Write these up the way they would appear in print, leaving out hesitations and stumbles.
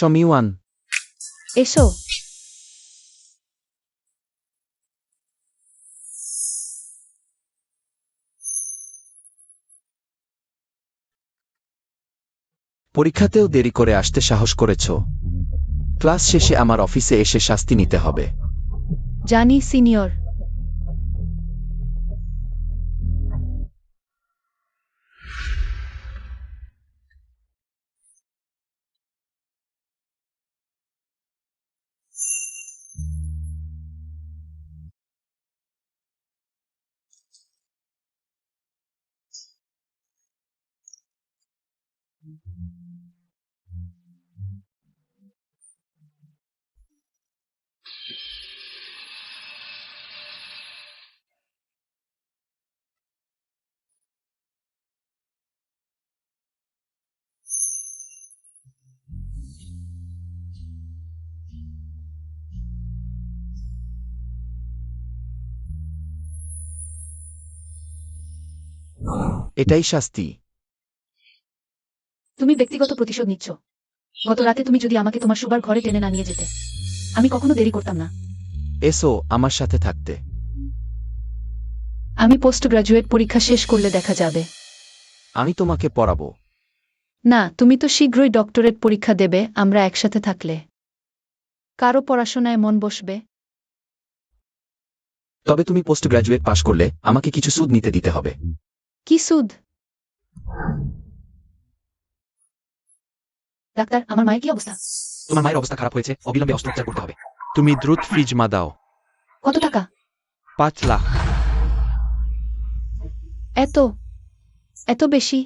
সমিওয়ান, এসো। পরীক্ষাতেও দেরি করে আসতে সাহস করেছ। ক্লাস শেষে আমার অফিসে এসে শাস্তি নিতে হবে। জানি সিনিয়র। এটাই শাস্তি? তুমি ব্যক্তিগত প্রতিশোধ নিচ্ছ। গত রাতে তুমি যদি আমাকে তোমার শোবার ঘরে টেনে না নিয়ে যেতে, আমি কখনো দেরি করতাম না। এসো আমার সাথে থাকতে। আমি পোস্ট গ্রাজুয়েট পরীক্ষা শেষ করলে দেখা যাবে। আমি তোমাকে পড়াবো। না, তুমি তো শীঘ্রই ডক্টরেট পরীক্ষা দেবে। আমরা একসাথে থাকলে কারো পড়াশোনায় মন বসবে। তবে তুমি পোস্ট গ্রাজুয়েট পাশ করলে আমাকে কিছু সুদ নিতে দিতে হবে। কি সুদ? ডাক্তার, আমার মায়ের কি অবস্থা? তোমার মায়ের অবস্থা খারাপ হয়েছে, অবিলম্বে অস্ত্রোপচার করতে হবে। তুমি দ্রুত ফ্রিজ মা দাও। কত টাকা? 5 লাখ। এত এত বেশি?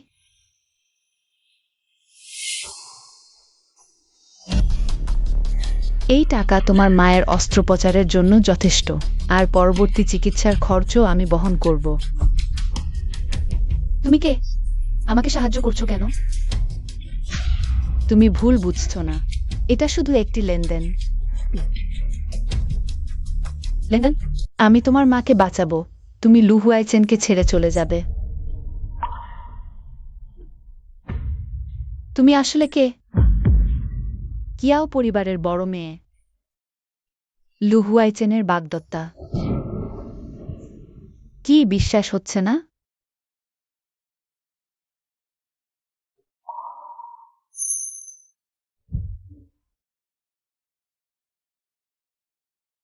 এই টাকা তোমার মায়ের অস্ত্রোপচারের জন্য যথেষ্ট, আর পরবর্তী চিকিৎসার খরচও আমি বহন করব। তুমি কে? আমাকে সাহায্য করছো কেন? তুমি ভুল বুঝছো না, এটা শুধু একটি লেনদেন। লেনদেন? আমি তোমার মাকে বাঁচাবো, তুমি লু হুয়াইচেনকে ছেড়ে চলে যাবে। তুমি আসলে কে? কিয়াও পরিবারের বড় মেয়ে, লু হুয়াইচেনের বাগদত্তা। কি বিশ্বাস হচ্ছে না?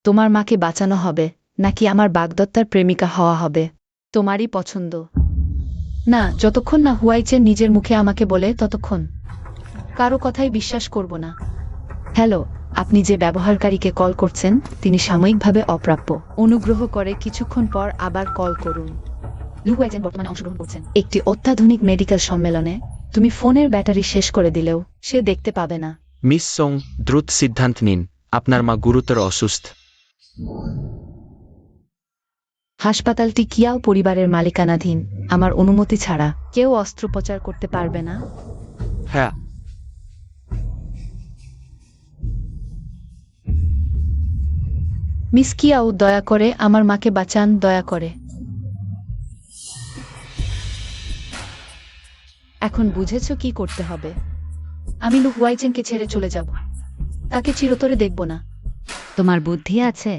তোমার মাকে বাঁচানো হবে নাকি আমার বাগদত্তার প্রেমিকা হওয়া হবে? তোমারই পছন্দ। না, যতক্ষণ না হুয়াইচেন নিজের মুখে আমাকে বলে ততক্ষণ কারো কথাই বিশ্বাস করব না। হ্যালো, আপনি যে ব্যবহারকারীকে কল করছেন তিনি সাময়িকভাবে অপ্রাপ্য। অনুগ্রহ করে কিছুক্ষণ পর আবার কল করুন। লু হুয়াইচেন বর্তমানে অংশগ্রহণ করছেন একটি অত্যাধুনিক মেডিকেল সম্মেলনে। তুমি ফোনের ব্যাটারি শেষ করে দিলেও সে দেখতে পাবে না। মিস সং, দ্রুত সিদ্ধান্ত নিন, আপনার মা গুরুতর অসুস্থ। হাসপাতালটি কিয়াও পরিবারের মালিকানাধীন। আমার অনুমতি ছাড়া কেউ অস্ত্রোপচার করতে পারবে না। হ্যাঁ। মিস কিয়াও, দয়া করে আমার মাকে বাঁচান, দয়া করে। এখন বুঝেছো কি করতে হবে? আমি লু হুয়াইচেনকে ছেড়ে চলে যাব, তাকে চিরতরে দেখব না। তোমার বুদ্ধি আছে?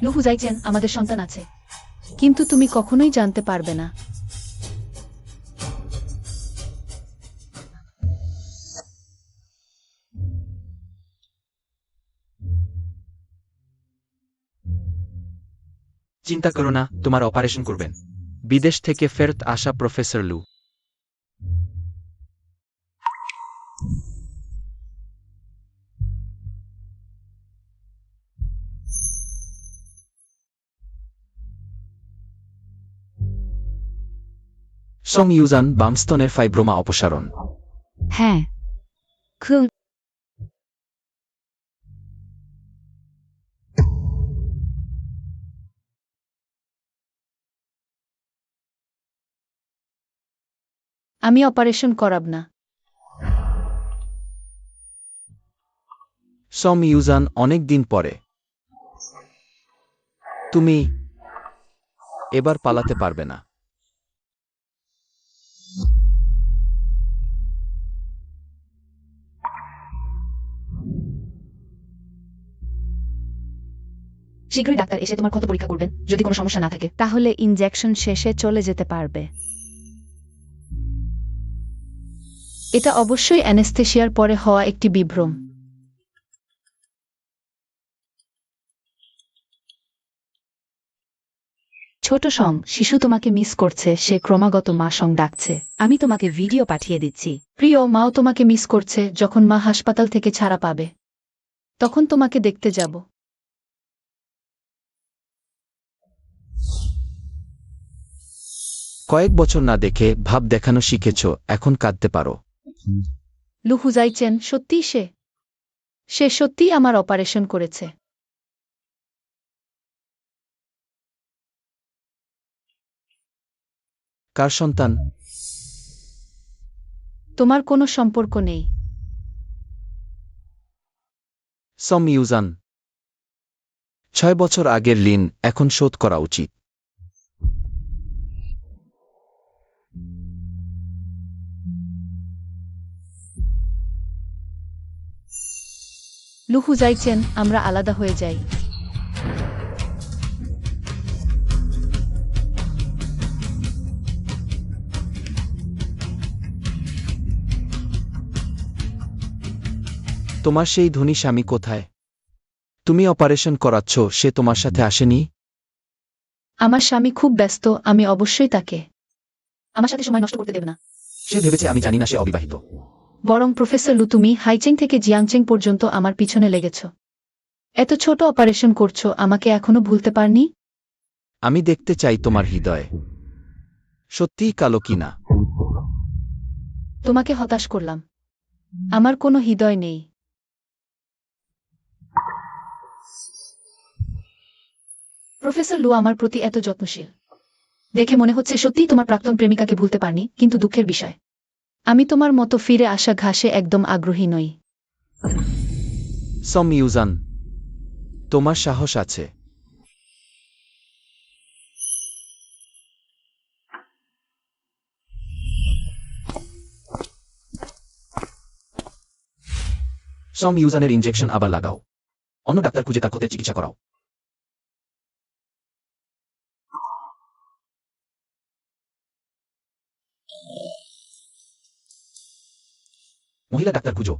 লু হুয়াইচেন, আমাদের সন্তান আছে, কিন্তু তুমি কখনোই জানতে পারবে না। চিন্তা করো না, তোমার অপারেশন করবেন বিদেশ থেকে ফেরত আসা প্রফেসর লু। সং ইউজান, বামস্তনের ফাইব্রোমা অপসারণ। হ্যাঁ, খুব। আমি অপারেশন করাব না। সম ইউজান, অনেক দিন পরে। তুমি এবার পালাতে পারবে না। শীঘ্রই ডাক্তার এসে তোমার ক্ষত পরীক্ষা করবেন, যদি কোনো সমস্যা না থাকে। তাহলে ইনজেকশন শেষে চলে যেতে পারবে। এটা অবশ্যই অ্যানেস্থেশিয়ার পরে হওয়া একটি বিভ্রম। ছোট সং, শিশু তোমাকে মিস করছে, সে ক্রমাগত মা সং ডাকছে। আমি তোমাকে ভিডিও পাঠিয়ে দিচ্ছি। প্রিয়, মাও তোমাকে মিস করছে। যখন মা হাসপাতাল থেকে ছাড়া পাবে, তখন তোমাকে দেখতে যাব। কয়েক বছর না দেখে ভাব দেখানো শিখেছ, এখন কাঁদতে পারো। লুহু যাইছেন, সত্যিই সে সত্যিই আমার অপারেশন করেছে। কার সন্তান? তোমার কোনো সম্পর্ক নেই। সম ইউজান। 6 বছর আগের ঋণ এখন শোধ করা উচিত। লুহু যাইছেন, আমরা আলাদা হয়ে যাই। তোমার সেই ধনী স্বামী কোথায়? তুমি অপারেশন করাচ্ছ, সে তোমার সাথে আসেনি? আমার স্বামী খুব ব্যস্ত, আমি অবশ্যই তাকে আমার সাথে সময় নষ্ট করতে দেব না। সে ভেবেছে আমি জানি না সে অবিবাহিত। বরং প্রফেসর লু, তুমি হাইচেং থেকে জিয়াংচেং পর্যন্ত আমার পিছনে লেগেছ। এত ছোট অপারেশন করছো, আমাকে এখনো ভুলতে পারনি? আমি দেখতে চাই তোমার হৃদয় সত্যিই কালো কিনা। তোমাকে হতাশ করলাম। আমার কোনো হৃদয় নেই। প্রফেসর লু আমার প্রতি এত যত্নশীল দেখে মনে হচ্ছে সত্যিই তোমার প্রাক্তন প্রেমিকাকে ভুলতে পারনি, কিন্তু দুঃখের বিষয়, আমি তোমার মতো ফিরে আসা ঘাসে একদম আগ্রহী নই। সম ইউজান, তোমার সাহস আছে। সম ইউজানের ইনজেকশন আবার লাগাও। অন্য ডাক্তার খুঁজে তার ক্ষতের চিকিৎসা করাও। মহিলা ডাক্তার খুঁজো।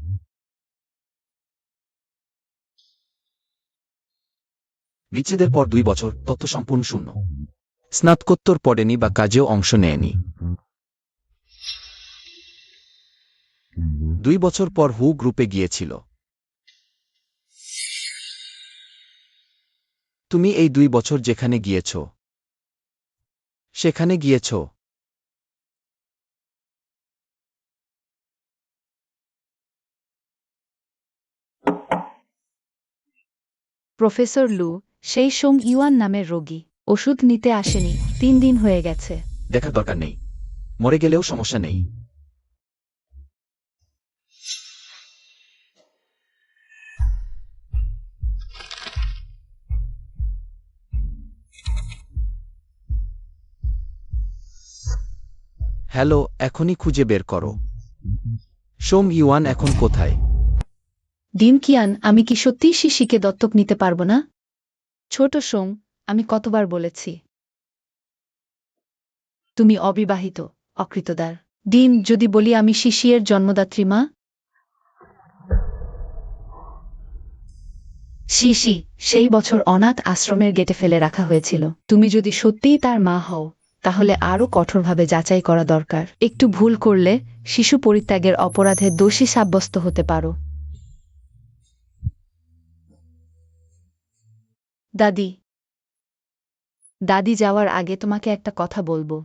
বিচ্ছেদের পর 2 বছর, তথ্য সম্পূর্ণ শূন্য। স্নাতকোত্তর পড়েনি বা কাজেও অংশ নেয়নি। 2 বছর পর হু গ্রুপে গিয়েছিল। তুমি এই 2 বছর যেখানে গিয়েছ সেখানে গিয়েছ। প্রফেসর লু, সেই সোং ইউয়ান নামের রোগী ওষুধ নিতে আসেনি, 3 দিন হয়ে গেছে। দেখার দরকার নেই, মরে গেলেও সমস্যা নেই। হ্যালো, এখনই খুঁজে বের করো। সোম ইউয়ান এখন কোথায়? ডিন কিয়ান, আমি কি সত্যিই শিশিকে দত্তক নিতে পারবো না? ছোট সোং, আমি কতবার বলেছি তুমি অবিবাহিত, অকৃতদার। ডিন, যদি বলি আমি শিশিয়ের জন্মদাত্রী মা? শিশি সেই বছর অনাথ আশ্রমের গেটে ফেলে রাখা হয়েছিল। তুমি যদি সত্যিই তার মা হও, তাহলে আরও কঠোরভাবে যাচাই করা দরকার। একটু ভুল করলে শিশু পরিত্যাগের অপরাধে দোষী সাব্যস্ত হতে পারো। দাদি, দাদি যাওয়ার আগে তোমাকে একটা কথা বলবো।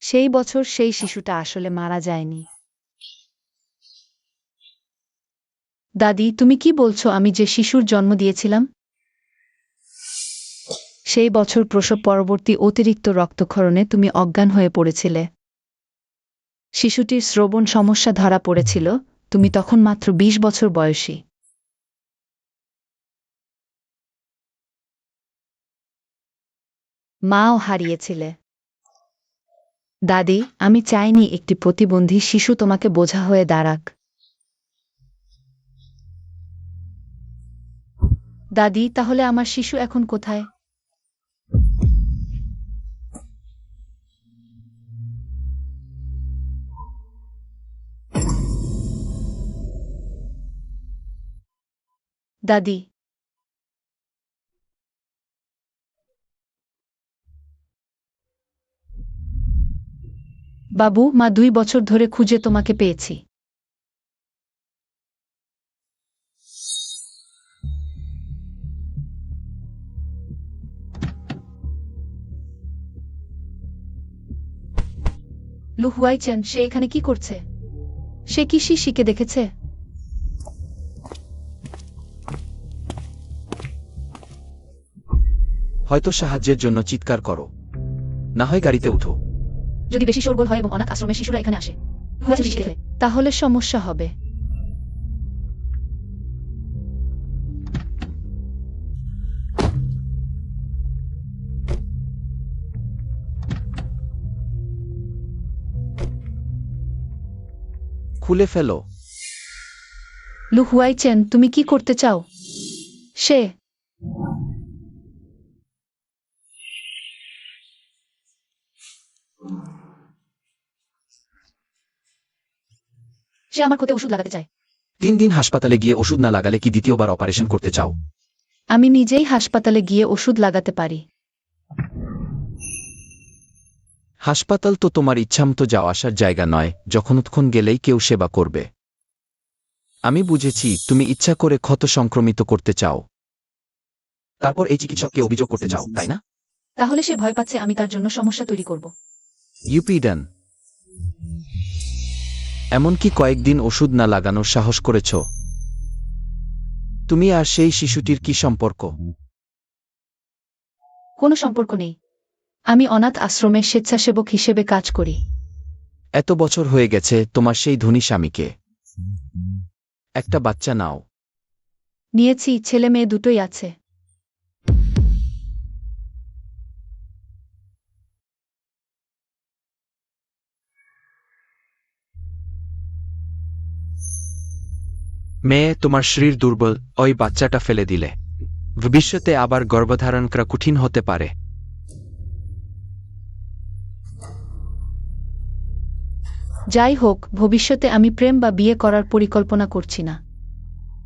সেই বছর সেই শিশুটা আসলে মারা যায়নি। দাদি, তুমি কি বলছো? আমি যে শিশুর জন্ম দিয়েছিলাম, সেই বছর প্রসব পরবর্তী অতিরিক্ত রক্তক্ষরণে তুমি অজ্ঞান হয়ে পড়েছিলে। শিশুটির শ্রবণ সমস্যা ধরা পড়েছিল, তুমি তখন মাত্র 20 বছর বয়সী। মাও হারিয়েছিলে। দাদি, আমি চাইনি একটি প্রতিবন্ধী শিশু তোমাকে বোঝা হয়ে দাঁড়াক। দাদি, তাহলে আমার শিশু এখন কোথায়? দাদি, বাবু, মা 2 বছর ধরে খুঁজে তোমাকে পেয়েছি। লু হুয়াইচেন, সে এখানে কি করছে? সে কি শিশিকে দেখেছে? হয়তো সাহায্যের জন্য চিৎকার করো, না হয় গাড়িতে উঠো। যদি বেশি শোরগোল হয় এবং অনাথ আশ্রমের শিশুরা এখানে আসে, হুয়াইচেন শিশিকে দেখে, তাহলে সমস্যা হবে। খুলে ফেলো। লু হুয়াইচেন, তুমি কি করতে চাও? সে সে আমার ক্ষতে ওষুধ লাগাতে চায়। 3 দিন হাসপাতালে গিয়ে ওষুধ না লাগালে কি দ্বিতীয়বার অপারেশন করতে চাও? আমি নিজেই হাসপাতালে গিয়ে ওষুধ লাগাতে পারি। হাসপাতাল তো তোমার ইচ্ছামতো যাওয়া আসার জায়গা নয়, যখনক্ষণ গেলেই কেউ সেবা করবে। আমি বুঝেছি, তুমি ইচ্ছা করে ক্ষত সংক্রমিত করতে চাও, তারপর এই চিকিৎসককে অভিযোগ করতে চাও, তাই না? তাহলে সে ভয় পাচ্ছে আমি তার জন্য সমস্যা তৈরি করব। ইউপিডান, এমনকি কয়েকদিন ওষুধ না লাগানোর সাহস করেছ। তুমি আর সেই শিশুটির কি সম্পর্ক? কোনো সম্পর্ক নেই। আমি অনাথ আশ্রমে স্বেচ্ছাসেবক হিসেবে কাজ করি। এত বছর হয়ে গেছে তোমার সেই ধনী স্বামীকে। একটা বাচ্চা নাও। নিয়েছি, ছেলে মেয়ে দুটোই আছে। মেয়ে, তোমার শরীর দুর্বল, ওই বাচ্চাটা ফেলে দিলে ভবিষ্যতে আবার গর্ভধারণ করা কঠিন হতে পারে। যাই হোক, ভবিষ্যতে আমি প্রেম বা বিয়ে করার পরিকল্পনা করছি না।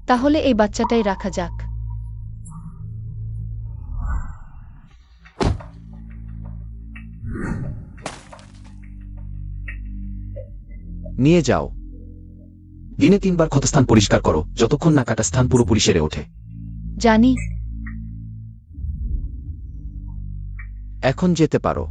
তাহলে এই বাচ্চাটাই রাখা যাক। নিয়ে যাও। দিনে 3 বার ক্ষতস্থান পরিষ্কার করো, যতক্ষণ না কাটা স্থান পুরোপুরি সেরে ওঠে। জানি। এখন যেতে পারো।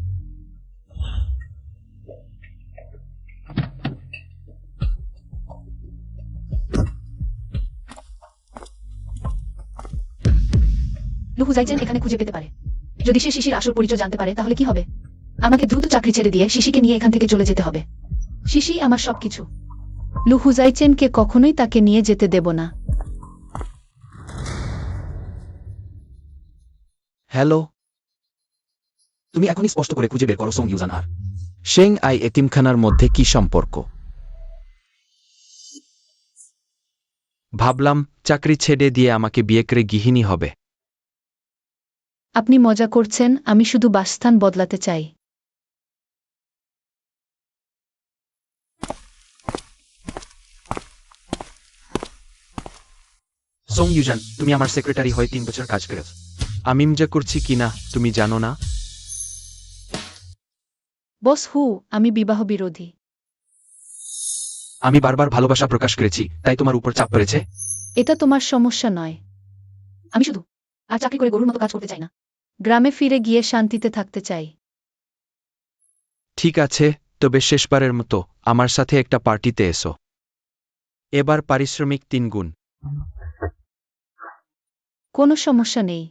লু হুয়াইচেন এখানে খুঁজে পেতে পারে। যদি সে শিশির আসল পরিচয় জানতে পারে তাহলে কি হবে? আমাকে দ্রুত চাকরি ছেড়ে দিয়ে শিশিকে নিয়ে এখান থেকে চলে যেতে হবে। শিশি আমার সবকিছু। লু হুয়াইচেনকে কখনোই তাকে নিয়ে যেতে দেব না। হ্যালো, তুমি এখনই স্পষ্ট করে খুঁজে বের করো সং ইউজান আর শেং আই এতিমখানার মধ্যে কি সম্পর্ক। ভাবলাম চাকরি ছেড়ে দিয়ে আমাকে বিয়ে করে গৃহিণী হবে। আপনি মজা করছেন, আমি শুধু বাসস্থান বদলাতে চাই। সং ইউজান, তুমি আমার সেক্রেটারি হয়ে 3 বছর কাজ করেছ। আমি মজা করছি কিনা তুমি জানো না। বস হু, আমি বিবাহ বিরোধী। আমি বারবার ভালোবাসা প্রকাশ করেছি, তাই তোমার উপর চাপ পড়েছে। এটা তোমার সমস্যা নয়। আমি শুধু আর চাকরি করে গরুর মতো কাজ করতে চাই না। গ্রামে ফিরে গিয়ে শান্তিতে থাকতে চাই। ঠিক আছে, তবে শেষবারের মতো আমার সাথে একটা পার্টিতে এসো। এবার পারিশ্রমিক 3 গুণ। কোনো সমস্যা নেই।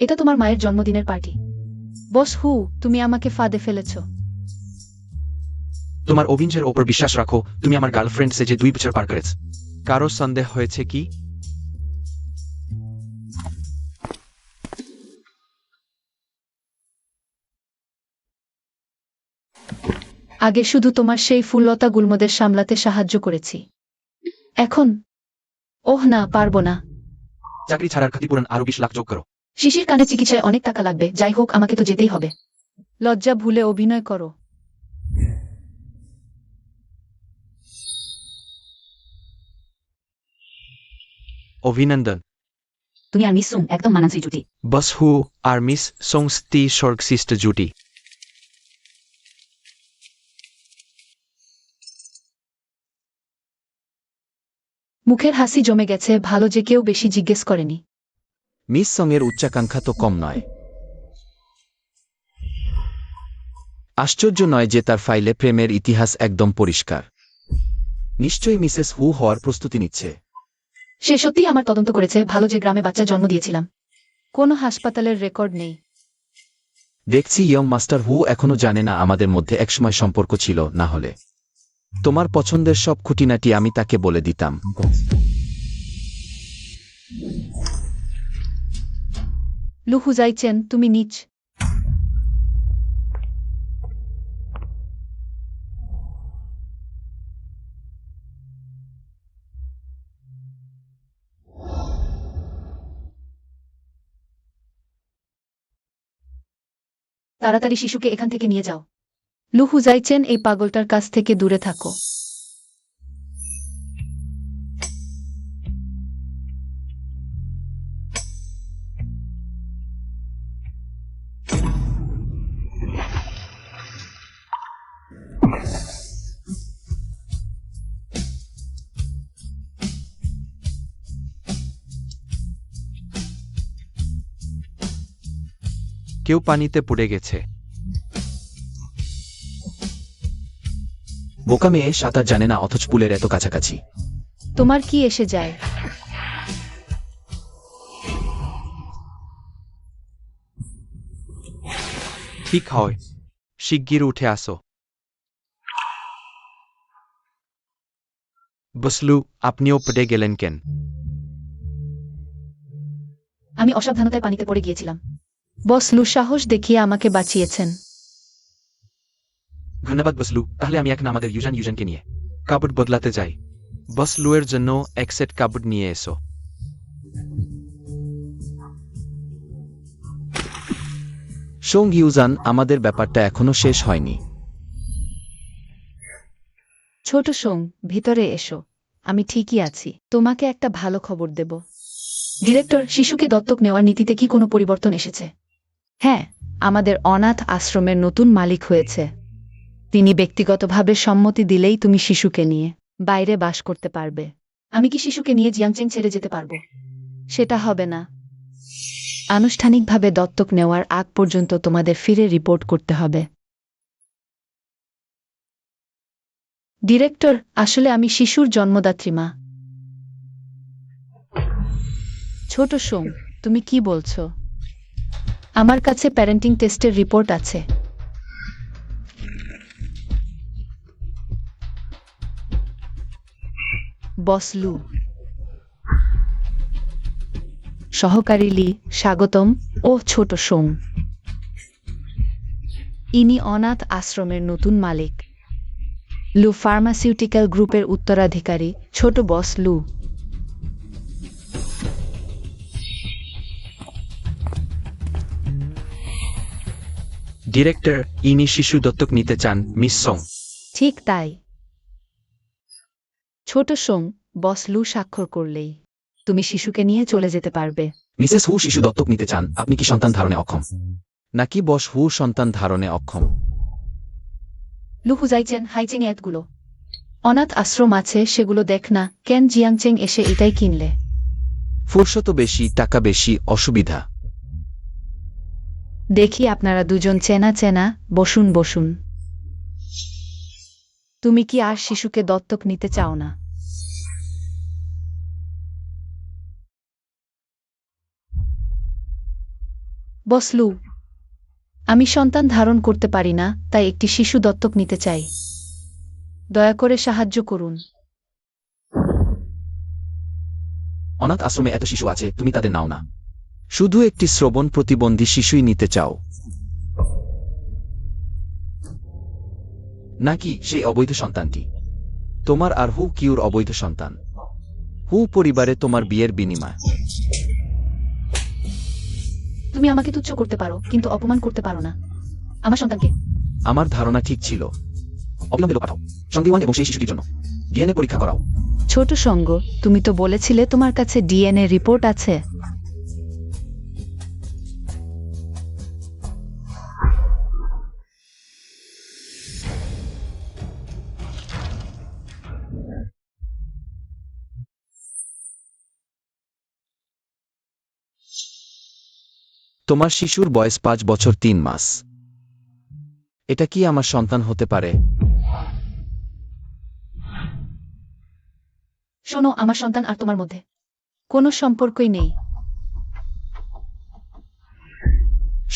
এটা তোমার মায়ের জন্মদিনের পার্টি। বস হু, তুমি আমাকে ফাঁদে ফেলেছ। তোমার অভিনয়ের ওপর বিশ্বাস রাখো, তুমি আমার গার্লফ্রেন্ড সেজে 2 বছর পার করেছ। কারো সন্দেহ হয়েছে কি? আগে শুধু তোমার সেই ফুললতা গুল্মদের সামলাতে সাহায্য করেছি। এখন ওহ না, পারবো না। চাকরি ছাড়ার ক্ষতিপূরণ আরো 20 লাখ যোগ করো। শিশির কানে চিকিৎসায় অনেক টাকা লাগবে, যাই হোক আমাকে তো যেতেই হবে। লজ্জা ভুলে অভিনয় করো। অভিনন্দন। তুমি আর মিস সুং একদম মানানসই জুটি। বস হু আর মিস সোংস্তি স্বর্গসিষ্ট জুটি। মুখের হাসি জমে গেছে, ভালো যে কেউ বেশি জিজ্ঞেস করেনি। মিস সঙের উচ্চাকাঙ্ক্ষা তো কম নয়। আশ্চর্য নয় যে তার ফাইলে প্রেমের ইতিহাস একদম পরিষ্কার। নিশ্চয়ই মিসেস হু হওয়ার প্রস্তুতি নিচ্ছে। সে সত্যিই আমার তদন্ত করেছে, ভালো যে গ্রামে বাচ্চা জন্ম দিয়েছিলাম। কোনো হাসপাতালের রেকর্ড নেই। দেখছি ইয়ং মাস্টার হু এখনো জানে না আমাদের মধ্যে একসময় সম্পর্ক ছিল, না হলে তোমার পছন্দের সব খুঁটিনাটি আমি তাকে বলে দিতাম। লু হুজাইচেন, তুমি নিচ। তাড়াতাড়ি শিশুকে এখান থেকে নিয়ে যাও। লু হুজাইচেন, এই পাগলটার কাছ থেকে দূরে থাকো। কেউ পানিতে পড়ে গেছে। বোকা মেয়ে, সাঁতার জানে না অথচ পুলের এত কাছাকাছি। তোমার কি এসে যায়? ঠিক হয়, শিগগির উঠে আসো। বসলু, আপনিও পড়ে গেলেন কেন? আমি অসাবধানতায় পানিতে পড়ে গিয়েছিলাম। বস লু সাহস দেখিয়ে আমাকে বাঁচিয়েছেন। ধন্যবাদ বসলু। তাহলে আমি এখন আমাদের ইউজানকে নিয়ে কাপড় বদলাতে যাই। বসলুয়ের জন্য এক সেট কাপড় নিয়ে এসো। সোং ইউজান, আমাদের ব্যাপারটা এখনো শেষ হয়নি। ছোট সোং, ভিতরে এসো। আমি ঠিকই আছি। তোমাকে একটা ভালো খবর দেব। ডিরেক্টর, শিশুকে দত্তক নেওয়ার নীতিতে কি কোনো পরিবর্তন এসেছে? হ্যাঁ, আমাদের অনাথ আশ্রমের নতুন মালিক হয়েছে। তিনি ব্যক্তিগতভাবে সম্মতি দিলেই তুমি শিশুকে নিয়ে বাইরে বাস করতে পারবে। আমি কি শিশুকে নিয়ে জিয়াংচেং ছেড়ে যেতে পারবো? সেটা হবে না। আনুষ্ঠানিকভাবে দত্তক নেওয়ার আগ পর্যন্ত তোমাদের ফিরে রিপোর্ট করতে হবে। ডিরেক্টর, আসলে আমি শিশুর জন্মদাত্রী মা। ছোট সোং, তুমি কি বলছো? আমার কাছে প্যারেন্টিং টেস্টের রিপোর্ট আছে। বস লু, সহকারী লি, স্বাগতম। ও ছোট সোং, ইনি অনাথ আশ্রমের নতুন মালিক। লু ফার্মাসিউটিক্যাল গ্রুপের উত্তরাধিকারী, ছোট বস লু। ডিরেক্টর, ইনি শিশু দত্তক নিতে চান, মিস সং। ঠিক তাই। ছোট সোং, বস লু স্বাক্ষর করলেই তুমি শিশুকে নিয়ে চলে যেতে পারবে। মিসেস হু শিশু দত্তক নিতে চান। আপনি কি সন্তান ধারণে অক্ষম? নাকি বস হু সন্তান ধারণে অক্ষম? লু হুজাইচেন, হাইচেং এতগুলো অনাথ আশ্রম আছে, সেগুলো দেখ না। কেন জিয়াংচেং এসে এটাই কিনলে? ফুরসত বেশি, টাকা বেশি, অসুবিধা। দেখি আপনারা দুজন চেনা চেনা। বসুন বসুন। তুমি কি আর শিশুকে দত্তক নিতে চাও না? বসলু, আমি সন্তান ধারণ করতে পারি না, তাই একটি শিশু দত্তক নিতে চাই। দয়া করে সাহায্য করুন। অনাথ আশ্রমে এত শিশু আছে, তুমি তাদের নাও না। শুধু একটি শ্রবণ প্রতিবন্ধী শিশুই নিতে চাও নাকি সেই অবৈধ সন্তানটি? তোমার আর হু কিউর অবৈধ সন্তান? হু পরিবারে তোমার বিয়ের বিনিময়। তুমি আমাকে তুচ্ছ করতে পারো, কিন্তু অপমান করতে পারো না আমার সন্তানকে। আমার ধারণা ঠিক ছিল। অবিলম্বে লোক পাঠাও, সঙ্গীওয়ান এবং সেই শিশুটির জন্য ডিএনএ পরীক্ষা করাও। ছোট সঙ্গ, তুমি তো বলেছিলে তোমার কাছে ডিএনএ রিপোর্ট আছে। তোমার শিশুর বয়স 5 বছর 3 মাস। এটা কি আমার সন্তান হতে পারে? শোনো, আমার সন্তান আর তোমার মধ্যে কোনো সম্পর্কই নেই।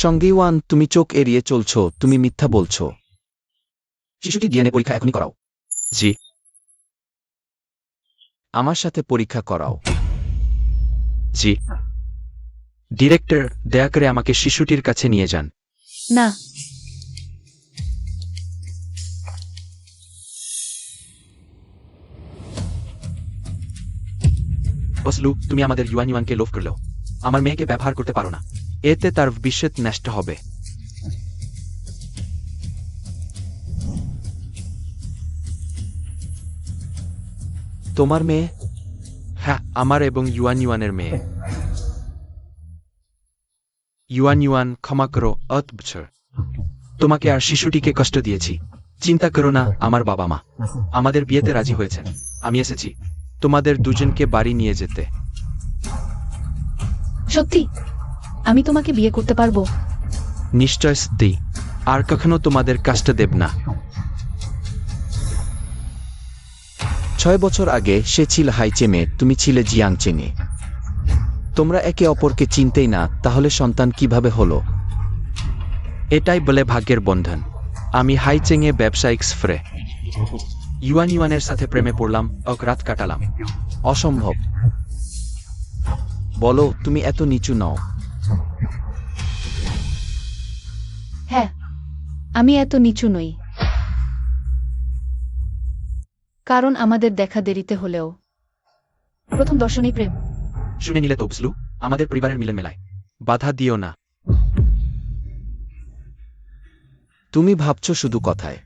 সঙ্গীওয়ান, তুমি চোখ এড়িয়ে চলছো, তুমি মিথ্যা বলছো। শিশুটি ডিএনএ পরীক্ষা এখনই করাও। জি। আমার সাথে পরীক্ষা করাও। জি। ডিরেক্টর, দয়া করে আমাকে শিশুটির কাছে নিয়ে যান। না, বসলু, তুমি আমাদের ইউয়ানকে লোভ করলেও আমার মেয়েকে ব্যবহার করতে পারো না। এতে তার ভবিষ্যৎ নষ্ট হবে। তোমার মেয়ে? হ্যাঁ, আমার এবং ইউয়ানের মেয়ে। ইউয়ান, ক্ষমা করো, 8 বছর তোমাকে আর শিশুটিকে কষ্ট দিয়েছি। চিন্তা করো না, আমার বাবা মা আমাদের বিয়েতে রাজি হয়েছেন। আমি এসেছি তোমাদের দুজনকে বাড়ি নিয়ে যেতে। সত্যি আমি তোমাকে বিয়ে করতে পারবো? নিশ্চয় সত্যি, আর কখনো তোমাদের কষ্ট দেব না। 6 বছর আগে সে ছিল হাইচেমে, তুমি ছিলে জিয়াংচেঙে। তোমরা একে অপরকে চিনতেই না, তাহলে সন্তান কিভাবে হলো? এটাই বলে ভাগ্যের বন্ধন। আমি হাইচেংয়ে ব্যবসায়িক সফরে ইউয়ানের সাথে প্রেমে পড়লাম, এক রাত কাটালাম। অসম্ভব। বলো, তুমি এত নিচু নও। হ্যাঁ, আমি এত নিচু নই। কারণ আমাদের দেখা দেরিতে হলেও প্রথম দর্শনেই প্রেম। শুনে নিলে তো বসলু, আমাদের পরিবারের মিলন মেলায় বাধা দিও না। তুমি ভাবছো শুধু কথায়।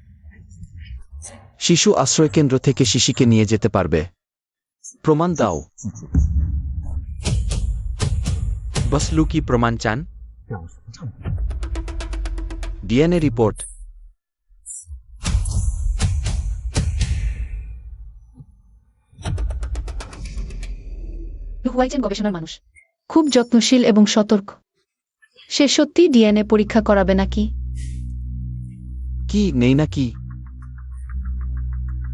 শিশু আশ্রয়কেন্দ্র থেকে শিশুকে নিয়ে যেতে পারবে? প্রমাণ দাও। বসলু, কি প্রমাণ চান? DNA report. হুয়াইচেন গবেষণার মানুষ। খুব যত্নশীল এবং সতর্ক। সে সত্যি ডিএনএ পরীক্ষা করাবে নাকি? কি নেই নাকি?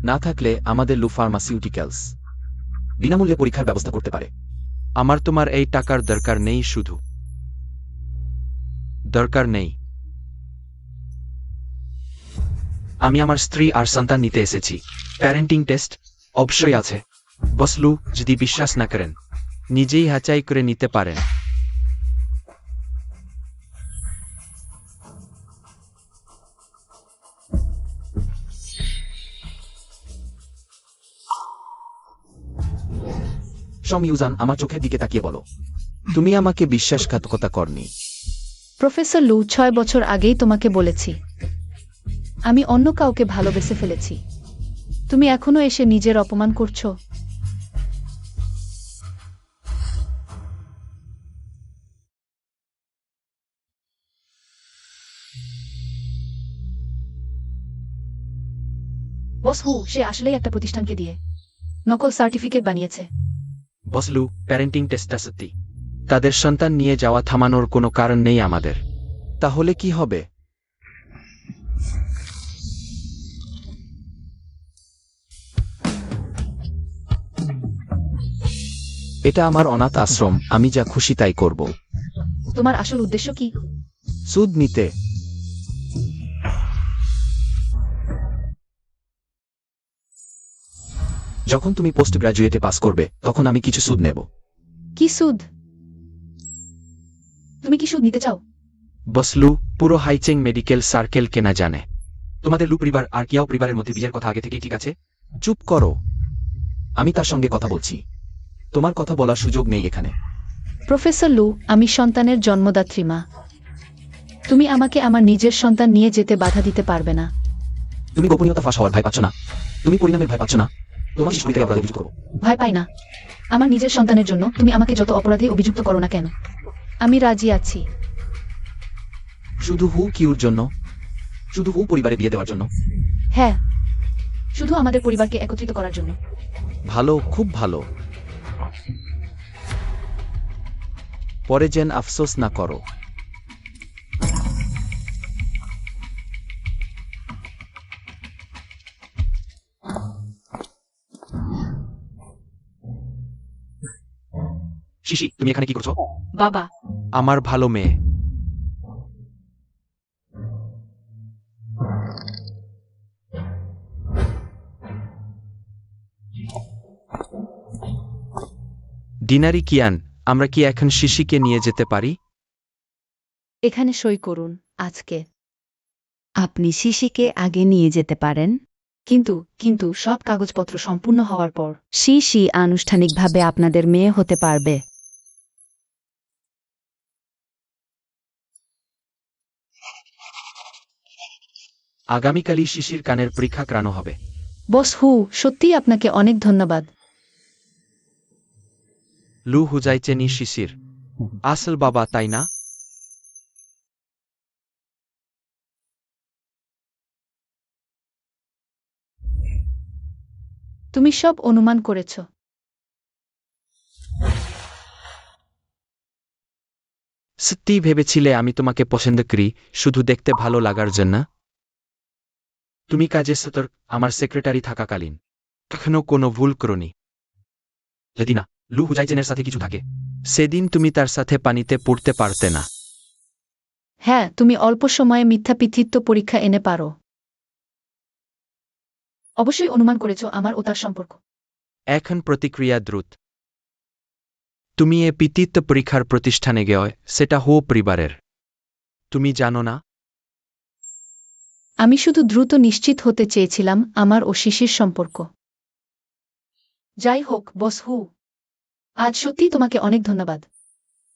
না থাকলে আমাদের লু ফার্মাসিউটিক্যালস বিনামূল্যে পরীক্ষার ব্যবস্থা করতে পারে। আমার তোমার এই টাকার দরকার নেই, শুধু দরকার নেই। আমি আমার স্ত্রী আর সন্তান নিতে এসেছি। প্যারেন্টিং টেস্ট অবশ্যই আছে। বসলু, যদি বিশ্বাস না করেন নিজেই যাচাই করে নিতে পারেন। সমিউজান, আমার চোখের দিকে তাকিয়ে বলো, তুমি আমাকে বিশ্বাসঘাতকতা করনি। প্রফেসর লু, 6 বছর আগেই তোমাকে বলেছি আমি অন্য কাউকে ভালোবেসে ফেলেছি। তুমি এখনো এসে নিজের অপমান করছো। বস হু, সে আসলেই একটা প্রতিষ্ঠানকে দিয়ে নকল সার্টিফিকেট বানিয়েছে। বসলু, প্যারেন্টিং টেস্টটা সত্যি। তাদের সন্তান নিয়ে যাওয়া থামানোর কোনো কারণ নেই আমাদের। তাহলে কি হবে? এটা আমার অনাথ আশ্রম, আমি যা খুশি তাই করব। তোমার আসল উদ্দেশ্য কি? সুদ নিতে। যখন তুমি পোস্ট গ্রাজুয়েটে পাস করবে তখন আমি কিছু সুদ নেব। কি সুদ? তুমি কি সুদ নিতে চাও? বসলু, পুরো হাইচেং মেডিকেল সার্কেল কেনা জানে তোমাদের লু পরিবার আর কিয়াও পরিবারের মধ্যে বিয়ের কথা আগে থেকেই ঠিক আছে। চুপ করো, আমি তার সঙ্গে কথা বলছি। তোমার কথা বলার সুযোগ নেই এখানে। প্রফেসর লু, আমি সন্তানের জন্মদাত্রী মা। তুমি আমাকে আমার নিজের সন্তান নিয়ে যেতে বাধা দিতে পারবে না। তুমি গোপনীয়তা ফাঁস হওয়ার ভয় পাচ্ছ না? তুমি পরিণামের ভয় পাচ্ছ না? তোমার শিশু থেকে অপরাধে অভিযুক্ত করো। ভয় পাই না। আমার নিজের সন্তানের জন্য তুমি আমাকে যত অপরাধে অভিযুক্ত করো না কেন, আমি রাজি আছি। শুধু হু কিউর জন্য? শুধু হু পরিবারে বিয়ে দেওয়ার জন্য? হ্যাঁ, শুধু আমাদের পরিবারকে একত্রিত করার জন্য। ভালো, খুব ভালো। পরে যেন আফসোস না করো। শিশি, তুমি এখানে কি করছো? বাবা, আমার ভালো মেয়ে। ডিনারি কিয়ান, আমরা কি এখন শিশিকে নিয়ে যেতে পারি? এখানে সই করুন আজকে। আপনি শিশিকে আগে নিয়ে যেতে পারেন। কিন্তু সব কাগজপত্র সম্পূর্ণ হওয়ার পর শিশি আনুষ্ঠানিকভাবে আপনাদের মেয়ে হতে পারবে। আগামীকালই শিশির কানের পরীক্ষা করানো হবে। বস হু, সত্যিই আপনাকে অনেক ধন্যবাদ। লু হুজাইচেনি শিশির আসল বাবা, তাই না? তুমি সব অনুমান করেছ। সত্যি ভেবেছিলে আমি তোমাকে পছন্দ করি শুধু দেখতে ভালো লাগার জন্য? তুমি কাজে সতর্ক আমার সেক্রেটারি থাকাকালীন কখনো কোনো ভুল করনি। যদি না লু হুজাইচেনের সাথে কিছু থাকে, সেদিন তুমি তার সাথে পানিতে পড়তে পারতে না। হ্যাঁ, তুমি অল্প সময়ে মিথ্যা পিতৃত্ব পরীক্ষা এনে পারো। অবশ্যই অনুমান করেছ আমার ও তার সম্পর্ক। এখন প্রতিক্রিয়া দ্রুত। তুমি এ পিতৃত্ব পরীক্ষার প্রতিষ্ঠানে গেয়, সেটা হো পরিবারের। তুমি জানো না? আমি শুধু দ্রুত নিশ্চিত হতে চেয়েছিলাম আমার ও শিশির সম্পর্ক। যাই হোক বস হু, আজ সত্যিই তোমাকে অনেক ধন্যবাদ।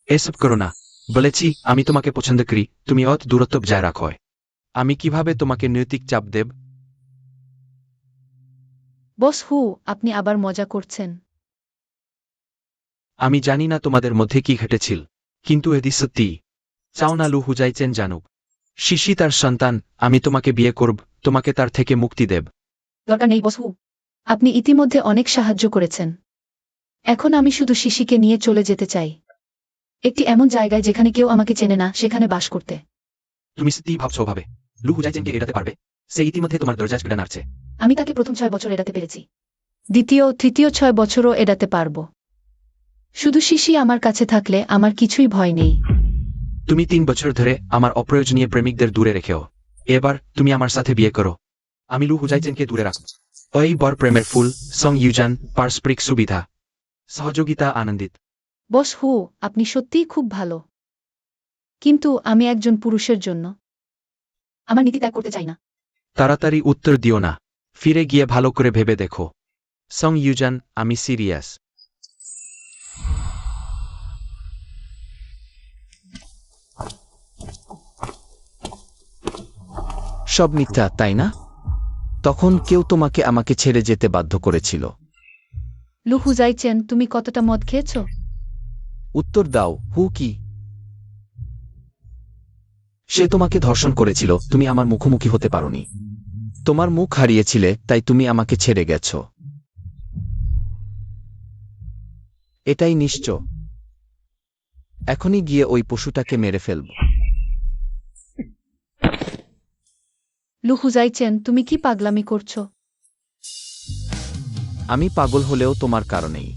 এসব করো না, বলেছি আমি তোমাকে পছন্দ করি, তুমি অত দূরত্ব বজায় রাখো। আমি কিভাবে তোমাকে নৈতিক চাপ দেব? বস হু, আপনি আবার মজা করছেন। আমি জানি না তোমাদের মধ্যে কি ঘটেছিল, কিন্তু এদি সত্যি। চাও না লু হুজাইচেন জানুক শিশি তার সন্তান, আমি তোমাকে বিয়ে করব, তোমাকে তার থেকে মুক্তি দেব। দরকার নেই বস হু, আপনি ইতিমধ্যে অনেক সাহায্য করেছেন। এখন আমি শুধু শিশিকে নিয়ে চলে যেতে চাই একটি এমন জায়গায় যেখানে কেউ আমাকে চেনে না, সেখানে বাস করতে। তুমি সত্যি ভাবছো ভাবে লু হুজাইচেনকে এড়াতে পারবে? সে ইতিমধ্যে তোমার দরজায় পিটা নাড়ছে। আমি তাকে প্রথম 6 বছর এড়াতে পেরেছি, দ্বিতীয় তৃতীয় 6 বছরও এড়াতে পারব। শুধু শিশি আমার কাছে থাকলে আমার কিছুই ভয় নেই। তুমি 3 বছর ধরে আমার অপ্রয়োজনীয় প্রেমিকদের দূরে রেখেও এবার তুমি আমার সাথে বিয়ে করো। আমি লু হুজাইচেনকে দূরে রাখব। ওই বর প্রেমের ফুল, সং ইউজান, পারস্পরিক সুবিধা, সহযোগিতা, আনন্দিত। বস হু, আপনি সত্যিই খুব ভালো, কিন্তু আমি একজন পুরুষের জন্য আমার নীতি ত্যাগ করতে চাই না। তাড়াতাড়ি উত্তর দিও না, ফিরে গিয়ে ভালো করে ভেবে দেখো। সং ইউজান, আমি সিরিয়াস। সব মিথ্যা, তাই না? তখন কেউ তোমাকে আমাকে ছেড়ে যেতে বাধ্য করেছিল। লু হুজাইচেন, তুমি কতটা মদ খেয়েছ? উত্তর দাও, হু কি? সে তোমাকে ধর্ষণ করেছিল, তুমি আমার মুখোমুখি হতে পারোনি। তোমার মুখ হারিয়েছিলে, তাই তুমি আমাকে ছেড়ে গেছ। এটাই নিশ্চয়। এখনই গিয়ে ওই পশুটাকে মেরে ফেলব। লু হুজাইচেন, তুমি কি পাগলামি করছো? আমি পাগল হলেও তোমার কারণেই।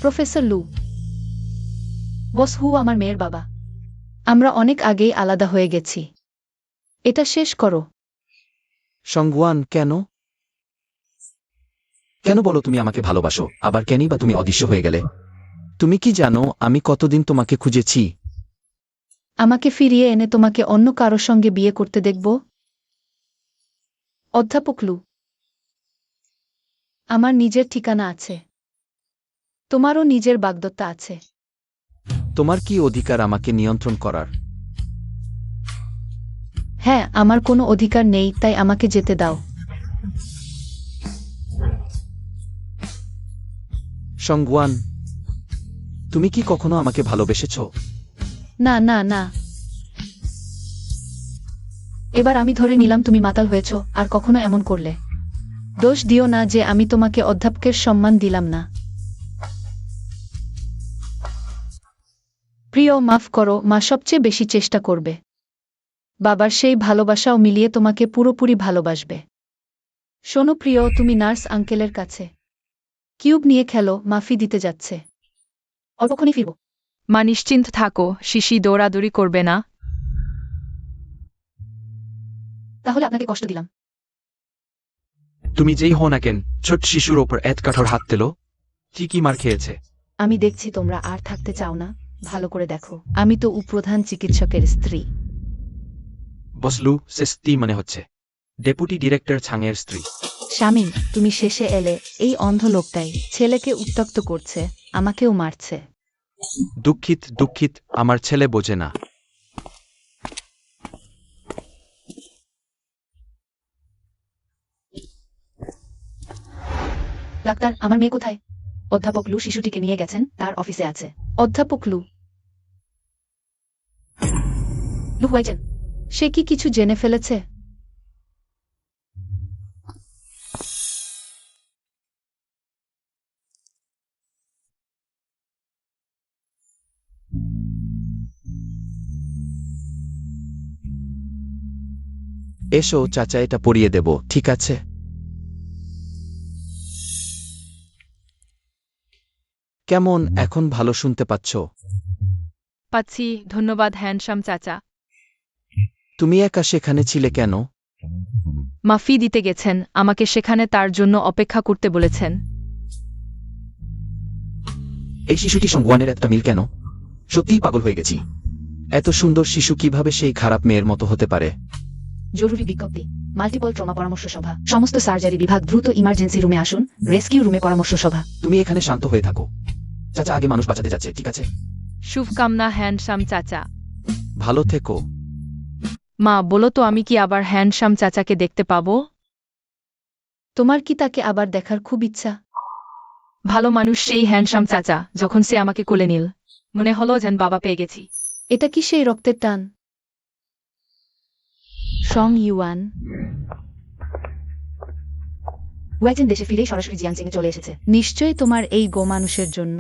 প্রফেসর লু, বস হু আমার মেয়ের বাবা। আমরা অনেক আগেই আলাদা হয়ে গেছি। এটা শেষ করো। সংগুয়ান, কেন? কেন বলো তুমি আমাকে ভালোবাসো, আবার কেনই বা তুমি অদৃশ্য হয়ে গেলে? তুমি কি জানো আমি কতদিন তোমাকে খুঁজেছি? আমাকে ফিরিয়ে এনে তোমাকে অন্য কারো সঙ্গে বিয়ে করতে দেখব? অধ্যাপক লু, আমার নিজের ঠিকানা আছে। তোমারও নিজের বাগদত্তা আছে। তোমার কি অধিকার আমাকে নিয়ন্ত্রণ করার? হ্যাঁ, আমার কোনো অধিকার নেই, তাই আমাকে যেতে দাও। সংগুয়ান, তুমি কি কখনো আমাকে ভালোবেসেছ? না না না, এবার আমি ধরে নিলাম তুমি মাতাল হয়েছ, আর কখনো এমন করলে। দোষ দিও না যে আমি তোমাকে অধ্যাপকের সম্মান দিলাম না। প্রিয়, মাফ করো, মা সবচেয়ে বেশি চেষ্টা করবে। বাবার সেই ভালোবাসাও মিলিয়ে তোমাকে পুরোপুরি ভালোবাসবে। শোনো প্রিয়, তুমি নার্স আঙ্কেলের কাছে কিউব নিয়ে খেলো, মাফি দিতে যাচ্ছে। অল্পক্ষণই ফিরব। মা নিশ্চিন্ত থাকো, শিশি দৌড়াদৌড়ি করবে না। তাহলে আপনাকে কষ্ট দিলাম। তুমি যেই হও না কেন, ছোট শিশুর ওপর এত কঠোর হাত দিল, ঠিকই মার খেয়েছে। আমি দেখছি তোমরা আর থাকতে চাও না। ভালো করে দেখো, আমি তো উপপ্রধান চিকিৎসকের স্ত্রী। বসলু, সে স্ত্রী মনে হচ্ছে। ডেপুটি ডিরেক্টর ছাংয়ের স্ত্রী। স্বামী, তুমি শেষে এলে। এই অন্ধ লোকটাই ছেলেকে উত্ত্যক্ত করছে, আমাকেও মারছে। দুঃখিত দুঃখিত, আমার ছেলে বোঝে না। ডাক্তার, আমার মেয়ে কোথায়? অধ্যাপক লু শিশুটিকে নিয়ে গেছেন, তার অফিসে আছে। অধ্যাপক লু লু হয়েছেন? সে কি কিছু জেনে ফেলেছে? এসো চাচা, এটা পরিয়ে দেব, ঠিক আছে? কেমন এখন, ভালো শুনতে পাচ্ছ? পাচ্ছি, ধন্যবাদ হ্যান্ডসাম চাচা। তুমি একা সেখানে ছিলে কেন? মাফি দিতে গেছেন, আমাকে সেখানে তার জন্য অপেক্ষা করতে বলেছেন। এই শিশুটি সংগুয়ানের একটা মিল কেন? সত্যিই পাগল হয়ে গেছি। এত সুন্দর শিশু কিভাবে সেই খারাপ মেয়ের মতো হতে পারে? জরুরি বিজ্ঞপ্তি, মাল্টিপল ট্রমা পরামর্শ সভা। সমস্ত সার্জারি বিভাগ দ্রুত ইমার্জেন্সি রুমে আসুন। রেস্কিউ রুমে পরামর্শ সভা। তুমি এখানে শান্ত হয়ে থাকো। চাচা আগে মানুষ বাঁচাতে যাচ্ছে, ঠিক আছে? শুভকামনা হ্যান্ডসাম চাচা। ভালো থেকো। মা, বলো তো আমি কি আবার হ্যান্ডসাম চাচাকে দেখতে পাবো? তোমার কি তাকে আবার দেখার খুব ইচ্ছা? ভালো মানুষ সেই হ্যান্ডসাম চাচা, যখন সে আমাকে কোলে নিল, মনে হলো যেন বাবা পেয়ে গেছি। এটা কি সেই রক্তের টান? সং ইউয়ান ওয়াইচেন দেশে ফিরেই সরাসরি জিয়াংচিং এ চলে এসেছে। নিশ্চয়ই তোমার এই গো মানুষের জন্য।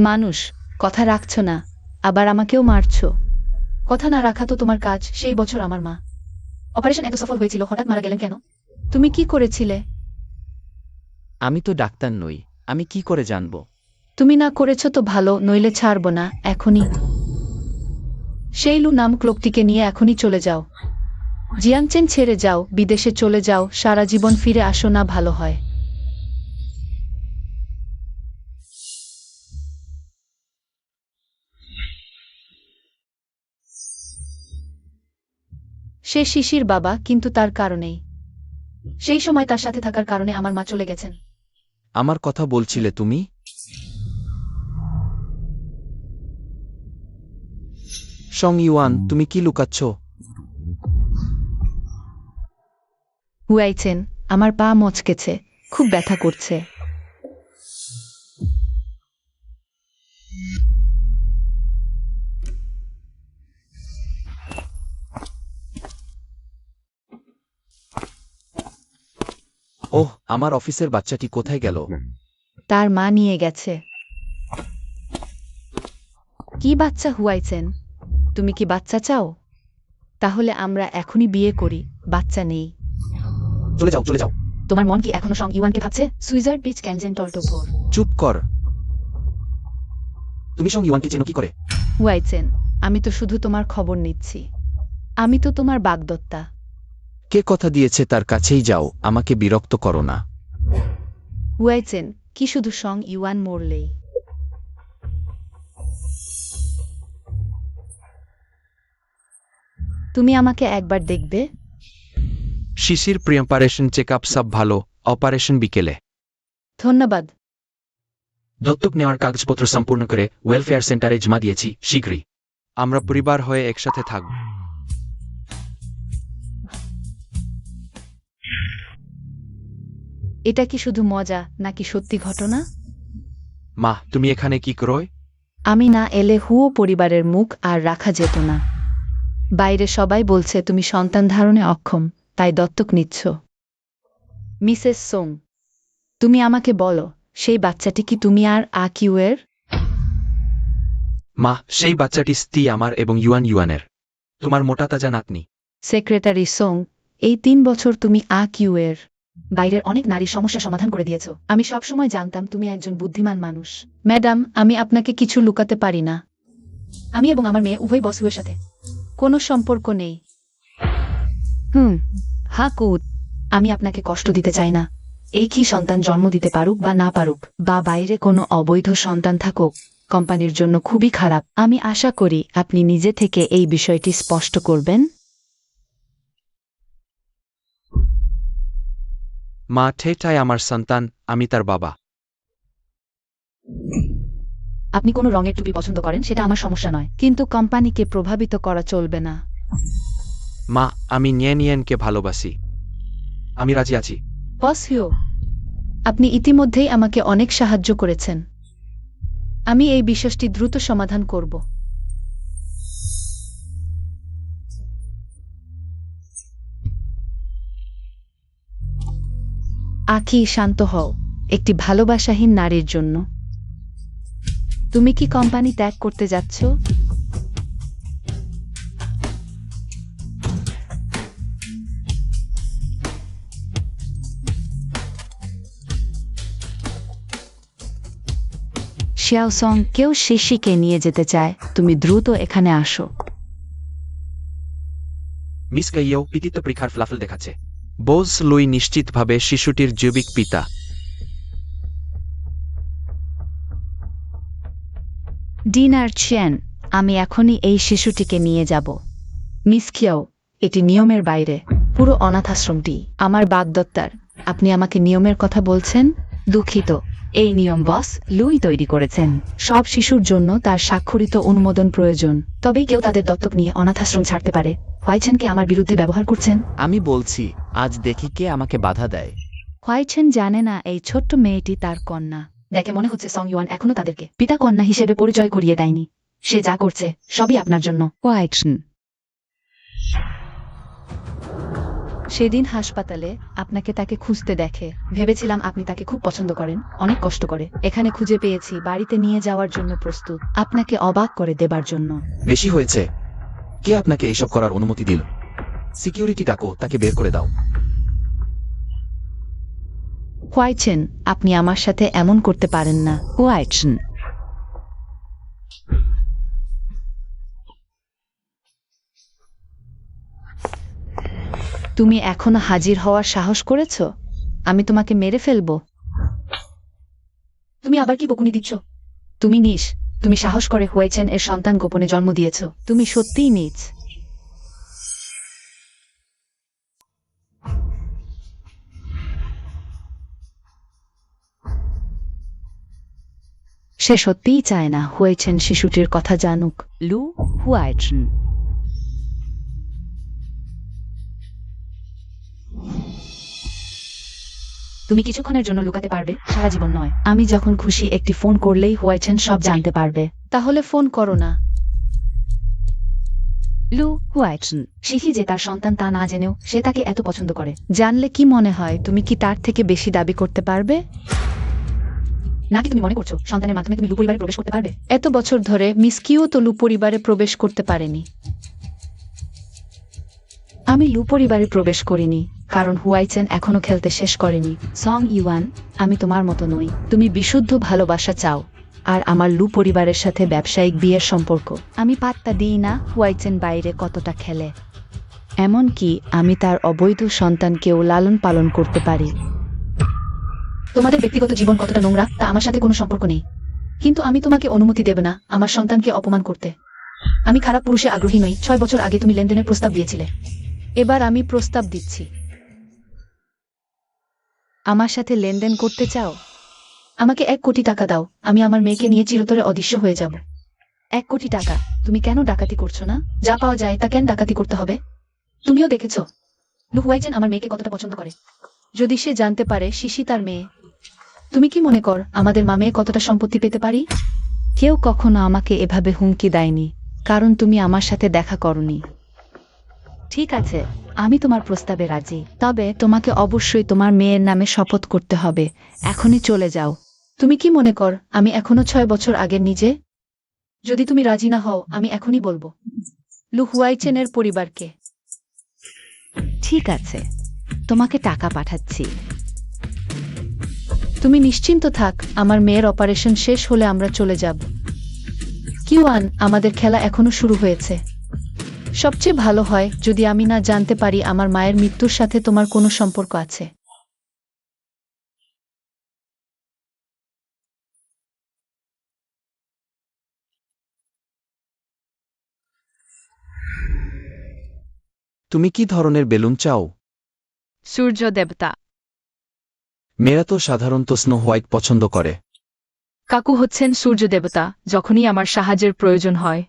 মানুষ, কথা রাখছ না, আবার আমাকেও মারছ। কথা না রাখা তো তোমার কাজ। সেই বছর আমার মা অপারেশন এত সফল হয়েছিল, হঠাৎ মারা গেলেন কেন? তুমি কি করেছিলে? আমি তো ডাক্তার নই, আমি কি করে জানব? তুমি না করেছ তো ভালো, নইলে ছাড়ব না এখনই। সেই লু নামক লোকটিকে নিয়ে এখনই চলে যাও। জিয়াংচেন ছেড়ে যাও, বিদেশে চলে যাও, সারা জীবন ফিরে আসো না, ভালো হয়। সে শিশির বাবা, কিন্তু তার কারণেই। সেই সময় তার সাথে থাকার কারণে আমার মা চলে গেছেন। আমার কথা বলছিলে তুমি? সং ইউয়ান, তুমি কি লুকাচ্ছ? হুয়াইছেন, আমার পা মচকেছে, খুব ব্যথা করছে। ওহ, আমার অফিসের বাচ্চাটি কোথায় গেল? তার মা নিয়ে গেছে। কি বাচ্চা হুয়াইছেন? তুমি কি বাচ্চা চাও? তাহলে আমরা এখনই বিয়ে করি, বাচ্চা নেই। চলে যাও, চলে যাও। তোমার মন কি এখনো সং ইউয়ানকে ভাবছে? সুইজার বিচ ক্যানজেন টল্টোভোর। চুপ কর। তুমি সং ইউয়ানকে চেনো কি করে? হুয়াইচেন, আমি তো শুধু তোমার খবর নিচ্ছি। আমি তো তোমার বাগদত্তা। কে কথা দিয়েছে তার কাছেই যাও, আমাকে বিরক্ত করো না। হুয়াইচেন, কি শুধু সং ইউয়ান মরলেই? তুমি আমাকে একবার দেখবে? শিশির প্রিপারেশন চেকআপ সব ভালো, অপারেশন বিকেলে। ধন্যবাদ। দত্তক নেওয়ার কাগজপত্র সম্পূর্ণ করে ওয়েলফেয়ার সেন্টারে জমা দিয়েছি, শীঘ্রই। আমরা পরিবার হয়ে একসাথে থাকব। এটা কি শুধু মজা নাকি সত্যি ঘটনা? মা, তুমি এখানে কি করোয়? আমি না এলে হুও পরিবারের মুখ আর রাখা যেত না। বাইরে সবাই বলছে তুমি সন্তান ধারণে অক্ষম, তাই দত্তক নিচ্ছ। মিসেস সোং, তুমি আমাকে বলো, সেই বাচ্চাটি কি তুমি আর আকিউয়ের? মা, সেই বাচ্চাটি স্ত্রী আমার এবং ইউয়ানের। তোমার মোটা তাজা নাতনি। সেক্রেটারি সোং, এই 3 বছর তুমি আকিউয়ের। বাইরের অনেক নারীর সমস্যা সমাধান করে দিয়েছ। আমি সবসময় জানতাম তুমি একজন বুদ্ধিমান মানুষ। ম্যাডাম, আমি আপনাকে কিছু লুকাতে পারি না। আমি এবং আমার মেয়ে উভয় বসুয়ের সাথে কোনো সম্পর্ক নেই। হাকুত, আমি আপনাকে কষ্ট দিতে চাই না। এই কি সন্তান জন্ম দিতে পারুক বা না পারুক, বা বাইরে কোনো অবৈধ সন্তান থাকুক, কোম্পানির জন্য খুবই খারাপ। আমি আশা করি আপনি নিজে থেকে এই বিষয়টি স্পষ্ট করবেন। মা, ঠেটাই আমার সন্তান, আমি তার বাবা। আপনি কোনো রঙের টুপি পছন্দ করেন সেটা আমার সমস্যা নয়, কিন্তু কোম্পানিকে প্রভাবিত করা চলবে না। মা, আমি নিয়েনকে ভালোবাসি। আমি রাজি আছি। বস হিউ, আপনি ইতিমধ্যেই আমাকে অনেক সাহায্য করেছেন। আমি এই বিষয়টি দ্রুত সমাধান করব। আখি, শান্ত হও। একটি ভালোবাসাহীন নারীর জন্য তুমি কি কোম্পানি ত্যাগ করতে যাচ্ছ? শিয়াওসং, কেউ শিশিকে নিয়ে যেতে চায়, তুমি দ্রুত এখানে আসো। মিস কাইয়েও পিতিত পরীক্ষার ফলাফল দেখাচ্ছে। বোস লুই নিশ্চিতভাবে শিশুটির জৈবিক পিতা। ডিনার চেন, আমি এখনই এই শিশুটিকে নিয়ে যাব। মিস খিয়াও, এটি নিয়মের বাইরে। পুরো অনাথাশ্রমটি আমার বাগদত্তার। আপনি আমাকে নিয়মের কথা বলছেন? দুঃখিত, এই নিয়ম বস লুই তৈরি করেছেন। সব শিশুর জন্য তার স্বাক্ষরিত অনুমোদন প্রয়োজন, তবেই কেউ তাদের দত্তক নিয়ে অনাথাশ্রম ছাড়তে পারে। হোয়াইচেনকে আমার বিরুদ্ধে ব্যবহার করছেন। আমি বলছি, আজ দেখি কে আমাকে বাধা দেয়। হোয়াইচেন জানে না এই ছোট্ট মেয়েটি তার কন্যা। দেখে মনে হচ্ছে সং ইউয়ান এখনো তাদেরকে পিতা কন্যা হিসেবে পরিচয় করিয়ে দেয়নি। সে যা করছে সবই আপনার জন্য। হোয়াইচেন, সেদিন হাসপাতালে আপনাকে তাকে খুঁজতে দেখে। ভেবেছিলাম আপনি তাকে খুব পছন্দ করেন, অনেক কষ্ট করে। এখানে খুঁজে পেয়েছি, বাড়িতে নিয়ে যাওয়ার জন্য প্রস্তুত, আপনাকে অবাক করে দেবার জন্য। বেশি হয়েছে। কে আপনাকে এইসব করার অনুমতি দিল? সিকিউরিটি ডাকো, তাকে বের করে দাও। হোয়াইচেন, আপনি আমার সাথে এমন করতে পারেন না। হোয়াইচেন, তুমি এখনো হাজির হওয়ার সাহস করেছ? আমি তোমাকে মেরে ফেলব। তুমি আবার কি বকুনি দিচ্ছ? তুমি নিস। তুমি সাহস করে হোয়াইচেন এর সন্তান গোপনে জন্ম দিয়েছ। তুমি সত্যিই নিচ। সে সত্যিই চায় না হোয়াইচেন শিশুটির কথা জানুক। লু হোয়াইচেন, তুমি কিছুক্ষণের জন্য লুকাতে পারবে, সারা জীবন নয়। আমি যখন খুশি একটি ফোন করলেই হোয়াইচেন সব জানতে পারবে। তাহলে ফোন করো না। লু হোয়াইচেন, শিখি যে তার সন্তান তা না জেনেও সে তাকে এত পছন্দ করে। জানলে কি মনে হয় তুমি কি তার থেকে বেশি দাবি করতে পারবে? নাকি তুমি মনে করছো সন্তানের মাধ্যমে তুমি লু পরিবারে প্রবেশ করতে পারবে? এত বছর ধরে মিস কিও তো লু পরিবারে প্রবেশ করতে পারেনি। আমি লু পরিবারে প্রবেশ করিনি কারণ হুয়াইচেন এখনো খেলতে শেষ করেনি। সং ইউয়ান, আমি তোমার মতো নই। তুমি বিশুদ্ধ ভালোবাসা চাও, আর আমার লু পরিবারের সাথে ব্যবসায়িক বিয়ের সম্পর্ক। আমি পাত্তা দিই না হুয়াইচেন বাইরে কতটা খেলে। এমনকি আমি তার অবৈধ সন্তানকেও লালন পালন করতে পারি। তোমাদের ব্যক্তিগত জীবন কতটা নোংরা তা আমার সাথে কোনো সম্পর্ক নেই, কিন্তু আমি তোমাকে অনুমতি দেব না আমার সন্তানকে অপমান করতে। আমি খারাপ পুরুষে আগ্রহী নই। 6 বছর আগে তুমি লেনদেনের প্রস্তাব দিয়েছিলে। এবার আমি প্রস্তাব দিচ্ছি। আমার সাথে লেনদেন করতে চাও? আমাকে 1 কোটি টাকা দাও, আমি আমার মেয়েকে নিয়ে চিরতরে অদৃশ্য হয়ে যাব। 1 কোটি টাকা? তুমি কেন ডাকাতি করছো না? যা পাওয়া যায় তা কেন ডাকাতি করতে হবে? তুমিও দেখেছ লু হুয়াইচেন আমার মেয়েকে কতটা পছন্দ করে। যদি সে জানতে পারে শিশি তার মেয়ে? তুমি কি মনে কর আমাদের মা মেয়ে কতটা সম্পত্তি পেতে পারি? কেউ কখনো আমাকে এভাবে হুমকি দেয়নি, কারণ তুমি আমার সাথে দেখা করনি। ঠিক আছে, আমি তোমার প্রস্তাবে রাজি, তবে তোমাকে অবশ্যই তোমার মেয়ের নামে শপথ করতে হবে। এখনই চলে যাও। তুমি কি মনে কর আমি এখনো 6 বছর আগের নিজে? যদি তুমি রাজি না হও আমি এখনই বলবো। লু হুয়াইচেনের পরিবারকে। ঠিক আছে, তোমাকে টাকা পাঠাচ্ছি। তুমি নিশ্চিন্ত থাক, আমার মেয়ের অপারেশন শেষ হলে আমরা চলে যাব। কিউয়ান, আমাদের খেলা এখনো শুরু হয়েছে। সবচেয়ে ভালো হয় যদি আমি না জানতে পারি আমার মায়ের মৃত্যুর সাথে তোমার কোনো সম্পর্ক আছে। তুমি কি ধরনের বেলুন চাও? সূর্য দেবতা। মেয়েরা তো সাধারণত স্নো হোয়াইট পছন্দ করে। কাকু হচ্ছেন সূর্য দেবতা। যখনই আমার সাহায্যের প্রয়োজন হয়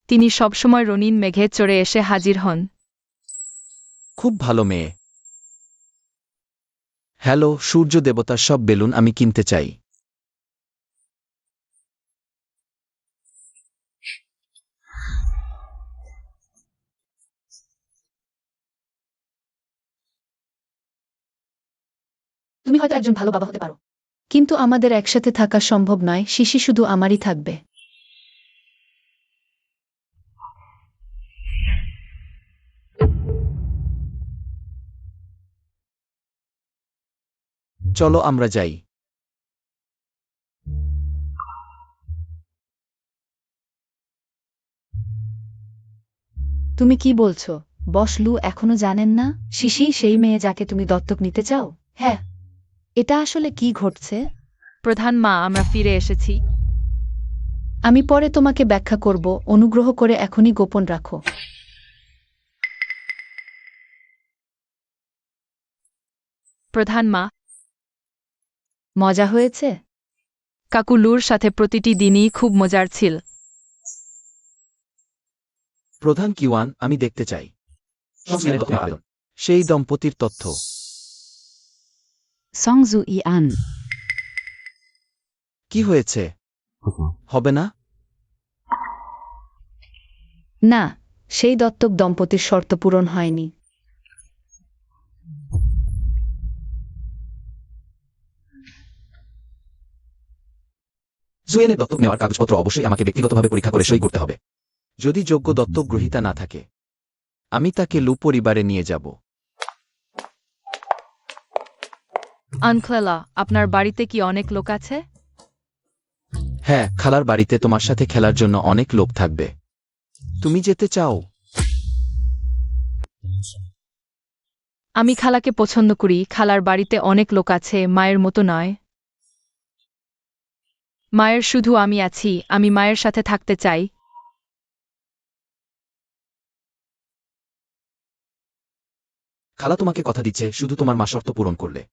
তিনি সবসময় রঙিন মেঘে চড়ে এসে হাজির হন। খুব ভালো মেয়ে। হ্যালো, সূর্য দেবতার সব বেলুন আমি কিনতে চাই। তুমি হয়তো একজন ভালো বাবা হতে পারো, কিন্তু আমাদের একসাথে থাকা সম্ভব নয়। শিশি শুধু আমারই থাকবে। চলো আমরা যাই। তুমি কি বলছো? বস লু এখনো জানেন না শিশি সেই মেয়ে যাকে তুমি দত্তক নিতে চাও? হ্যাঁ। এটা আসলে কি ঘটছে? প্রধান মা, আমরা ফিরে এসেছি। আমি পরে তোমাকে ব্যাখ্যা করব, অনুগ্রহ করে এখনই গোপন রাখো। প্রধান মা, মজা হয়েছে? কাকু লুর সাথে প্রতিটি দিনই খুব মজার ছিল। প্রধান কিওয়ান, আমি দেখতে চাই সেই দম্পতির তথ্য। সংজু ইয়ান। কি হয়েছে? হবে না? না, সেই দত্তক দম্পতির শর্ত পূরণ হয়নি। জুয়েলের দত্তক নেওয়ার কাগজপত্র অবশ্যই আমাকে ব্যক্তিগতভাবে পরীক্ষা করে সই করতে হবে। যদি যোগ্য দত্তক গ্রহীতা না থাকে আমি তাকে লু পরিবারে নিয়ে যাব। আনক্লেলা, আপনার বাড়িতে কি অনেক লোক আছে? হ্যাঁ, খালার বাড়িতে তোমার সাথে খেলার জন্য অনেক লোক থাকবে। তুমি যেতে চাও? আমি খালাকে পছন্দ করি। খালার বাড়িতে অনেক লোক আছে, মায়ের মতো নয়। মায়ের শুধু আমি আছি, আমি মায়ের সাথে থাকতে চাই। খালা তোমাকে কথা দিচ্ছে, শুধু তোমার মা শর্ত পূরণ করলে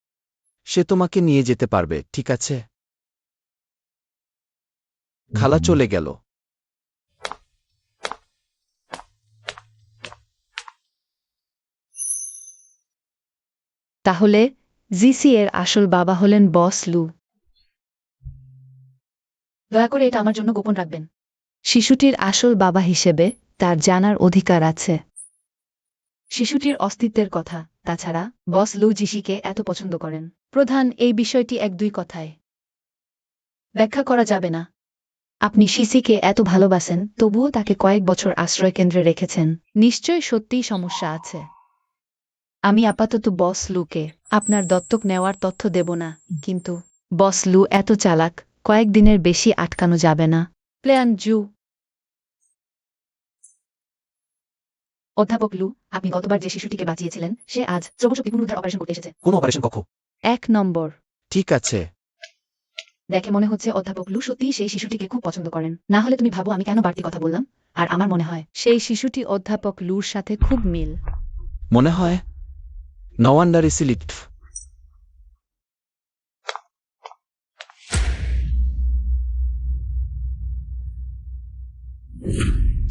সে তোমাকে নিয়ে যেতে পারবে, ঠিক আছে? খালা চলে গেল। তাহলে জিসি এর আসল বাবা হলেন বস লু। দয়া করে এটা আমার জন্য গোপন রাখবেন। শিশুটির আসল বাবা হিসেবে তার জানার অধিকার আছে। শিশুটির অস্তিত্বের কথা। তাছাড়া বস লু জিসিকে এত পছন্দ করেন। প্রধান, এই বিষয়টি 1-2 কথায় ব্যাখ্যা করা যাবে না। আপনি শিশিকে এত ভালোবাসেন, তবুও তাকে কয়েক বছর আশ্রয় কেন্দ্রে রেখেছেন। নিশ্চয় সত্যিই সমস্যা আছে। আমি আপাতত বস লুকে আপনার দত্তক নেওয়ার তথ্য দেব না, কিন্তু বস লু এত চালাক, কয়েকদিনের বেশি আটকানো যাবে না। প্ল্যান জু। অধ্যাপক লু, আপনি গতবার যে শিশুটিকে বাঁচিয়েছিলেন সে আজ শ্রবণশক্তি পুনরুদ্ধার অপারেশন করতে এসেছে। কোন অপারেশন কক্ষ? 1 নম্বর। ঠিক আছে। দেখে মনে হচ্ছে অধ্যাপক লু সত্যিই সেই শিশুটিকে খুব পছন্দ করেন। না হলে তুমি ভাবো আমি কেন বাড়তি কথা বললাম। আর আমার মনে হয় সেই শিশুটি অধ্যাপক লুর সাথে খুব মিল। মনে হয় নো ওয়ান্ডার ইসিলিট।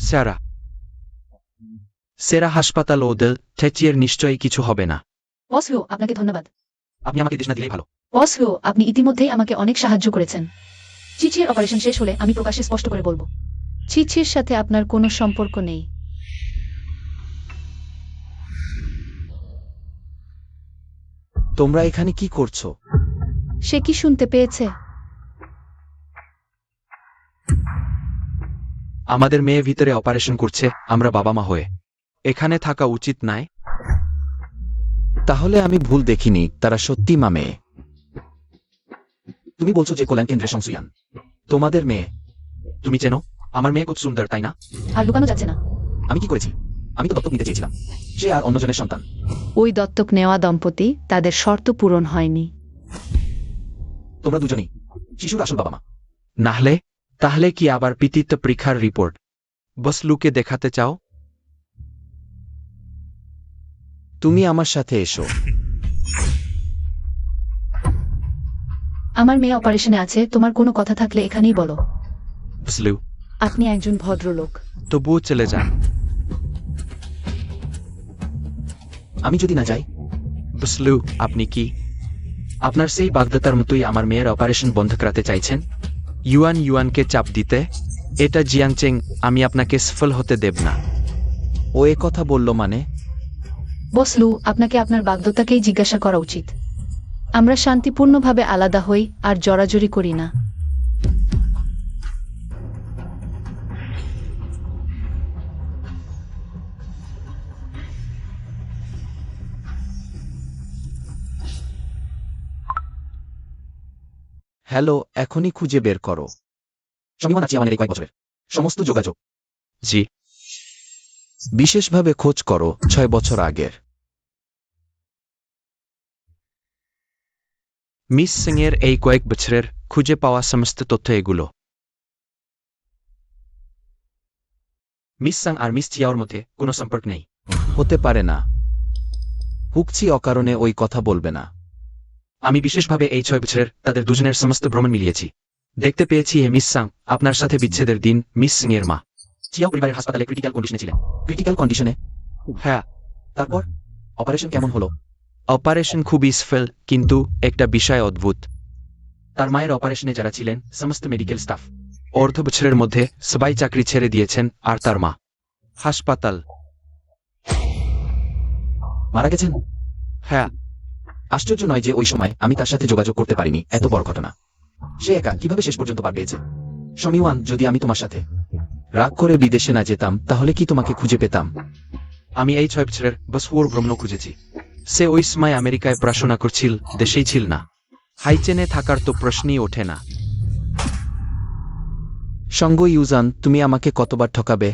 স্যারা সেরা হাসপাতাল ওদের থেচিয়ের নিশ্চয়ই কিছু হবে না। বস লু, আপনাকে ধন্যবাদ। আপনি আমাকে দিস না দিলেই ভালো। বস লু, আপনি ইতিমধ্যেই আমাকে অনেক সাহায্য করেছেন। চিচির অপারেশন শেষ হলে আমি প্রকাশ্যে স্পষ্ট করে বলবো। চিচির সাথে আপনার কোনো সম্পর্ক নেই। তোমরা এখানে কি করছো? সে কি শুনতে পেয়েছে? আমাদের মেয়ে ভিতরে অপারেশন করছে, আমরা বাবা মা হয়ে এখানে থাকা উচিত নয়। তাহলে আমি ভুল দেখিনি, তারা সত্যি মা মেয়ে। তুমি বলছো যে কল্যাণ কেন্দ্রে সংসুয়ান তোমাদের মেয়ে? তুমি চেনো আমার মেয়ে খুব সুন্দর, তাই না? আর লুকানো যাচ্ছে না। আমি কি করেছি? আমি তো দত্তক নিতে চেয়েছিলাম। সে আর অন্যজনের সন্তান। ওই দত্তক নেওয়া দম্পতি, তাদের শর্ত পূরণ হয়নি। তোমরা দুজনেই শিশুর আসল বাবা মা। তাহলে কি আবার পিতিত্ব পরীক্ষার রিপোর্ট বস লুকে দেখাতে চাও? তুমি আমার সাথে এসো। আমার মেয়ে অপারেশনে আছে, তোমার কোনো কথা থাকলে এখানেই বলো। বসলু, আপনি একজন ভদ্রলোক। তবুও চলে যান। আমি যদি না যাই? বসলু, আপনি কি আপনার সেই বাগদত্তার মতোই আমার মেয়ের অপারেশন বন্ধ করাতে চাইছেন? ইউয়ানকে চাপ দিতে? এটা জিয়াংচেং, আমি আপনাকে সফল হতে দেব না। ও এ কথা বলল মানে? বস লু, আপনাকে আপনার বাগদত্তাকেই জিজ্ঞাসা করা উচিত। আমরা শান্তিপূর্ণভাবে আলাদা হই আর জড়াজড়ি করি না। হ্যালো, এখনই খুঁজে বের করো সমীমান আছে আমাদের এই কয়েক বছরের সমস্ত যোগাযোগ। জি। বিশেষভাবে খোঁজ করো 6 বছর আগের। মিস সিংয়ের এই কয়েক বছরের খুঁজে পাওয়া সমস্ত তথ্য এগুলো। মিস সাং আর মিস চিয়াওর মধ্যে কোনো সম্পর্ক নেই। হতে পারে না। হুকচি অকারণে ওই কথা বলবে না। আমি বিশেষভাবে এই 6 বছরের তাদের দুজনের সমস্ত ভ্রমণ মিলিয়েছি। দেখতে পেয়েছি মিস সাং আপনার সাথে বিচ্ছেদের দিন মিস সিং এর মা চিয়াও পরিবারের হাসপাতালে ক্রিটিক্যাল কন্ডিশনে ছিলেন। ক্রিটিক্যাল কন্ডিশনে? হ্যাঁ। তারপর অপারেশন কেমন হলো? অপারেশন খুবই সফল, কিন্তু একটা বিষয় অদ্ভুত। তার মায়ের অপারেশনে যারা ছিলেন সমস্ত মেডিকেল স্টাফ অর্ধ বছরের মধ্যে সবাই চাকরি ছেড়ে দিয়েছেন, আর তার মা হাসপাতাল মারা গেছেন। হ্যাঁ। আশ্চর্য নয় যে ওই সময় আমি তার সাথে যোগাযোগ করতে পারিনি। এত বড় ঘটনা সে একা কিভাবে শেষ পর্যন্ত পার পেয়েছে? সমীওয়ান, যদি আমি তোমার সাথে রাগ করে বিদেশে না যেতাম তাহলে কি তোমাকে খুঁজে পেতাম? আমি এই 6 বছরের বসহুর ভ্রমণ খুঁজেছি। সে ওই সময় আমেরিকায় পড়াশোনা করছিল, দেশেই ছিল না। হাইচেনে থাকার তো প্রশ্নই ওঠে না। সঙ্গ ইউজান, তুমি আমাকে কতবার ঠকাবে?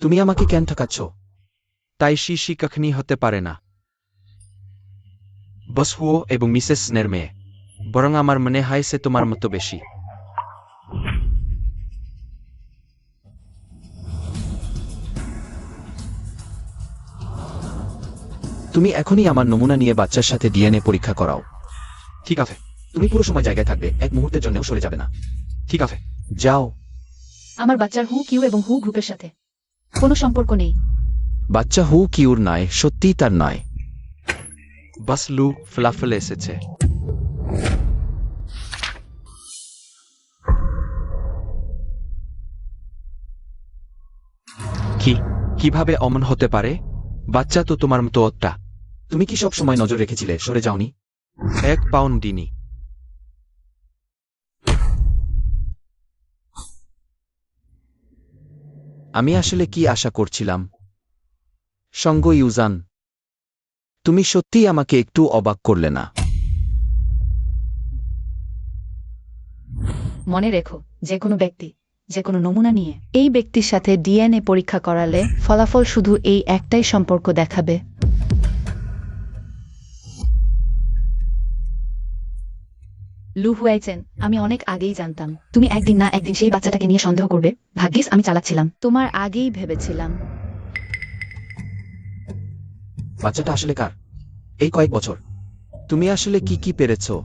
তুমি আমাকে কেন ঠকাচ্ছ? তাই শিশি কখনই হতে পারে না বসহুও এবং মিসেস স্নের মেয়ে। বরং আমার মনে হয় সে তোমার মতো বেশি। তুমি এখনই আমার নমুনা নিয়ে বাচ্চার সাথে ডিএনএ পরীক্ষা করাও। ঠিক আছে। তুমি পুরো সময় জায়গায় থাকবে, এক মুহূর্তের জন্যও সরে যাবে না। ঠিক আছে। যাও। আমার বাচ্চার হু কিউ এবং হু গ্রুপের সাথে কোনো সম্পর্ক নেই। বাচ্চা হু কিউর নয়, সত্যিই তার নয়। বাস লু ফলাফল এসেছে। কিভাবে অমন হতে পারে? বাচ্চা তো তোমার মতো অত্তা। তুমি কি সব সময় নজর রেখেছিলে, সরে যাওনি? 1 পাউন্ড দিনি। আমি আসলে কি আশা করছিলাম? সঙ্গ ইউজান, তুমি সত্যিই আমাকে একটু অবাক করলে না? মনে রেখো, যে কোনো ব্যক্তি, যে কোনো নমুনা নিয়ে এই ব্যক্তির সাথে ডিএনএ পরীক্ষা করালে ফলাফল শুধু এই একটাই সম্পর্ক দেখাবে। লু হুয়াইচেন, আমি অনেক আগেই জানতাম তুমি একদিন না একদিন সেই বাচ্চাটাকে নিয়ে সন্দেহ করবে। ভাগ্যিস আমি চালাক ছিলাম। তোমার আগেই ভেবেছিলাম। বাচ্চাটা আসলে কার? এই কয়েক বছর তুমি আসলে কি কি পেরেছো?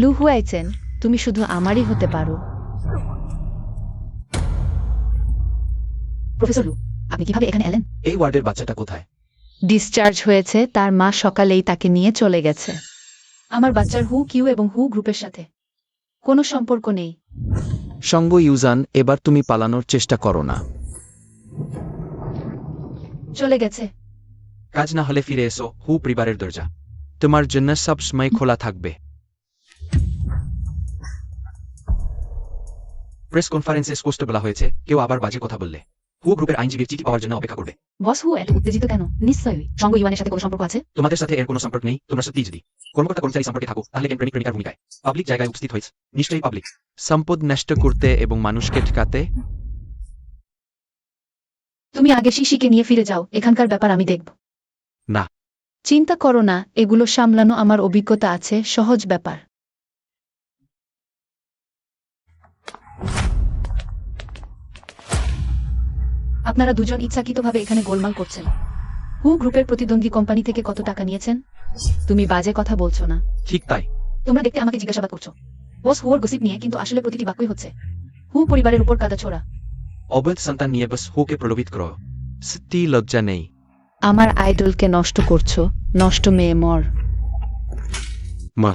লু হুয়াইচেন, তুমি শুধু আমারই হতে পারো। প্রফেসর লু, আপনি কিভাবে এখানে এলেন? এই ওয়ার্ডের বাচ্চাটা কোথায়? ডিসচার্জ হয়েছে, তার মা সকালেই তাকে নিয়ে চলে গেছে। আমার বাচ্চার হু কিউ এবং হু গ্রুপের সাথে কোনো সম্পর্ক নেই। সঙ্গ ইউজান, এবার তুমি পালানোর চেষ্টা করো না। চলে গেছে। কাজ না হলে ফিরে এসো, হু পরিবারের দরজা তোমার জন্য সব সময় খোলা থাকবে। প্রেস কনফারেন্সে স্পষ্ট বলা হয়েছে, কেউ আবার বাজে কথা বললে হু গ্রুপের আইনজীবীর চিঠি পাওয়ার জন্য অপেক্ষা করবে। বস হু এত উত্তেজিত কেন? নিশ্চয়ই সঙ্গ ইউয়ানের সাথে কোনো সম্পর্ক আছে। তোমাদের সাথে এর কোনো সম্পর্ক নেই। তোমরা সত্যি যদি কর্মকর্তা কর্মচারী সম্পর্কে থাকো, তাহলে কেন প্রেমিক প্রেমিকার ভূমিকায় পাবলিক জায়গায় উপস্থিত হয়েছে? নিশ্চয়ই পাবলিক সম্পদ নষ্ট করতে এবং মানুষকে ঠকাতে। তুমি আগে শিশিকে নিয়ে ফিরে যাও, এখানকার ব্যাপার আমি দেখব। না, চিন্তা করো না, এগুলো সামলানো আমার অভিজ্ঞতা আছে, সহজ ব্যাপার। আপনারা দুজন ইচ্ছাকৃতভাবে এখানে গোলমাল করছেন। হু গ্রুপের প্রতিদ্বন্দ্বী কোম্পানি থেকে কত টাকা নিয়েছেন? তুমি বাজে কথা বলছো না। ঠিক তাই। তোমরা দেখতে আমাকে জিজ্ঞাসাবাদ করছো বস হুয়ার গসিপ নিয়ে, কিন্তু আসলে প্রতিটি বাক্যই হচ্ছে হু পরিবারের উপর কাদা ছোড়া। অবৈধ সন্তান নিয়ে বস হুকে প্রলোভিত করো। সত্যি লজ্জা নেই? আমার আইডলকে নষ্ট করছো, নষ্ট মেয়ে মর। মা,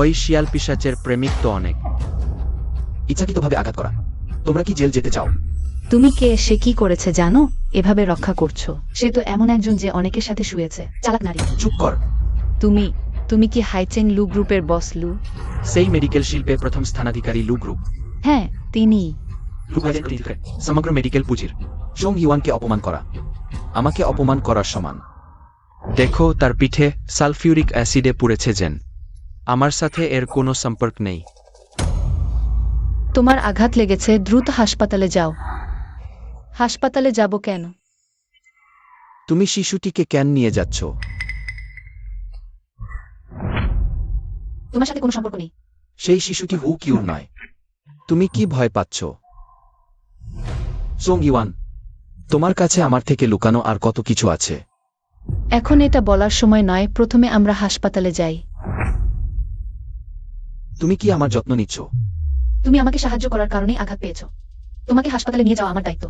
ওই শিয়াল পিশাচের প্রেমিক তো অনেক। ইচ্ছাকৃতভাবে আঘাত করা। তোমরা কি জেল যেতে চাও? তুমি কে, সে কি করেছে জানো? এভাবে রক্ষা করছো। সে তো এমন একজন যে অনেকের সাথে শুয়েছে, চালাক নারী। চুপ কর। তুমি তুমি কি হাইচেন লু গ্রুপের বস লু? সেই মেডিকেল শিল্পে প্রথম স্থানাধিকারী লু গ্রুপ। হ্যাঁ, তিনি। লু গ্রুপের সমগ্র মেডিকেল পুঁজির। সং ইউয়ানকে অপমান করা আমাকে অপমান করার সমান। দেখো, তার পিঠে সালফিউরিক অ্যাসিডে পুড়েছে জেন। আমার সাথে এর কোনো সম্পর্ক নেই। তোমার আঘাত লেগেছে, দ্রুত হাসপাতালে যাও। হাসপাতালে যাব কেন? তুমি শিশুটিকে কেন নিয়ে যাচ্ছ? তোমার সাথে কোনো সম্পর্ক নেই। সেই শিশুটি হু কিউর নয়। তুমি কি ভয় পাচ্ছ? সং ইউয়ান, তোমার কাছে আমার থেকে লুকানো আর কত কিছু আছে। এখন এটা বলার সময় নয়, প্রথমে আমরা হাসপাতালে যাই। তুমি কি আমার যত্ন নিচ্ছ? তুমি আমাকে সাহায্য করার কারণেই আঘাত পেয়েছো। তোমাকে হাসপাতালে নিয়ে যাওয়া আমার দায়িত্ব।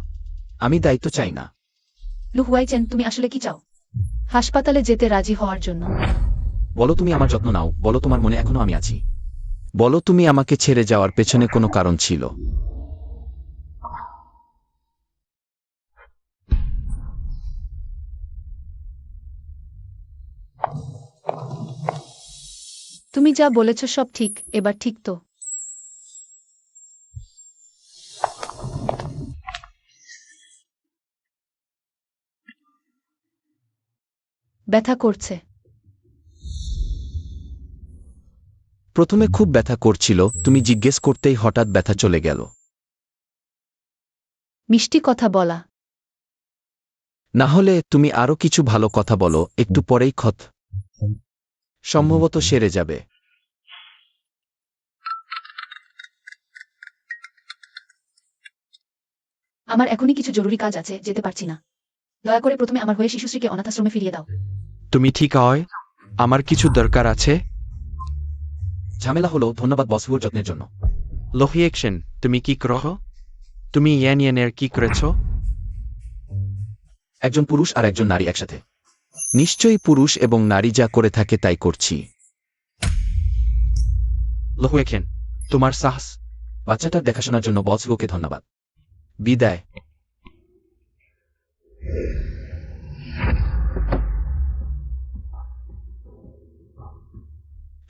আমি দায়িত্ব চাই না। লু হুয়াইচেন, তুমি আসলে কি চাও? হাসপাতালে যেতে রাজি হওয়ার জন্য। বলো তুমি আমার যত্ন নাও, বলো তোমার মনে এখনো আমি আছি। বলো তুমি আমাকে ছেড়ে যাওয়ার পেছনে কোনো কারণ ছিল। তুমি যা বলেছ সব ঠিক, এবার ঠিক তো? ব্যথা করছে। প্রথমে খুব ব্যথা করছিল, তুমি জিজ্ঞেস করতেই হঠাৎ ব্যথা চলে গেল। মিষ্টি কথা বলা। না হলে তুমি আরো কিছু ভালো কথা বলো, একটু পরেই ক্ষত সম্ভবত সেরে যাবে। আমার এখনই কিছু জরুরি কাজ আছে, যেতে পারছি না। দয়া করে প্রথমে আমার হয়ে শিশুশ্রীকে অনাথাশ্রমে ফিরিয়ে দাও। তুমি ঠিক হয়? আমার কিছু দরকার আছে। ঝামেলা হলো, ধন্যবাদ বস হুর যত্নের জন্য। লোহিয়েকশন, তুমি কি করো? তুমি ইয়ানের কি করেছ? একজন পুরুষ আর একজন নারী একসাথে। নিশ্চয়ই পুরুষ এবং নারী যা করে থাকে তাই করছি। লোহিয়েকশন, তোমার সাহস। বাচ্চাটার দেখাশোনার জন্য বস হুকে ধন্যবাদ। বিদায়।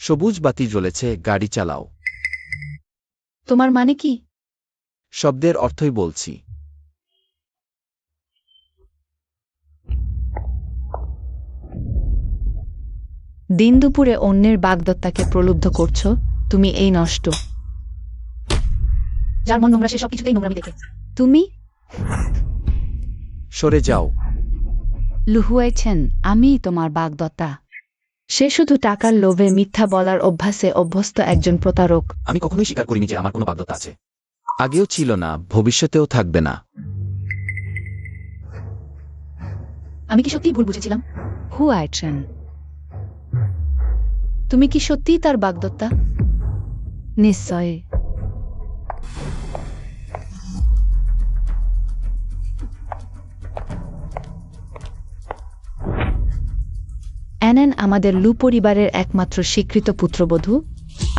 সবুজ বাতি জ্বলেছে, গাড়ি চালাও। তোমার মানে কি? শব্দের অর্থই বলছি। দিন দুপুরে অন্যের বাগদত্তাকে প্রলুব্ধ করছো, তুমি এই নষ্ট। যার মন নোংরা সে সবকিছুতেই নোংরামি দেখে। তুমি সরে যাও। লুহুয়েছেন, আমি তোমার বাগদত্তা। সে শুধু টাকার লোভে মিথ্যা বলার অভ্যাসে অভ্যস্ত একজন প্রতারক। আমি কখনোই স্বীকার করিনি যে আমার কোনো বাধ্যতা আছে। আগেও ছিল না, ভবিষ্যতেও থাকবে না। আমি কি সত্যিই ভুল বুঝেছিলাম? হুয়াইছেন, তুমি কি সত্যিই তার বাগদত্তা? নিশ্চয়ই। অ্যানেন আমাদের লু পরিবারের একমাত্র স্বীকৃত পুত্রবধূ,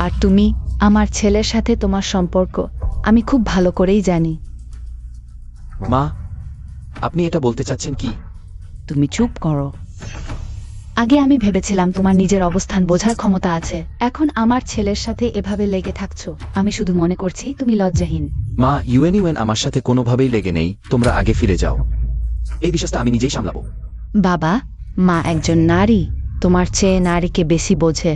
আর তুমি আমার ছেলের সাথে তোমার সম্পর্ক আমি খুব ভালো করেই জানি। মা, আপনি এটা বলতে চাচ্ছেন কি? তুমি চুপ করো। আগে আমি ভেবেছিলাম তোমার নিজের অবস্থান বোঝার ক্ষমতা আছে, এখন আমার ছেলের সাথে এভাবে লেগে থাকছো। আমি শুধু মনে করছি তুমি লজ্জাহীন। মা, ইউএন আমার সাথে কোনোভাবেই লেগে নেই, তোমরা আগে ফিরে যাও। এই বিশ্বাসটা আমি নিজেই সামলাবো। বাবা, মা একজন নারী, তোমার চেয়ে নারীকে বেশি বোঝে।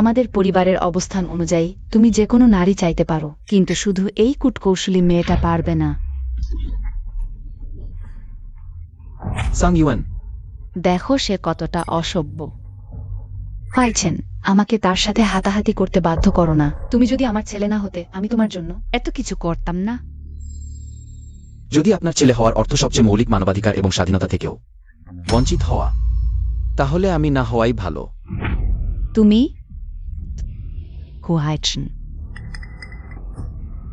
আমাদের পরিবারের অবস্থান অনুযায়ী তুমি যে কোনো নারী চাইতে পারো, কিন্তু শুধু এই কূটকৌশলী মেয়েটা পারবে না। সাং ইউএন, দেখো সে কতটা অসভ্য। পাইছেন, আমাকে তার সাথে হাতাহাতি করতে বাধ্য করো না। তুমি যদি আমার ছেলে না হতে আমি তোমার জন্য এত কিছু করতাম না। যদি আপনার ছেলে হওয়ার অর্থ সবচেয়ে মৌলিক মানবাধিকার এবং স্বাধীনতা থেকেও বঞ্চিত হওয়া, তাহলে আমি না হওয়াই ভালো। তুমি হুয়াইছেন,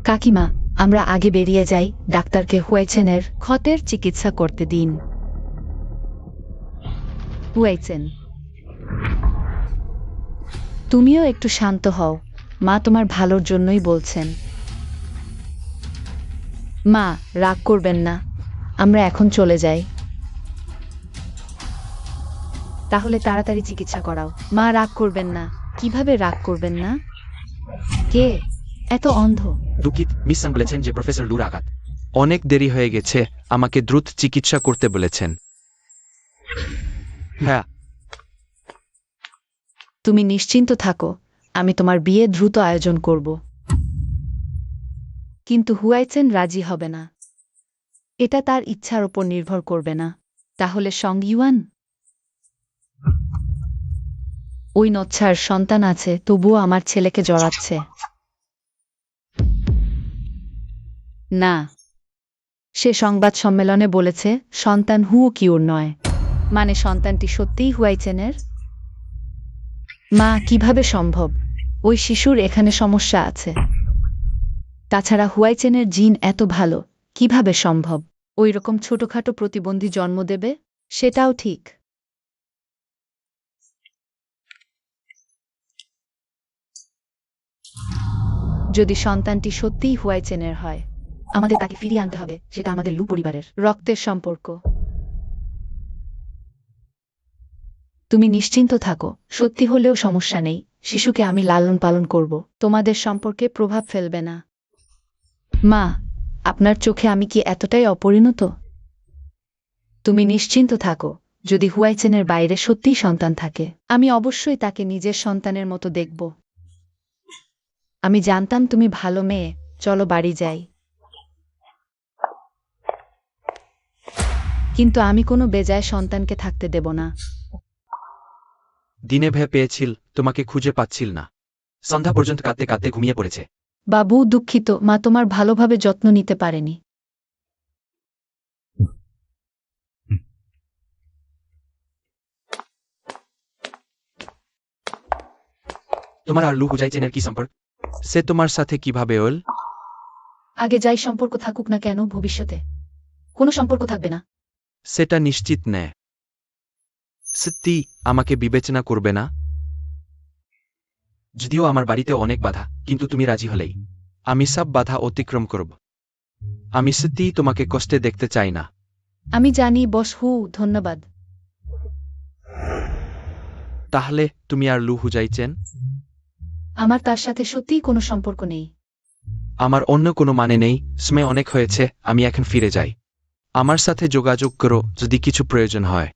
কাকিমা, আমরা আগে বেরিয়ে যাই, ডাক্তারকে হুয়াইছেনের ক্ষতের চিকিৎসা করতে দিন। হুয়াইছেন, তুমিও একটু শান্ত হও, মা তোমার ভালোর জন্যই বলছেন। মা, রাগ করবেন না, আমরা এখন চলে যাই। তাহলে তাড়াতাড়ি চিকিৎসা করাও। মা, রাগ করবেন না। কিভাবে রাগ করবেন না? কে এত অন্ধ? দুঃখিত, মিস সাং বলেছেন যে প্রফেসর লুর আঘাত। অনেক দেরি হয়ে গেছে, আমাকে দ্রুত চিকিৎসা করতে বলেছেন। হ্যাঁ, তুমি নিশ্চিন্ত থাকো, আমি তোমার বিয়ে দ্রুত আয়োজন করব। কিন্তু হুয়াইছেন রাজি হবে না। এটা তার ইচ্ছার ওপর নির্ভর করবে না। তাহলে সং ইউয়ান? ওই নচ্ছার সন্তান আছে, তবুও আমার ছেলেকে জড়াচ্ছে। না, সে সংবাদ সম্মেলনে বলেছে সন্তান হুও কিউর নয়। মানে সন্তানটি সত্যিই হুয়াইছেনের? মা, কিভাবে সম্ভব? ওই শিশুর এখানে সমস্যা আছে। তাছাড়া হুয়াইছেনের জিন এত ভালো, কিভাবে সম্ভব ওই রকম ছোটখাটো প্রতিবন্ধী জন্ম দেবে? সেটাও ঠিক। যদি সন্তানটি সত্যিই হুয়াইছেনের হয়, আমাদের তাকে ফিরিয়ে আনতে হবে। সেটা আমাদের লু পরিবারের রক্তের সম্পর্ক। তুমি নিশ্চিন্ত থাকো, সত্যি হলেও সমস্যা নেই। শিশুকে আমি লালন পালন করব, তোমাদের সম্পর্কে প্রভাব ফেলবে না। মা, আপনার চোখে আমি কি এতটাই অপরিণত? তুমি নিশ্চিন্ত থাকো, যদি হুয়াইছেনের বাইরে সত্যিই সন্তান থাকে, আমি অবশ্যই তাকে নিজের সন্তানের মতো দেখব। আমি জানতাম তুমি ভালো মেয়ে। চলো বাড়ি যাই। কিন্তু আমি কোনো বেজায় সন্তানকে থাকতে দেব না। দিনে ভয় পেয়েছিল, তোমাকে খুঁজে পাচ্ছিল না। সন্ধ্যা পর্যন্ত কাঁদতে কাঁদতে ঘুমিয়ে পড়েছে। বাবু, দুঃখিত, মা তোমার ভালোভাবে যত্ন নিতে পারেনি। তোমার আর লু হুজাইচেনের কি সম্পর্ক? সে তোমার সাথে কিভাবে এল? আগে যাই সম্পর্ক থাকুক না কেন, ভবিষ্যতে কোনো সম্পর্ক থাকবে না। সেটা নিশ্চিত নেয়। সত্যি আমাকে বিবেচনা করবে না? যদিও আমার বাড়িতে অনেক বাধা, কিন্তু তুমি রাজি হলেই আমি সব বাধা অতিক্রম করব। আমি সত্যিই তোমাকে কষ্টে দেখতে চাই না। আমি জানি বস। ধন্যবাদ। তাহলে তুমি আর লু হুজাইচেন? আমার তার সাথে সত্যিই কোনো সম্পর্ক নেই। আমার অন্য কোনো মানে নেই, সময় অনেক হয়েছে, আমি এখন ফিরে যাই। আমার সাথে যোগাযোগ করো যদি কিছু প্রয়োজন হয়।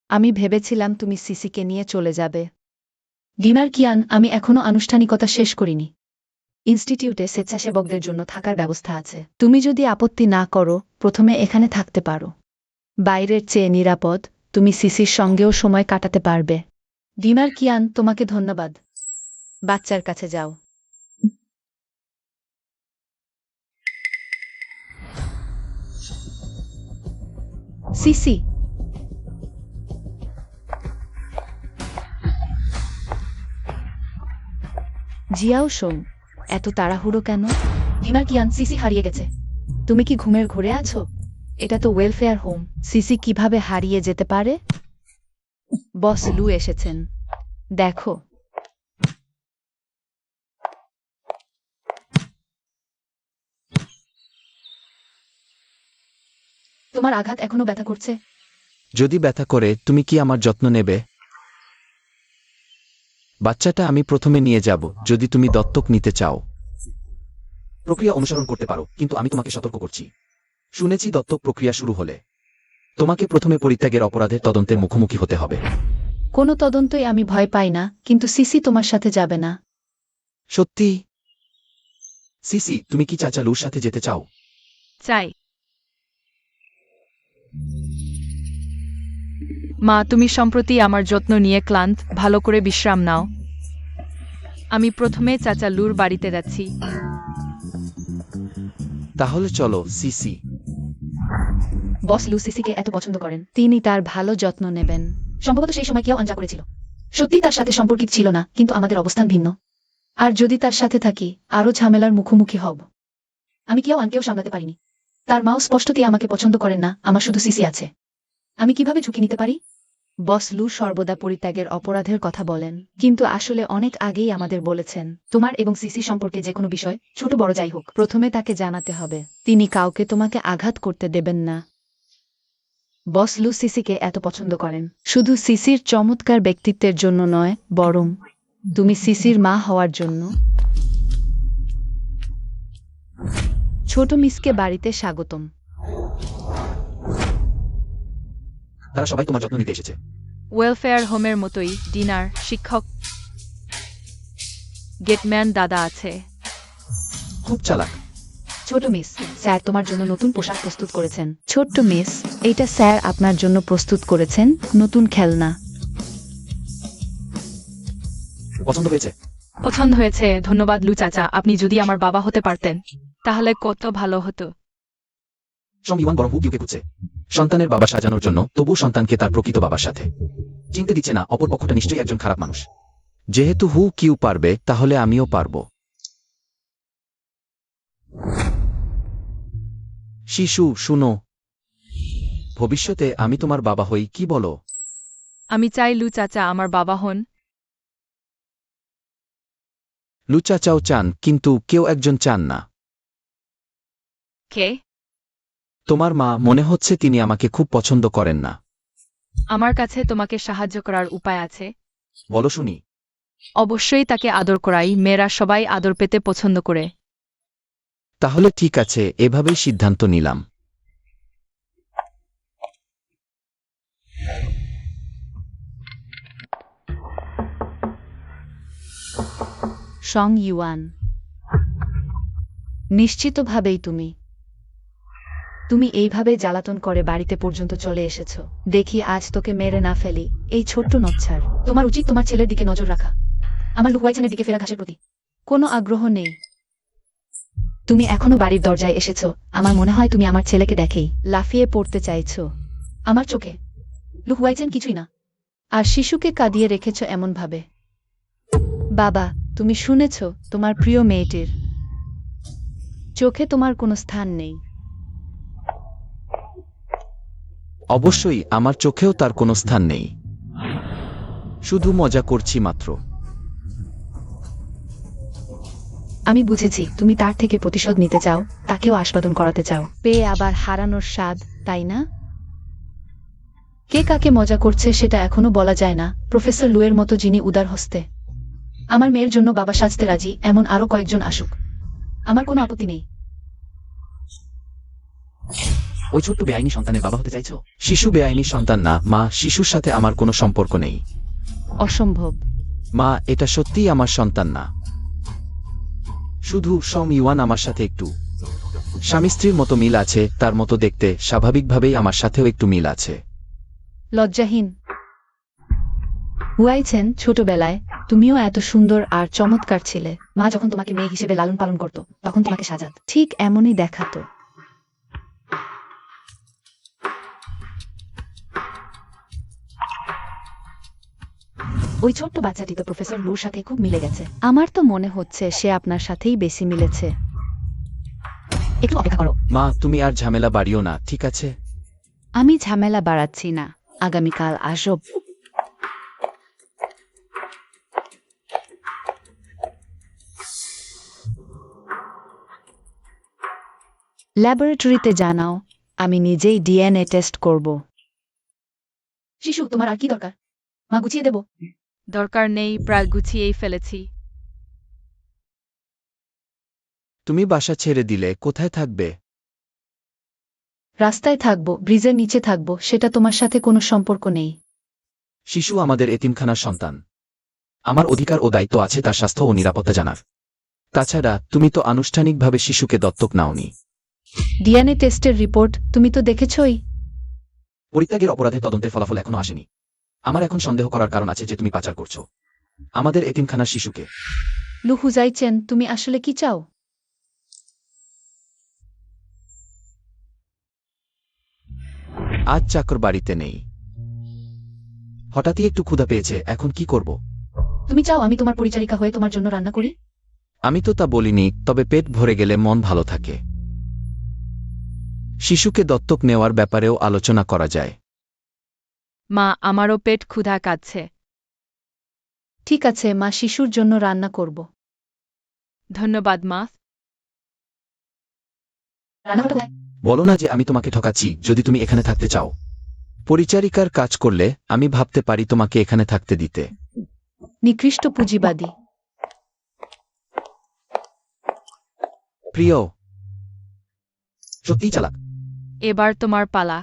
আমি ভেবেছিলাম তুমি সিসিকে নিয়ে চলে যাবে। ডিমার কিয়ান, আমি এখনো আনুষ্ঠানিকতা শেষ করিনি। ইনস্টিটিউটে স্বেচ্ছাসেবকদের জন্য থাকার ব্যবস্থা আছে। তুমি যদি আপত্তি না করো, প্রথমে এখানে থাকতে পারো। বাইরের চেয়ে নিরাপদ, তুমি সিসির সঙ্গেও সময় কাটাতে পারবে। ডিমার কিয়ান, তোমাকে ধন্যবাদ। বাচ্চার কাছে যাও। সিসি, জিয়াও শোন, এত তাড়াহুড়ো কেন? ডিমার কিয়ান, সিসি হারিয়ে গেছে। তুমি কি ঘুমের ঘোরে আছো? এটা তো ওয়েলফেয়ার হোম। সিসি কিভাবে হারিয়ে যেতে পারে? বস লু এসেছেন, দেখো। তোমার আঘাত এখনো ব্যথা করছে? যদি ব্যথা করে, তুমি কি আমার যত্ন নেবে? বাচ্চাটা আমি প্রথমে নিয়ে যাব যদি তুমি দত্তক নিতে চাও। প্রক্রিয়া অনুসরণ করতে পারো, কিন্তু আমি তোমাকে সতর্ক করছি। শুনেছি দত্তক প্রক্রিয়া শুরু হলে তোমাকে প্রথমে পরিত্যাগের অপরাধের তদন্তের মুখোমুখি হতে হবে। কোনো তদন্তই আমি ভয় পাই না, কিন্তু সিসি তোমার সাথে যাবে না। সত্যি? সিসি, তুমি কি চাচা লুর সাথে যেতে চাও? চাই। মা, তুমি সম্প্রতি আমার যত্ন নিয়ে ক্লান্ত, ভালো করে বিশ্রাম নাও। আমি প্রথমে চাচা লুর বাড়িতে যাচ্ছি। তাহলে চলো সিসি। বস লু সিসিকে এত পছন্দ করেন। তিনি তার ভালো যত্ন নেবেন। সম্ভবত সেই সময় কেউ আঞ্জা করেছিল। সত্যি তার সাথে সম্পর্কিত ছিল না, কিন্তু আমাদের অবস্থান ভিন্ন। আর যদি তার সাথে থাকি, আরো ঝামেলার মুখোমুখি হব। আমি কেউ আনকেও সামলাতে পারিনি। তার মাও স্পষ্টতই আমাকে পছন্দ করেন না, আমার শুধু সিসি আছে। আমি কিভাবে ঝুঁকি নিতে পারি? বস লু সর্বদা পরিত্যাগের অপরাধের কথা বলেন, কিন্তু আসলে অনেক আগেই আমাদের বলেছেন। তোমার এবং সিসি সম্পর্কে যে কোনো বিষয়, ছোট বড় যাই হোক, প্রথমে তাকে জানাতে হবে। তিনি কাউকে তোমাকে আঘাত করতে দেবেন না। বস লু সিসিকে এত পছন্দ করেন, শুধু সিসির চমৎকার ব্যক্তিত্বের জন্য নয়, বরং তুমি সিসির মা হওয়ার জন্য। ছোট মিসকে বাড়িতে স্বাগতম। তারা সবাই তোমার যত্ন নিতে এসেছে। ওয়েলফেয়ার হোমের মতোই ডিনার, শিক্ষক, গেটম্যান দাদা আছে। খুব চালাক। ছোট মিস, স্যার তোমার জন্য নতুন পোশাক প্রস্তুত করেছেন। ছোট্ট মিস, এইটা স্যার আপনার জন্য প্রস্তুত করেছেন, নতুন খেলনা। পছন্দ হয়েছে? পছন্দ হয়েছে, ধন্যবাদ লু চাচা। আপনি যদি আমার বাবা হতে পারতেন, তাহলে কত ভালো হতো। ইউয়ান বরং হু কিউকে খুঁজছে সন্তানের বাবা সাজানোর জন্য, তবু সন্তানকে তার প্রকৃত বাবার সাথে চিনতে দিচ্ছে না। অপর পক্ষটা নিশ্চয়ই একজন খারাপ মানুষ। যেহেতু হু কিউ পারবে, তাহলে আমিও পারব। শিশু, শুনো, ভবিষ্যতে আমি তোমার বাবা হই, কি বলো? আমি চাই লু চাচা আমার বাবা হন। লুচা চাও চান, কিন্তু কেউ একজন চান না। কে? তোমার মা, মনে হচ্ছে তিনি আমাকে খুব পছন্দ করেন না। আমার কাছে তোমাকে সাহায্য করার উপায় আছে। বলো শুনি। অবশ্যই তাকে আদর করাই, মেয়েরা সবাই আদর পেতে পছন্দ করে। তাহলে ঠিক আছে, এভাবেই সিদ্ধান্ত নিলাম। সং ইউয়ান, নিশ্চিতভাবেই তুমি এইভাবে জ্বালাতন করে বাড়িতে পর্যন্ত চলে এসেছো। দেখি আজ তোকে মেরে না ফেলি, এই ছোট্ট নচ্ছার। তোমার উচিত তোমার ছেলের দিকে নজর রাখা, আমার লুকুয়াইছানের দিকে ফেরা ঘাসের প্রতি কোনো আগ্রহ নেই। তুমি এখনো বাড়ির দরজায় এসেছো। আমার মনে হয় তুমি আমার ছেলেকে দেখেই লাফিয়ে পড়তে চাইছো আমার চোখে। লুকুয়াইছেন কিছুই না। আর শিশুকে কাঁদিয়ে রেখেছ এমনভাবে। বাবা, তুমি শুনেছ তোমার প্রিয় মেয়েটির চোখে তোমার কোনো স্থান নেই। অবশ্যই আমার চোখেও তার কোনো স্থান নেই। শুধু মজা করছি মাত্র। আমি বুঝেছি, তুমি তার থেকে প্রতিশোধ নিতে চাও, তাকেও আস্বাদন করাতে চাও। পেয়ে আবার হারানোর স্বাদ, তাই না? কে কাকে মজা করছে সেটা এখনো বলা যায় না। প্রফেসর লুয়ের মতো যিনি উদার হস্তে আমার মেয়ের জন্য বাবা সাজতে রাজি, এমন আরো কয়েকজন আসুক, আমার কোনো আপত্তি নেই। ওই ছোট্ট বেআইনি সন্তানের বাবা হতে চাইছো? শিশু বেআইনি সন্তান না মা, শিশুর সাথে আমার কোনো সম্পর্ক নেই। অসম্ভব। মা, এটা সত্যিই আমার সন্তান না। শুধু সম ইউয়ান আমার সাথে একটু স্বামী স্ত্রীর মতো মিল আছে, তার মতো দেখতে, স্বাভাবিকভাবেই আমার সাথেও একটু মিল আছে। লজ্জাহীন। হুয়াইছেন, ছোটবেলায় তুমিও এত সুন্দর আর চমৎকার ছিলে। মা যখন তোমাকে মেয়ে হিসেবে লালন পালন করত তখন তোমাকে সাজাত। ঠিক এমনই দেখাতো। ওই ছোট্ট বাচ্চাটি তো প্রফেসর লুর সাথে খুব মিলে গেছে। আমার তো মনে হচ্ছে সে আপনার সাথেই বেশি মিলেছে। একটু অপেক্ষা করো। মা, তুমি আর ঝামেলা বাড়িও না, ঠিক আছে? আমি ঝামেলা বাড়াচ্ছি না, আগামীকাল আসব। ল্যাবরেটরিতে জানাও, আমি নিজেই ডিএনএ টেস্ট করব। শিশু, তোমার আর কি দরকার? মা গুছিয়ে দেব। দরকার নেই, প্রায় গুছিয়েই ফেলেছি। তুমি বাসা ছেড়ে দিলে কোথায় থাকবে? রাস্তায় থাকবো, ব্রিজের নিচে থাকবো, সেটা তোমার সাথে কোনো সম্পর্ক নেই। শিশু আমাদের এতিমখানার সন্তান। আমার অধিকার ও দায়িত্ব আছে তার স্বাস্থ্য ও নিরাপত্তা জানার। তাছাড়া তুমি তো আনুষ্ঠানিকভাবে শিশুকে দত্তক নাওনি। ডিএনএ টেস্টের রিপোর্ট তুমি তো দেখেছই। পরিত্যাগের অপরাধে তদন্তের ফলাফল এখনো আসেনি। আমার এখন সন্দেহ করার কারণ আছে যে তুমি পাচার করছো আমাদের এতিমখানার শিশুকে। লু হুজাইচেন, তুমি আসলে কি চাও? আজ চাকর বাড়িতে নেই, হঠাৎই একটু ক্ষুধা পেয়েছে, এখন কি করব? তুমি চাও আমি তোমার পরিচারিকা হয়ে তোমার জন্য রান্না করি? আমি তো তা বলিনি, তবে পেট ভরে গেলে মন ভালো থাকে। শিশুকে দত্তক নেওয়ার ব্যাপারেও আলোচনা করা যায়। মা, আমারও পেট ক্ষুধা কাচ্ছে। ঠিক আছে মা, শিশুর জন্য রান্না করব। ধন্যবাদ মা। রান্না কোথায়? বলো না যে আমি তোমাকে ঠকাচ্ছি। যদি তুমি এখানে থাকতে চাও, পরিচারিকার কাজ করলে আমি ভাবতে পারি তোমাকে এখানে থাকতে দিতে। নিকৃষ্ট পুঁজিবাদী। প্রিয়, সত্যিই চালাক। এবার তোমার পালা।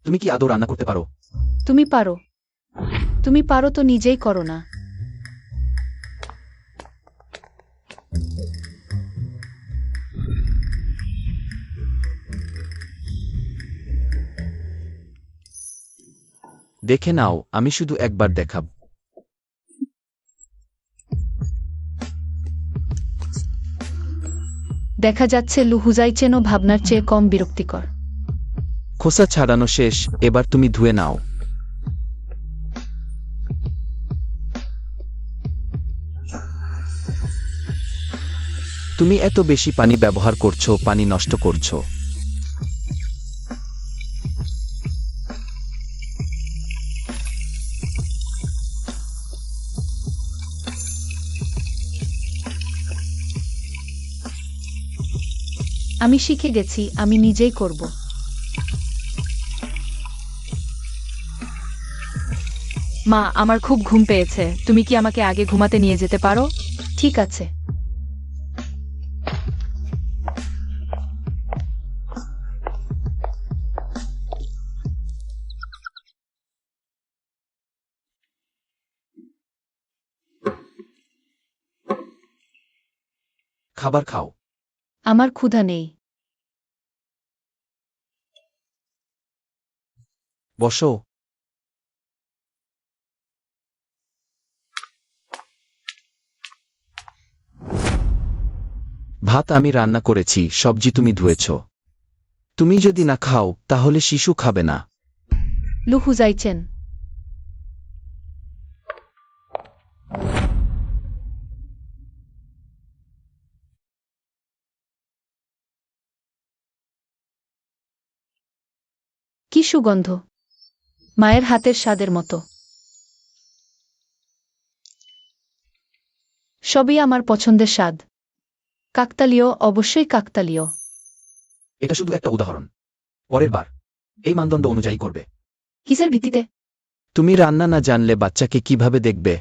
তুমি কি আদৌ রান্না করতে পারো? তুমি পারো। তুমি পারো তো নিজেই করো না। দেখে নাও, আমি শুধু একবার দেখাব। দেখা যাচ্ছে লু হুজাইচেনও ভাবনার চেয়ে কম বিরক্তিকর। খোসা ছাড়ানো শেষ, এবার তুমি ধুয়ে নাও। তুমি এত বেশি পানি ব্যবহার করছো, পানি নষ্ট করছো। আমি শিখে গেছি, আমি নিজেই করব। মা, আমার খুব ঘুম পেয়েছে, তুমি কি আমাকে আগে ঘুমাতে নিয়ে যেতে পারো? ঠিক আছে। খাবার খাও। আমার ক্ষুধা নেই। বসো। ভাত আমি রান্না করেছি, সবজি তুমি ধুয়েছ। তুমি যদি না খাও তাহলে শিশু খাবে না। লু হুজাইচেন। কি সুগন্ধ! মায়ের হাতের স্বাদের মতো। সবই আমার পছন্দের স্বাদ। কাকতালীয়, অবশ্যই কাকতালীয়। এটা শুধু একটা উদাহরণ। পরের বার এই মানদণ্ড অনুযায়ী করবে। কিসের ভিত্তিতে? তুমি রান্না না জানলে বাচ্চাকে কিভাবে দেখবে?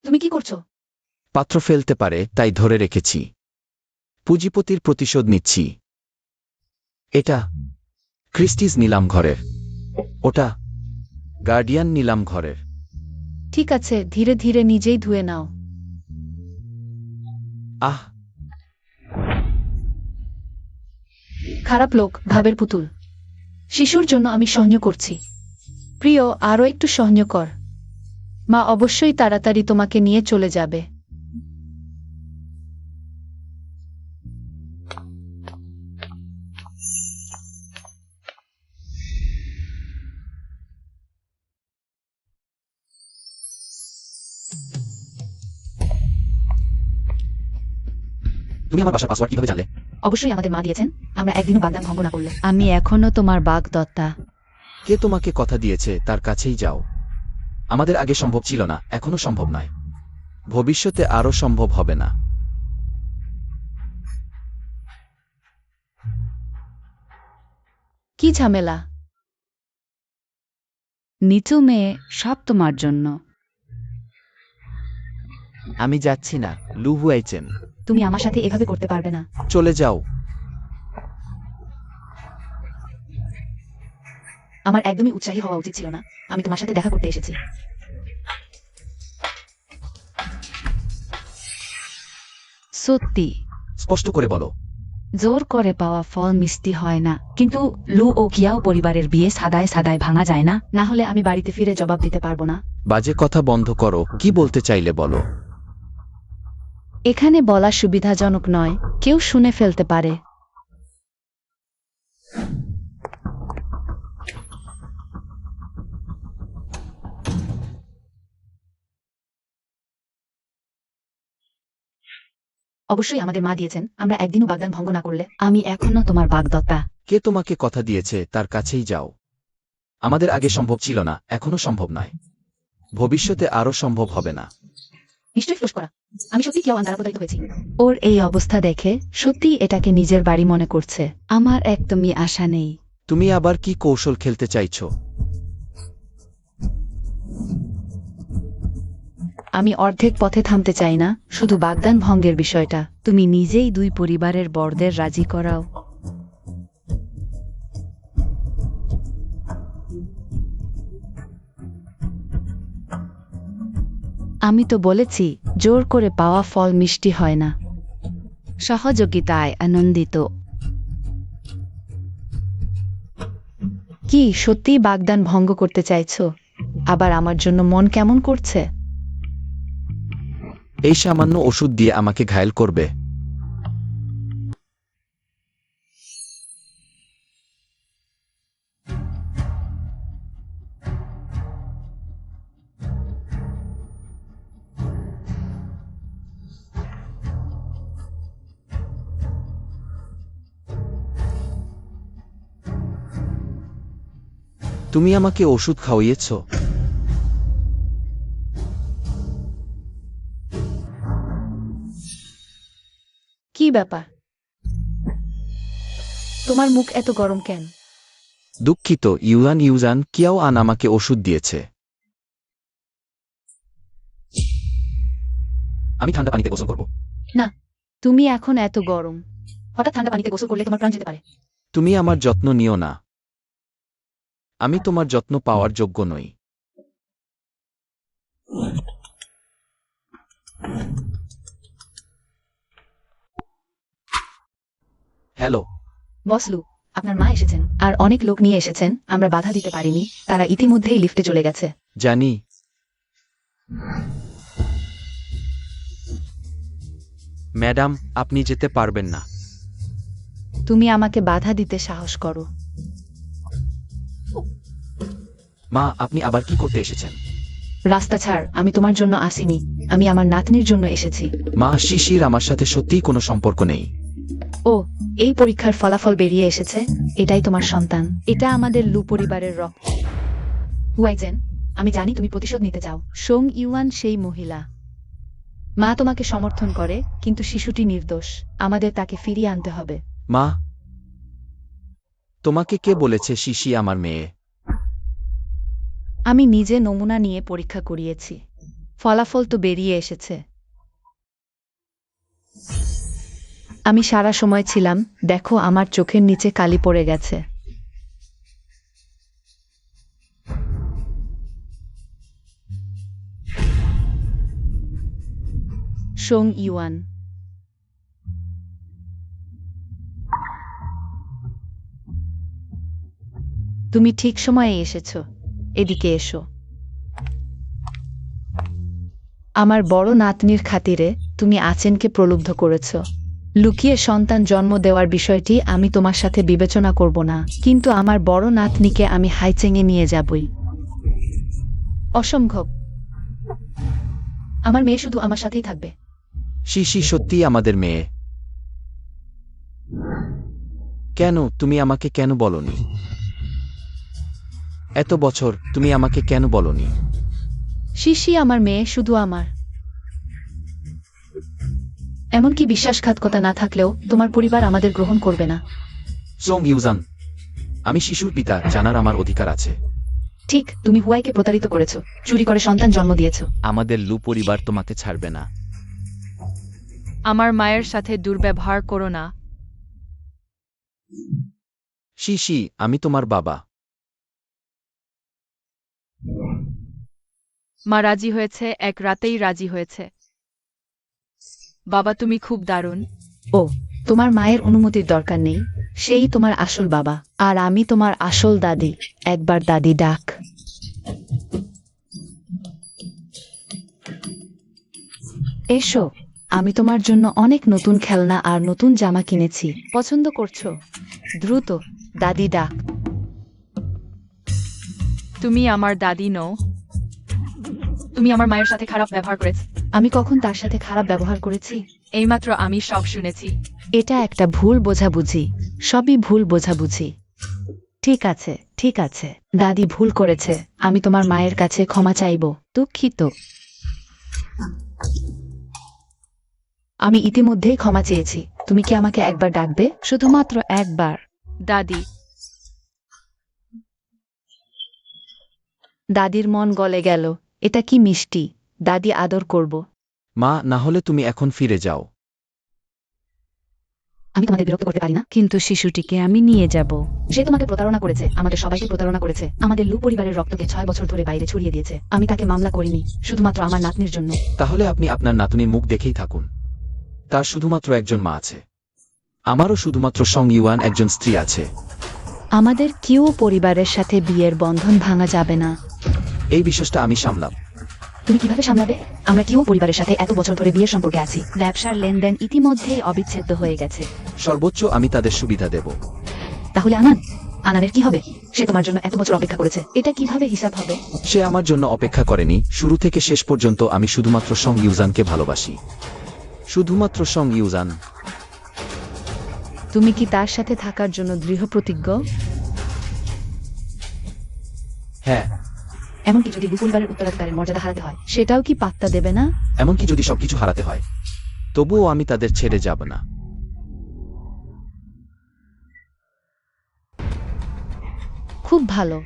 তুমি কি করছো? পাত্র ফেলতে পারে তাই ধরে রেখেছি। পুঁজিপতির প্রতিশোধ নিচ্ছি। এটা ক্রিস্টিজ নিলাম ঘরের। ওটা গার্ডিয়ান নিলাম ঘরের। ঠিক আছে, ধীরে ধীরে নিজেই ধুয়ে নাও। আহ, খারাপ লোক, ভাবের পুতুল। শিশুর জন্য আমি সহ্য করছি। প্রিয়, আরও একটু সহ্য কর। মা অবশ্যই তাড়াতাড়ি তোমাকে নিয়ে চলে যাবে। তুমি আমার বাসার পাসওয়ার্ড কিভাবে জানলে? অবশ্যই আমাদের মা দিয়েছেন, আমরা একদিনও বাগদান ভঙ্গ না করলে। আমি এখনো তোমার বাগদত্তা। কে তোমাকে কথা দিয়েছে তার কাছেই যাও। আমাদের আগে সম্ভব ছিল না, এখনো সম্ভব নয়, ভবিষ্যতে আরও সম্ভব হবে না। কি ঝামেলা? নিচু মেয়ে, সব তোমার জন্য। আমি যাচ্ছি না, লু হুয়াইচেন। তুমি আমার সাথে এভাবে করতে পারবে না। চলে যাও। আমার একদমই উৎসাহী হওয়া উচিত ছিল না। আমি তোমার সাথে দেখা করতে এসেছি। সত্যি। স্পষ্ট করে বলো। জোর করে পাওয়া ফল মিষ্টি হয় না, কিন্তু লু ও কিয়াও পরিবারের বিয়ে সাদায় সাদায় ভাঙা যায় না। না হলে আমি বাড়িতে ফিরে জবাব দিতে পারবো না। বাজে কথা বন্ধ করো, কি বলতে চাইলে বলো। এখানে বলা সুবিধাজনক নয়, কেউ শুনে ফেলতে পারে। অবশ্যই আমাদের মা দিয়েছেন, আমরা একদিনও বাগদান ভঙ্গ না করলে। আমি এখনো তোমার বাগদত্তা। কে তোমাকে কথা দিয়েছে তার কাছেই যাও। আমাদের আগে সম্ভব ছিল না, এখনো সম্ভব নয়, ভবিষ্যতে আরও সম্ভব হবে না। নিশ্চয়ই ফ্লোস করা। আমি সত্যি কেউ দ্বারা প্রতারিত হয়েছি। ওর এই অবস্থা দেখে সত্যি এটাকে নিজের বাড়ি মনে করছে। আমার একদমই আশা নেই। তুমি আবার কি কৌশল খেলতে চাইছো? আমি অর্ধেক পথে থামতে চাই না, শুধু বাগদান ভঙ্গের বিষয়টা। তুমি নিজেই দুই পরিবারের বড়দের রাজি করাও। আমি তো বলেছি, জোর করে পাওয়া ফল মিষ্টি হয় না। সহযোগিতায় আনন্দিত। কি সত্যিই বাগদান ভঙ্গ করতে চাইছো? আবার আমার জন্য মন কেমন করছে? এই সামান্য ওষুধ দিয়ে আমাকে ঘায়েল করবে? তুমি আমাকে ওষুধ খাওয়িয়েছ? কি ব্যাপার? তোমার মুখ এত গরম কেন? দুঃখিত ইউজান কিয়াও আন আমাকে ওষুধ দিয়েছে। আমি ঠান্ডা পানিতে গোসল করব। না, তুমি এখন এত গরম। হঠাৎ ঠান্ডা পানিতে গোসল করলে তোমার প্রাণ যেতে পারে। তুমি আমার যত্ন নিও না। আমি তোমার যত্ন পাওয়ার যোগ্য নই। হ্যালো বসলু, আপনার মা এসেছেন আর অনেক লোক নিয়ে এসেছেন। আমরা বাধা দিতে পারিনি, তারা ইতিমধ্যেই লিফটে চলে গেছে। জানি। ম্যাডাম, আপনি যেতে পারবেন না। তুমি আমাকে বাধা দিতে সাহস করো? মা, আপনি আবার কি করতে এসেছেন? রাস্তা ছাড়, আমি তোমার জন্য আসিনি, আমি আমার নাতনির জন্য এসেছি। মা, শিশির আমার সাথে সত্যিই কোনো সম্পর্ক নেই। ও, এই পরীক্ষার ফলাফল বেরিয়ে এসেছে, এটাই তোমার সন্তান। এটা আমাদের লু পরিবারের রক্ত। হুয়াইজেন, আমি জানি তুমি প্রতিশোধ নিতে চাও। সোং ইউয়ান সেই মহিলা। মা তোমাকে সমর্থন করে, কিন্তু শিশুটি নির্দোষ, আমাদের তাকে ফিরিয়ে আনতে হবে। মা, তোমাকে কে বলেছে শিশি আমার মেয়ে? আমি নিজে নমুনা নিয়ে পরীক্ষা করিয়েছি, ফলাফল তো বেরিয়ে এসেছে। আমি সারা সময় ছিলাম, দেখো আমার চোখের নিচে কালি পড়ে গেছে। সোং ইউয়ান, তুমি ঠিক সময়ে এসেছো, এদিকে এসো। আমার বড় নাতনির খাতিরে তুমি আচেনকে প্রলুব্ধ করেছ। লুকিয়ে সন্তান জন্ম দেওয়ার বিষয়টি আমি তোমার সাথে বিবেচনা করব না, কিন্তু আমার বড় নাতনিকে আমি হাইচেংয়ে নিয়ে যাবই। অসম্ভব, আমার মেয়ে শুধু আমার সাথেই থাকবে। শিশি সত্যিই আমাদের মেয়ে। কেন তুমি আমাকে কেন বলনি? এত বছর তুমি আমাকে কেন বলনি? শিশি আমার মেয়ে, শুধু আমার। এমনকি বিশ্বাসঘাতকতা না থাকলেও তোমার পরিবার আমাদের গ্রহণ করবে না। সোং ইউজান, আমি শিশুর পিতা, জানার আমার অধিকার আছে। ঠিক, তুমি হুয়াইকে প্রতারিত করেছো, চুরি করে সন্তান জন্ম দিয়েছো। আমাদের লু পরিবার তোমাকে ছাড়বে না। আমার মায়ের সাথে দুর্ব্যবহার করো না। শিশি, আমি তোমার বাবা। মা রাজি হয়েছে, এক রাতেই রাজি হয়েছে। বাবা তুমি খুব দারুণ। ও, তোমার মায়ের অনুমতির দরকার নেই, সেই তোমার আসল বাবা। আর আমি তোমার আসল দাদি। একবার দাদি ডাক। এসো, আমি তোমার জন্য অনেক নতুন খেলনা আর নতুন জামা কিনেছি, পছন্দ করছো? দ্রুত, দাদি ডাক। তুমি আমার দাদি নও। তুমি আমার মায়ের সাথে খারাপ ব্যবহার করেছ। আমি কখন তার সাথে খারাপ ব্যবহার করেছি? এইমাত্র আমি সব শুনেছি। এটা একটা ভুল বোঝাবুঝি, সবই ভুল বোঝাবুঝি। ঠিক আছে, ঠিক আছে, দাদি ভুল করেছে, আমি তোমার মায়ের কাছে ক্ষমা চাইব। দুঃখিত। আমি ইতিমধ্যেই ক্ষমা চেয়েছি, তুমি কি আমাকে একবার ডাকবে? শুধুমাত্র একবার। দাদি, দাদির মন গলে গেল, এটা কি মিষ্টি। দাদি আদর করব। মা, না হলে তুমি এখন ফিরে যাও। আমি তোমাদের বিরক্ত করতে পারি না। কিন্তু শিশুটিকে আমি নিয়ে যাব। সে তোমাকে প্রতারণা করেছে, আমাদের সবাইকে প্রতারণা করেছে, আমাদের লু পরিবারের রক্তকে 6 বছর ধরে বাইরে ছড়িয়ে দিয়েছে। আমি তাকে মামলা করিনি, শুধুমাত্র আমার নাতনির জন্য। তাহলে আপনি আপনার নাতনির মুখ দেখেই থাকুন। তার শুধুমাত্র একজন মা আছে। আমারও শুধুমাত্র সং ইউয়ান একজন স্ত্রী আছে। আমাদের কেউ পরিবারের সাথে বিয়ের বন্ধন ভাঙা যাবে না। এই বিশ্বাসটা আমি সামলাম। তুমি কিভাবে সামলাবে? আমরা কেউ পরিবারের সাথে এত বছর ধরে বিয়ের সম্পর্কে আছি। ব্যবসার লেনদেন ইতিমধ্যেই অবিচ্ছেদ্য হয়ে গেছে। সর্বোচ্চ আমি তাদের সুবিধা দেব। তাহলে আনানের কি হবে? সে তোমার জন্য এত বছর অপেক্ষা করেছে, এটা কিভাবে হিসাব হবে? সে আমার জন্য অপেক্ষা করেনি। শুরু থেকে শেষ পর্যন্ত আমি শুধুমাত্র সং ইউজানকে ভালোবাসি। শুধুমাত্র সং ইউজান। তুমি কি তার সাথে থাকার জন্য দৃঢ় প্রতিজ্ঞ? হ্যাঁ। এমনকি যদি লু পরিবারের উত্তরাধিকারের মর্যাদা হারাতে হয়? সেটাও কি পাত্তা দেবে না? এমনকি যদি সবকিছু হারাতে হয়, তবুও আমি তাদের ছেড়ে যাব না। খুব ভালো।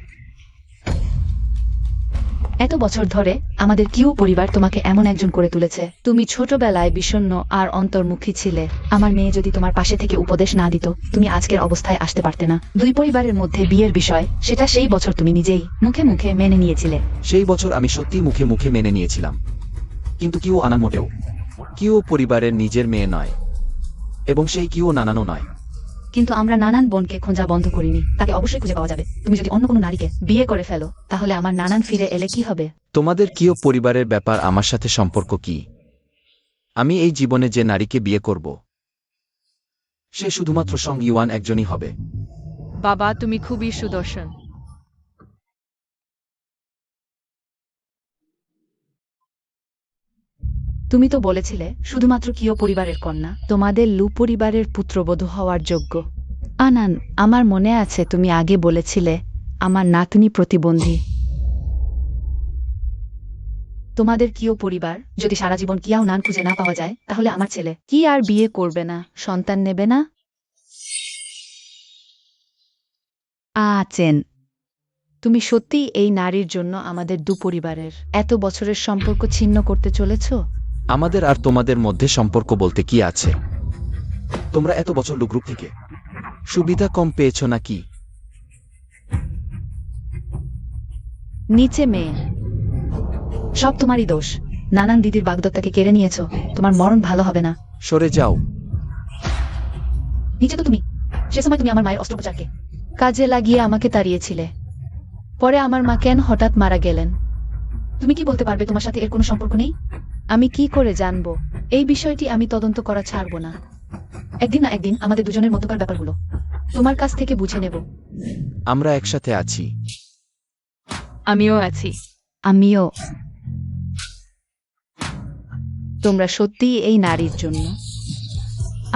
এত বছর ধরে আমাদের কিউ পরিবার তোমাকে এমন একজন করে তুলেছে। তুমি ছোটবেলায় বিষণ্ণ আর অন্তর্মুখী ছিলে। আমার মেয়ে যদি তোমার পাশে থেকে উপদেশ না দিত, তুমি আজকের অবস্থায় আসতে পারতে না। দুই পরিবারের মধ্যে বিয়ের বিষয়, সেটা সেই বছর তুমি নিজেই মুখে মুখে মেনে নিয়েছিলে। সেই বছর আমি সত্যিই মুখে মুখে মেনে নিয়েছিলাম, কিন্তু কিউ আনা মোটেও। কিউ পরিবারের নিজের মেয়ে নয়, এবং সেই কিউ নানানো নয়। কিন্তু আমরা নানান বোনকে খোঁজা বন্ধ করিনি, তাকে অবশ্যই খুঁজে পাওয়া যাবে। তুমি যদি অন্য কোনো নারীকে বিয়ে করে ফেলো, তাহলে আমার নানান ফিরে এলে কি হবে? তোমাদের কিউ পরিবারের ব্যাপার আমার সাথে সম্পর্ক কি? আমি এই জীবনে যে নারীকে বিয়ে করব, সে শুধুমাত্র সং ইউয়ান একজনই হবে। বাবা তুমি খুবই সুদর্শন। তুমি তো বলেছিলে শুধুমাত্র কিয় পরিবারের কন্যা তোমাদের লু পরিবারের পুত্রবধূ হওয়ার যোগ্য। আনান, আমার মনে আছে তুমি আগে বলেছিলে আমার নাতনি প্রতিবন্ধী। তোমাদের কিয় পরিবার যদি সারা জীবন কিয়াও নান খুঁজে না পাওয়া যায়, তাহলে আমার ছেলে কি আর বিয়ে করবে না, সন্তান নেবে না? চেন, তুমি সত্যিই এই নারীর জন্য আমাদের দুপরিবারের এত বছরের সম্পর্ক ছিন্ন করতে চলেছ? আমাদের আর তোমাদের মধ্যে সম্পর্ক বলতে কি আছে? তোমরা এত বছর লুগ্রুপ থেকে সুবিধা কম পেয়েছ নাকি? নিচে মেয়ে, সব তোমারই দোষ। নানান দিদির বাগদত্তাকে কেড়ে নিয়েছ, তোমার মরণ ভালো হবে না। সরে যাও। নিচে তো তুমি, সে সময় তুমি আমার মায়ের অস্ত্রোপচারকে কাজে লাগিয়ে আমাকে তাড়িয়েছিলে। পরে আমার মা কেন হঠাৎ মারা গেলেন? তুমি কি বলতে পারবে তোমার সাথে এর কোনো সম্পর্ক নেই? আমি কি করে জানবো? এই বিষয়টি আমি তদন্ত করা ছাড়ব না। একদিন না একদিন আমাদের দুজনের মধ্যকার ব্যাপারগুলো তোমার কাছ থেকে বুঝে নেব। আমরা একসাথে আছি। আমিও আছি। আমিও। তোমরা সত্যিই এই নারীর জন্য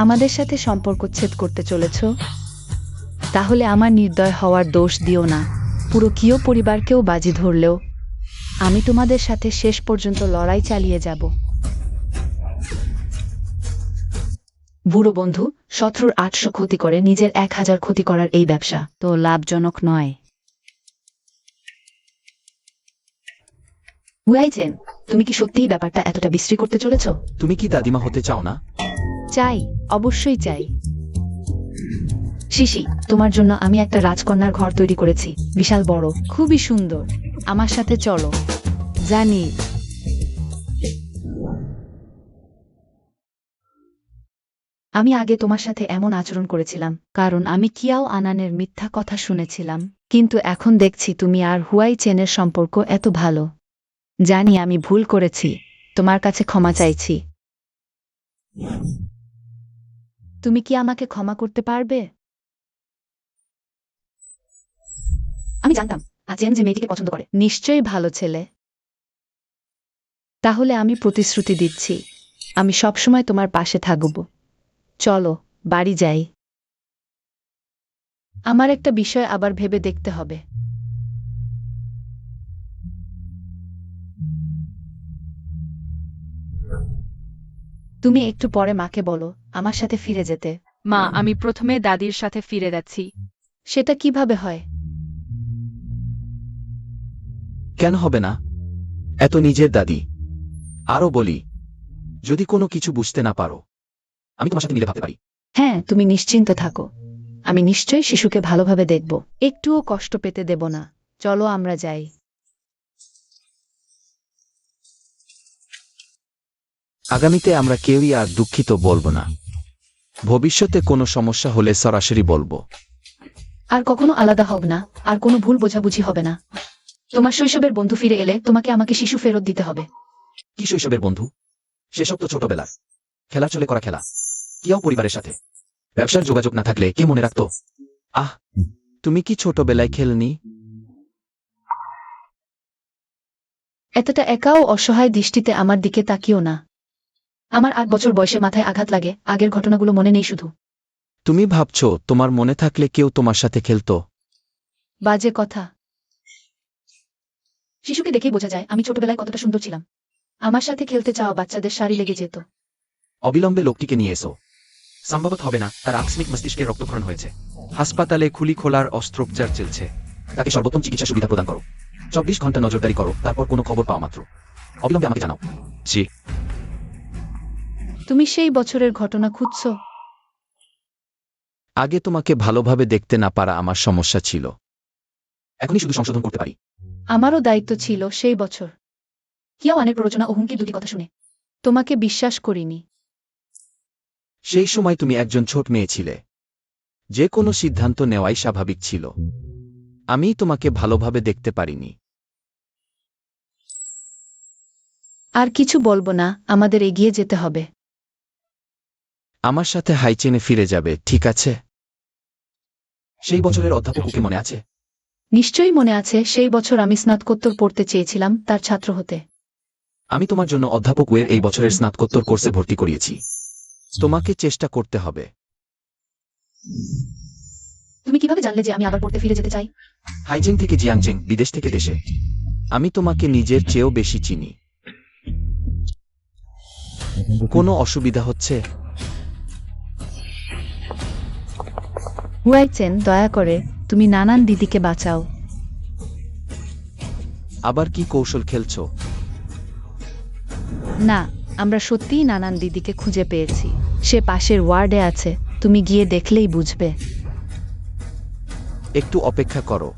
আমাদের সাথে সম্পর্কচ্ছেদ করতে চলেছ? তাহলে আমার নির্দয় হওয়ার দোষ দিও না। পুরো কিয় পরিবারকেও বাজি ধরলেও আমি তোমাদের সাথে শেষ পর্যন্ত লড়াই চালিয়ে যাব। বুড়ো বন্ধু, 17,800 ক্ষতি করে নিজের 1000 ক্ষতি করার এই ব্যবসা তো লাভজনক নয়। হুয়াইচেন, তুমি কি সত্যিই ব্যাপারটা এতটা বিশ্রী করতে চলেছ? তুমি কি দাদিমা হতে চাও না? চাই, অবশ্যই চাই। শিশি, তোমার জন্য আমি একটা রাজকন্যার ঘর তৈরি করেছি, বিশাল বড়, খুবই সুন্দর। আমার সাথে চলো। জানি আমি আগে তোমার সাথে এমন আচরণ করেছিলাম কারণ আমি কিয়াও আনানের মিথ্যা কথা শুনেছিলাম, কিন্তু এখন দেখছি তুমি আর হুয়াই চেনের সম্পর্ক এত ভালো। জানি আমি ভুল করেছি, তোমার কাছে ক্ষমা চাইছি। তুমি কি আমাকে ক্ষমা করতে পারবে? আমি জানতাম আচেন যে মেয়েটিকে পছন্দ করে। নিশ্চয়ই ভালো ছেলে। তাহলে আমি প্রতিশ্রুতি দিচ্ছি আমি সবসময় তোমার পাশে থাকব। চলো বাড়ি যাই। আমার একটা বিষয় আবার ভেবে দেখতে হবে। তুমি একটু পরে মাকে বলো আমার সাথে ফিরে যেতে। মা, আমি প্রথমে দাদির সাথে ফিরে যাচ্ছি। সেটা কিভাবে হয়? কেন হবে না? এত নিজের দাদি। আরো বলি, যদি কোনো কিছু বুঝতে না পারো, আমি তোমার সাথে মিলে ভাবতে পারি। হ্যাঁ, তুমি নিশ্চিন্ত থাকো। আমি নিশ্চয়ই শিশুকে ভালোভাবে দেখব, একটুও কষ্ট পেতে দেব না। চলো আমরা যাই। আগামীতে আমরা কেউই আর দুঃখিত বলবো না। ভবিষ্যতে কোনো সমস্যা হলে সরাসরি বলবো। আর কখনো আলাদা হব না, আর কোনো ভুল বোঝাবুঝি হবে না। তোমার শৈশবের বন্ধু ফিরে এলে তোমাকে আমাকে শিশু ফেরত দিতে হবে। কি শৈশবের বন্ধু? সেসব তো ছোটবেলার খেলার চলে করা খেলা। কেউ পরিবারের সাথে ব্যবসার যোগাযোগ না থাকলে কে মনে রাখতো? তুমি কি ছোটবেলায় খেলনি? এতটা একাও অসহায় দৃষ্টিতে আমার দিকে তাকিও না। আমার 8 বছর বয়সে মাথায় আঘাত লাগে, আগের ঘটনাগুলো মনে নেই শুধু। তুমি ভাবছো তোমার মনে থাকলে কেউ তোমার সাথে খেলতো? বাজে কথা। শিশুকে দেখেই বোঝা যায় আমি ছোটবেলায় কতটা সুন্দর ছিলাম। আমার সাথে খেলতে চাওয়া বাচ্চাদের সারি লেগে যেত। অবিলম্বে লোকটিকে নিয়ে এসো। সম্ভবত হবে না, তার আকস্মিক মস্তিষ্কে রক্তক্ষরণ হয়েছে। হাসপাতালে খুলি খোলার অস্ত্রোপচার চলছে। তাকে সর্বোত্তম চিকিৎসা সুবিধা প্রদান করো। 24 ঘন্টা নজরদারি করো, তারপর কোনো খবর পাওয়া মাত্র অবিলম্বে আমাকে জানাও। জি। তুমি সেই বছরের ঘটনা খুঁজছো? আগে তোমাকে ভালোভাবে দেখতে না পারা আমার সমস্যা ছিল। এখনই শুধু সংশোধন করতে পারি। আমারও দায়িত্ব ছিল সেই বছর। কিয়াও আনের প্ররোচনা ও হুমকির দুটি কথা শুনে তোমাকে বিশ্বাস করিনি। সেই সময় তুমি একজন ছোট মেয়ে ছিলে। যে কোনো সিদ্ধান্ত নেওয়াই স্বাভাবিক ছিল। আমি তোমাকে ভালোভাবে দেখতে পারিনি। আর কিছু বলবো না, আমাদের এগিয়ে যেতে হবে। আমার সাথে হাইচেনে ফিরে যাবে, ঠিক আছে? সেই বছরের অধ্যাপক ওকে মনে আছে? নিশ্চয়ই মনে আছে, সেই বছর আমি স্নাতকোত্তর পড়তে চেয়েছিলাম তার ছাত্র হতে। আমি তোমার জন্য অধ্যাপক ওয়ের এই বছরের স্নাতকোত্তর কোর্সে ভর্তি করিয়েছি। তোমাকে চেষ্টা করতে হবে। তুমি কিভাবে জানলে যে আমি আবার পড়তে ফিরে যেতে চাই? হাইজেং থেকে জিয়াংচেং, বিদেশ থেকে দেশে। আমি তোমাকে নিজের চেয়েও বেশি চিনি। কোনো অসুবিধা হচ্ছে? হুয়াইচেন, দয়া করে তুমি নানান দিদিকে বাঁচাও। আবার কি কৌশল খেলছো? না, আমরা সত্যিই নানান দিদিকে খুঁজে পেয়েছি। সে পাশের ওয়ার্ডে আছে, তুমি গিয়ে দেখলেই বুঝবে। একটু অপেক্ষা করো।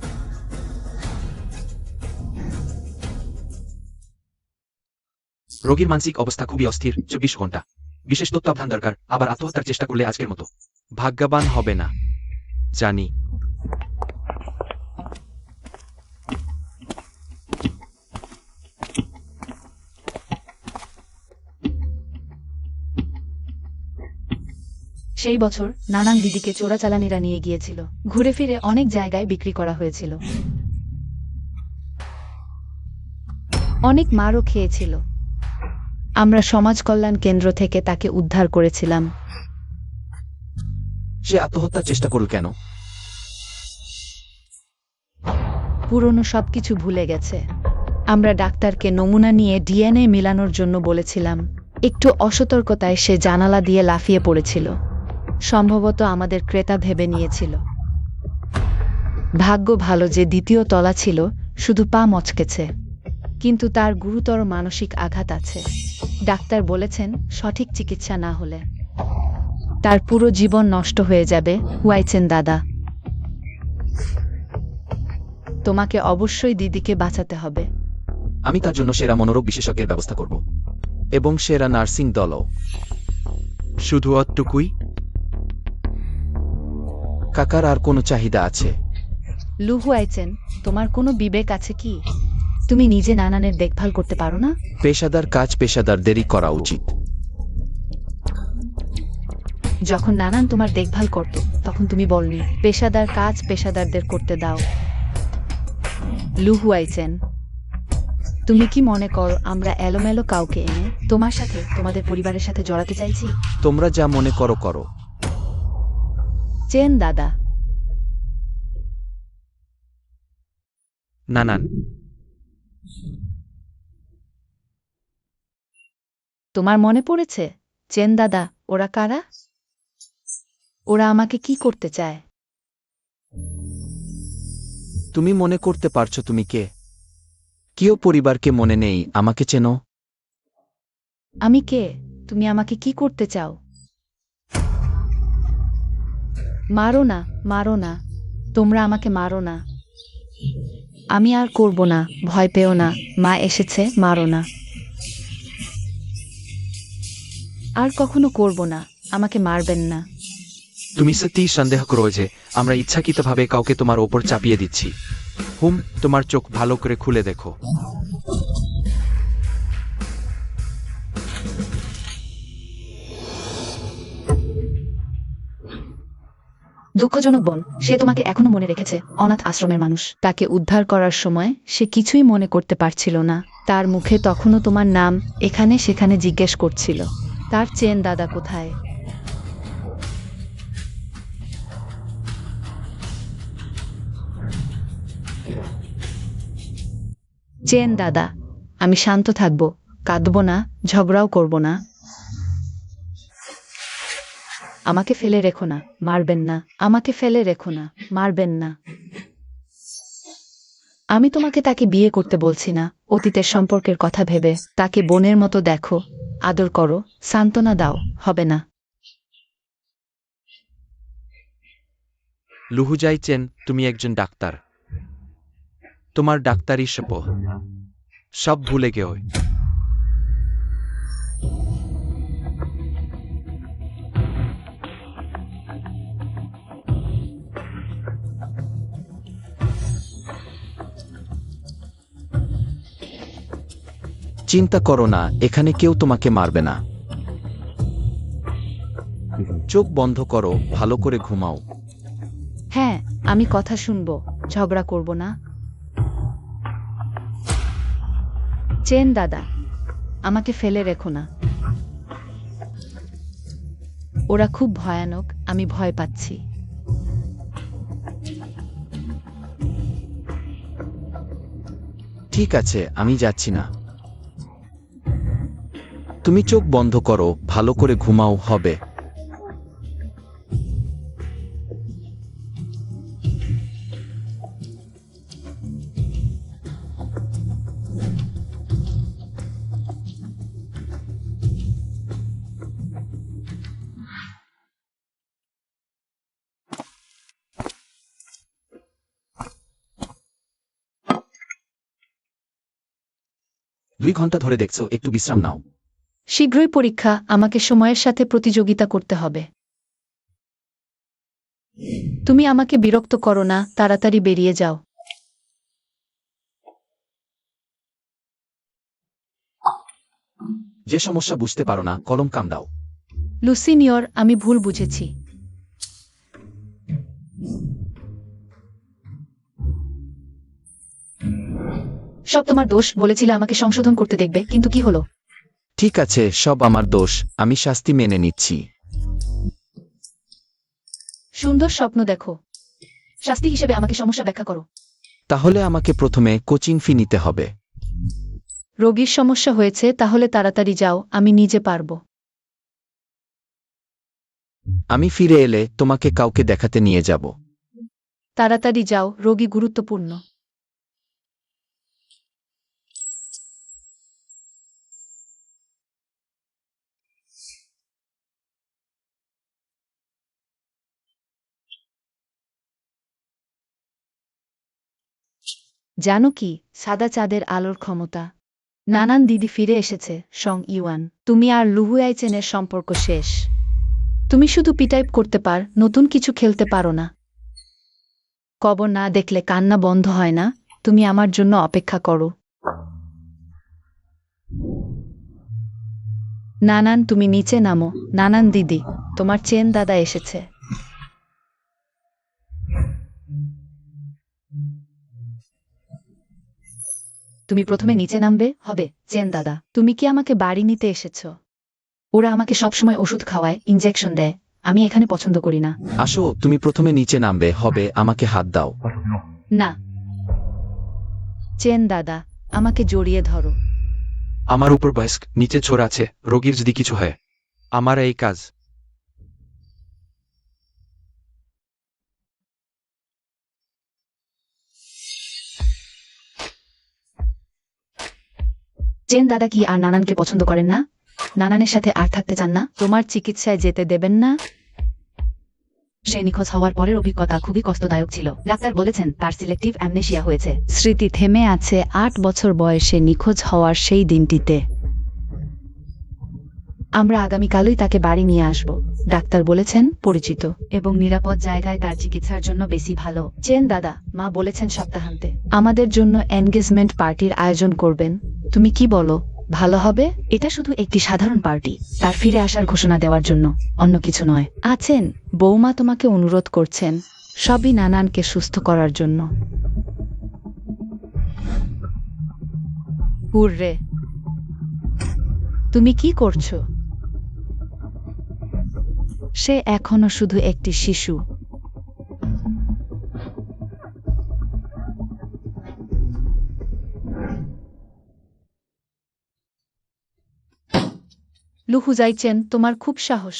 রোগীর মানসিক অবস্থা খুবই অস্থির, 24 ঘন্টা বিশেষ তত্ত্বাবধান দরকার। আবার আত্মহত্যার চেষ্টা করলে আজকের মতো ভাগ্যবান হবে না, জানি। সেই বছর নানান দিদিকে চোরাচালানিরা নিয়ে গিয়েছিল। ঘুরে ফিরে অনেক জায়গায় বিক্রি করা হয়েছিল। অনেক মারও খেয়েছিল। আমরা সমাজ কল্যাণ কেন্দ্র থেকে তাকে উদ্ধার করেছিলাম। সে আত্মহত্যার চেষ্টা করল কেন? পুরনো সবকিছু ভুলে গেছে। আমরা ডাক্তারকে নমুনা নিয়ে ডিএনএ মেলানোর জন্য বলেছিলাম। একটু অসতর্কতায় সে জানালা দিয়ে লাফিয়ে পড়েছিল। সম্ভবত আমাদের ক্রেতা ভেবে নিয়েছিল। ভাগ্য ভালো যে দ্বিতীয় তলা ছিল, শুধু পা মচকেছে। কিন্তু তার গুরুতর মানসিক আঘাত আছে। ডাক্তার বলেছেন সঠিক চিকিৎসা না হলে তার পুরো জীবন নষ্ট হয়ে যাবে। হুয়াইচেন দাদা, তোমাকে অবশ্যই দিদিকে বাঁচাতে হবে। আমি তার জন্য সেরা মনোরোগ বিশেষজ্ঞের ব্যবস্থা করব, এবং সেরা নার্সিং দলও। শুধু অতটুকুই? কাকার আর কোনো চাহিদা আছে? লু হুয়াইচেন, তোমার কোনো বিবেক আছে কি? তুমি নিজে নানানের দেখভাল করতে পারো না? পেশাদার কাজ পেশাদারদেরই করা উচিত। যখন নানান তোমার দেখভাল করত, তখন তুমি বলনি পেশাদার কাজ পেশাদারদের করতে দাও। লু হুয়াইচেন, তুমি কি মনে করো আমরা এলোমেলো কাউকে এনে তোমার সাথে তোমাদের পরিবারের সাথে জড়াতে চাইছি? তোমরা যা মনে করো করো। চেন দাদা, নানান, তোমার মনে পড়েছে? চেন দাদা, ওরা কারা? ওরা আমাকে কি করতে চায়? তুমি মনে করতে পারছো তুমি কে? কেউ পরিবারকে মনে নেই। আমাকে চেনো? আমি কে? তুমি আমাকে কি করতে চাও? মারো না, মারো না, তোমরা আমাকে মারো না। আমি আর করব না, ভয় পেও না। মা এসেছে, মারো না। আর কখনো করব না, আমাকে মারবেন না। তুমি সত্যিই সন্দেহ করো যে আমরা ইচ্ছাকৃতভাবে কাউকে তোমার ওপর চাপিয়ে দিচ্ছি? তোমার চোখ ভালো করে খুলে দেখো। দুঃখজনক বোন, সে তোমাকে এখনো মনে রেখেছে, অনাথ আশ্রমের মানুষ। তাকে উদ্ধার করার সময় সে কিছুই মনে করতে পারছিল না। তার মুখে তখনও তোমার নাম এখানে সেখানে জিজ্ঞেস করছিল। তার চেন দাদা কোথায়? চেন দাদা, আমি শান্ত থাকব, কাঁদব না, ঝগড়াও করব না। আমাকে ফেলে রেখো না, মারবেন না। আমাকে ফেলে রেখো না, মারবেন না। আমি তোমাকে তাকে বিয়ে করতে বলছি না। অতীতের সম্পর্কের কথা ভেবে তাকে বোনের মতো দেখো, আদর করো, সান্ত্বনা দাও, হবে না। লুহুজাই চেন, তুমি একজন ডাক্তার। তোমার ডাক্তারি সব ভুলে গেও। চিন্তা করো না, এখানে কেউ তোমাকে মারবে না। চোখ বন্ধ করো, ভালো করে ঘুমাও। হ্যাঁ, আমি কথা শুনবো, ঝগড়া করব না। চেন দাদা, আমাকে ফেলে রেখো না। ওরা খুব ভয়ানক, আমি ভয় পাচ্ছি। ঠিক আছে, আমি যাচ্ছি না। তুমি চোখ বন্ধ করো, ভালো করে ঘুমাও হবে। দুই ঘন্টা ধরে দেখছো, একটু বিশ্রাম নাও। শীঘ্রই পরীক্ষা, আমাকে সময়ের সাথে প্রতিযোগিতা করতে হবে। তুমি আমাকে বিরক্ত করো না, তাড়াতাড়ি বেরিয়ে যাও। যে সমস্যা বুঝতে পারো না, কলম কাম দাও। লুসিনিয়র, আমি ভুল বুঝেছি। সব তোমার দোষ, বলেছিলে আমাকে সংশোধন করতে দেখবে, কিন্তু কি হলো? ঠিক আছে, সব আমার দোষ, আমি শাস্তি মেনে নিচ্ছি। সুন্দর স্বপ্ন দেখো। শাস্তি হিসেবে আমাকে সমস্যা ব্যাখ্যা করো। তাহলে আমাকে প্রথমে কোচিং ফি নিতে হবে। রোগীর সমস্যা হয়েছে, তাহলে তাড়াতাড়ি যাও, আমি নিজে পারবো। আমি ফিরে এলে তোমাকে কাউকে দেখাতে নিয়ে যাব। তাড়াতাড়ি যাও, রোগী গুরুত্বপূর্ণ। জানো কি, সাদা চাঁদের আলোর ক্ষমতা। নানান দিদি ফিরে এসেছে, সং ইউয়ান। তুমি আর লুহুয়াইচেনের সম্পর্ক শেষ। তুমি শুধু পিটাইপ করতে পার, নতুন কিছু খেলতে পারো না। কবর না দেখলে কান্না বন্ধ হয় না। তুমি আমার জন্য অপেক্ষা করো। নানান, তুমি নিচে নামো। নানান দিদি, তোমার চেন দাদা এসেছে। তুমি প্রথমে নিচে নামবে, হবে চেন দাদা। তুমি কি আমাকে বাড়ি নিতে এসেছো? ওরা আমাকে সবসময় ওষুধ খাওয়ায়, ইনজেকশন দেয়। আমি এখানে পছন্দ করি না। আসো, তুমি প্রথমে নিচে নামবে, হবে, আমাকে হাত দাও। না, চেন দাদা, আমাকে জড়িয়ে ধরো। আমার উপর বয়স্ক নিচে ছোড় আছে, রোগীর যদি কিছু হয়। আমার এই কাজ। চেন দাদা কি আর নানানকে পছন্দ করেন না? নানানের সাথে আর থাকতে চান না? তোমার চিকিৎসায় যেতে দেবেন না? সে নিখোঁজ হওয়ার পরের অভিজ্ঞতা খুবই কষ্টদায়ক ছিল। ডাক্তার বলেছেন তার সিলেক্টিভ অ্যামনেশিয়া হয়েছে। স্মৃতি থেমে আছে ৮ বছর বয়সে নিখোঁজ হওয়ার সেই দিনটিতে। আমরা আগামীকালই তাকে বাড়ি নিয়ে আসব। ডাক্তার বলেছেন পরিচিত এবং নিরাপদ জায়গায় তার চিকিৎসার জন্য বেশি ভালো। চেন দাদা, মা বলেছেন সপ্তাহান্তে আমাদের জন্য এনগেজমেন্ট পার্টির আয়োজন করবেন। তুমি কি বলো, ভালো হবে? এটা শুধু একটি সাধারণ পার্টি, তার ফিরে আসার ঘোষণা দেওয়ার জন্য, অন্য কিছু নয়। আছেন, বৌমা তোমাকে অনুরোধ করছেন, সবই নানানকে সুস্থ করার জন্য। হুররে! তুমি কি করছো? সে এখনো শুধু একটি শিশু। লুহু যাইছেন, তোমার খুব সাহস।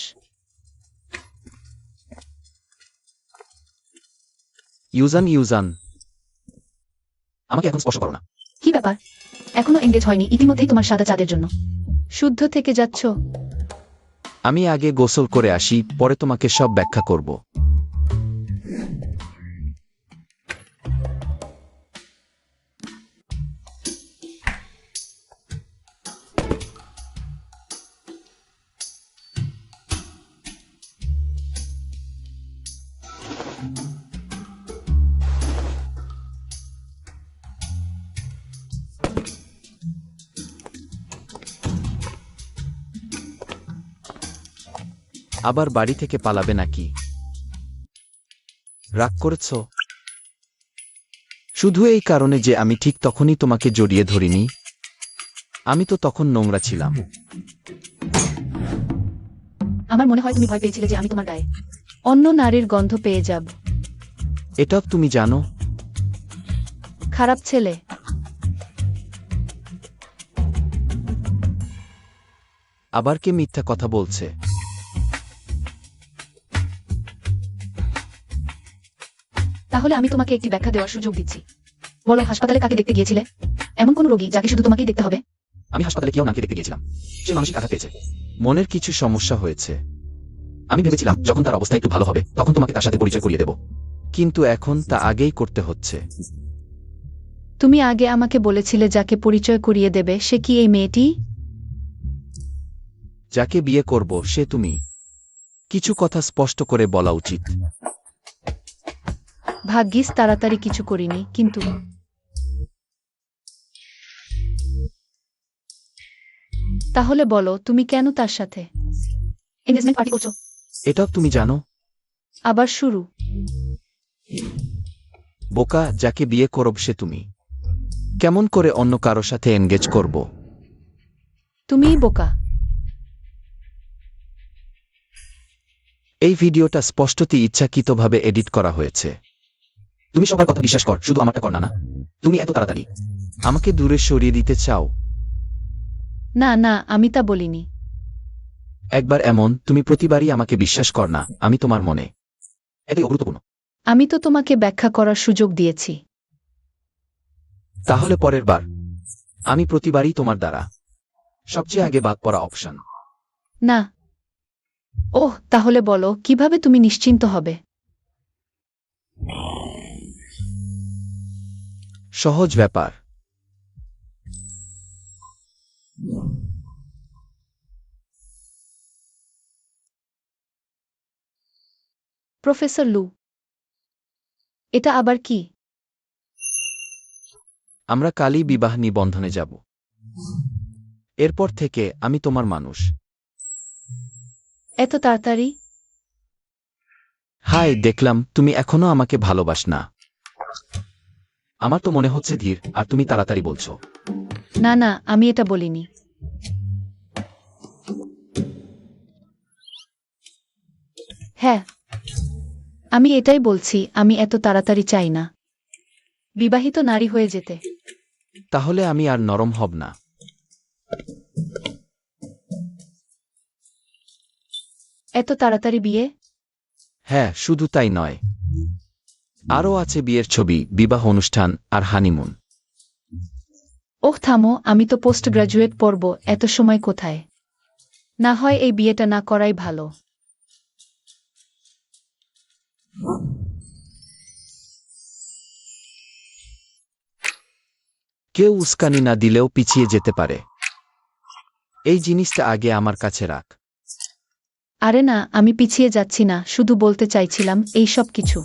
ইউজান, ইউজান, আমাকে এখন স্পর্শ করো না। কি ব্যাপার? এখনো এঙ্গেজ হয়নি, ইতিমধ্যেই তোমার সাদা চাঁদের জন্য। শুদ্ধ থেকে যাচ্ছ? আমি আগে গোসল করে আসি, পরে তোমাকে সব ব্যাখ্যা করব। আবার বাড়ি থেকে পালাবে নাকি? রাগ করেছ? শুধু এই কারণে যে আমি ঠিক তখনই তোমাকে জড়িয়ে ধরিনি? আমি তো তখন নোংরা ছিলাম। আমার মনে হয় তুমি ভয় পেয়েছিলে যে আমি তোমার গায়ে অন্য নারীর গন্ধ পেয়ে যাব। এটাও তুমি জানো? খারাপ ছেলে। আবার কে মিথ্যা কথা বলছে? তাহলে আমি তোমাকে একটি ব্যাখ্যা দেওয়ার সুযোগ দিচ্ছি। বলো, হাসপাতালে কাকে দেখতে গিয়েছিলে? এমন কোন রোগী যাকে শুধু তোমাকেই দেখতে হবে? আমি হাসপাতালে কেউ নাকি দেখতে গিয়েছিলাম, সে মানসিক আঘাত পেয়েছে। মনের কিছু সমস্যা হয়েছে। আমি ভেবেছিলাম যখন তার অবস্থা একটু ভালো হবে তখন তোমাকে তার সাথে পরিচয় করিয়ে দেব। কিন্তু এখন তা আগেই করতে হচ্ছে। তুমি আগে আমাকে বলেছিলে যাকে পরিচয় করিয়ে দেবে সে কি এই মেয়েটি? যাকে বিয়ে করব সে তুমি। কিছু কথা স্পষ্ট করে বলা উচিত। ভাগ্যিস তাড়াতাড়ি কিছু করিনি, কিন্তু তাহলে বলো, তুমি কেন তার সাথে এনগেজমেন্ট পার্টি করছো? এটাও তুমি জানো? আবার শুরু। বোকা, যাকে বিয়ে করব সে তুমি। কেমন করে অন্য কারো সাথে এনগেজ করব? তুমিই বোকা। এই ভিডিওটা স্পষ্টতই ইচ্ছাকৃতভাবে এডিট করা হয়েছে। তুমি সবার কথা বিশ্বাস কর, শুধু আমারটা কর না। তুমি এত তাড়াতাড়ি আমাকে দূরে সরিয়ে দিতে চাও? না না, আমি তা বলিনি। একবার এমন, তুমি প্রতিবারই আমাকে বিশ্বাস কর না, আমি তোমার মনে। এটাই গুরুত্বপূর্ণ। আমি তো তোমাকে ব্যাখ্যা করার সুযোগ দিয়েছি। তাহলে পরের বার আমি প্রতিবারই তোমার দ্বারা সবচেয়ে আগে বাদ পড়া অপশন। না। ওহ, তাহলে বলো কিভাবে তুমি নিশ্চিন্ত হবে? সহজ ব্যাপার। প্রফেসর লু, এটা আবার কি? আমরা কালই বিবাহ নিবন্ধনে যাব। এরপর থেকে আমি তোমার মানুষ। এত তাড়াতাড়ি? হাই, দেখলাম তুমি এখনো আমাকে ভালোবাস না। আমার তো মনে হচ্ছে ধীর, আর তুমি তাড়াতাড়ি বলছো। না না, আমি এটা বলিনি। হ্যাঁ, আমি এটাই বলছি, আমি এত তাড়াতাড়ি চাই না বিবাহিত নারী হয়ে যেতে। তাহলে আমি আর নরম হব না। এত তাড়াতাড়ি বিয়ে? হ্যাঁ, শুধু তাই নয়, আরও আছে বিয়ের ছবি, বিবাহ অনুষ্ঠান আর হানিমুন। ওহ থামো, আমি তো পোস্ট গ্রাজুয়েট পড়ব, এত সময় কোথায়? না হয় এই বিয়েটা না করাই ভালো। কেউ উস্কানি না দিলেও পিছিয়ে যেতে পারে। এই জিনিসটা আগে আমার কাছে রাখ। আরে না, আমি পিছিয়ে যাচ্ছি না, শুধু বলতে চাইছিলাম এই সব কিছু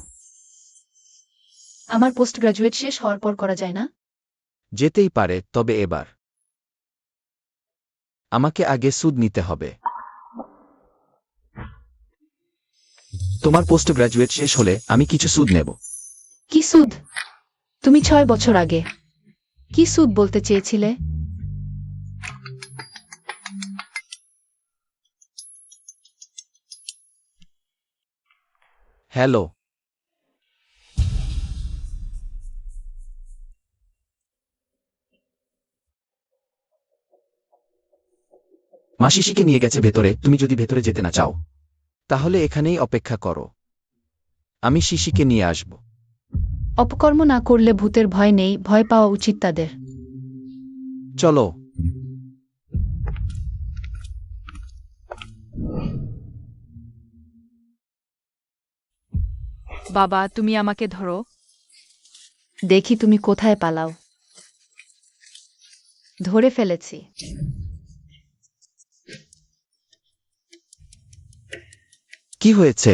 আমার পোস্ট গ্রাজুয়েট শেষ হওয়ার পর করা যায় না? যেতেই পারে, তবে এবার আমাকে আগে সুদ নিতে হবে। তোমার পোস্ট গ্রাজুয়েট শেষ হলে আমি কিছু সুদ নেব। কি সুদ? তুমি 6 বছর আগে কি সুদ বলতে চেয়েছিলে? হ্যালো। মা শিশিকে নিয়ে গেছে ভেতরে, তুমি যদি ভেতরে যেতে না চাও তাহলে এখানেই অপেক্ষা করো, আমি শিশিকে নিয়ে আসব। অপকর্ম না করলে ভূতের ভয় নেই, ভয় পাওয়া উচিত তাদের। চলো। বাবা, তুমি আমাকে ধরো। দেখি তুমি কোথায় পালাও। ধরে ফেলেছি। কি হয়েছে?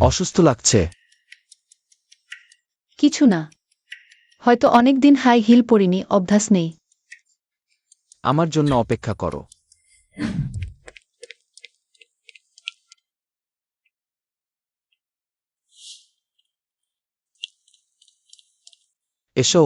অসুস্থ লাগছে? কিছু না, হয়তো অনেক দিন হাই হিল পরিনি, অভ্যাস নেই। আমার জন্য অপেক্ষা করো। এসো।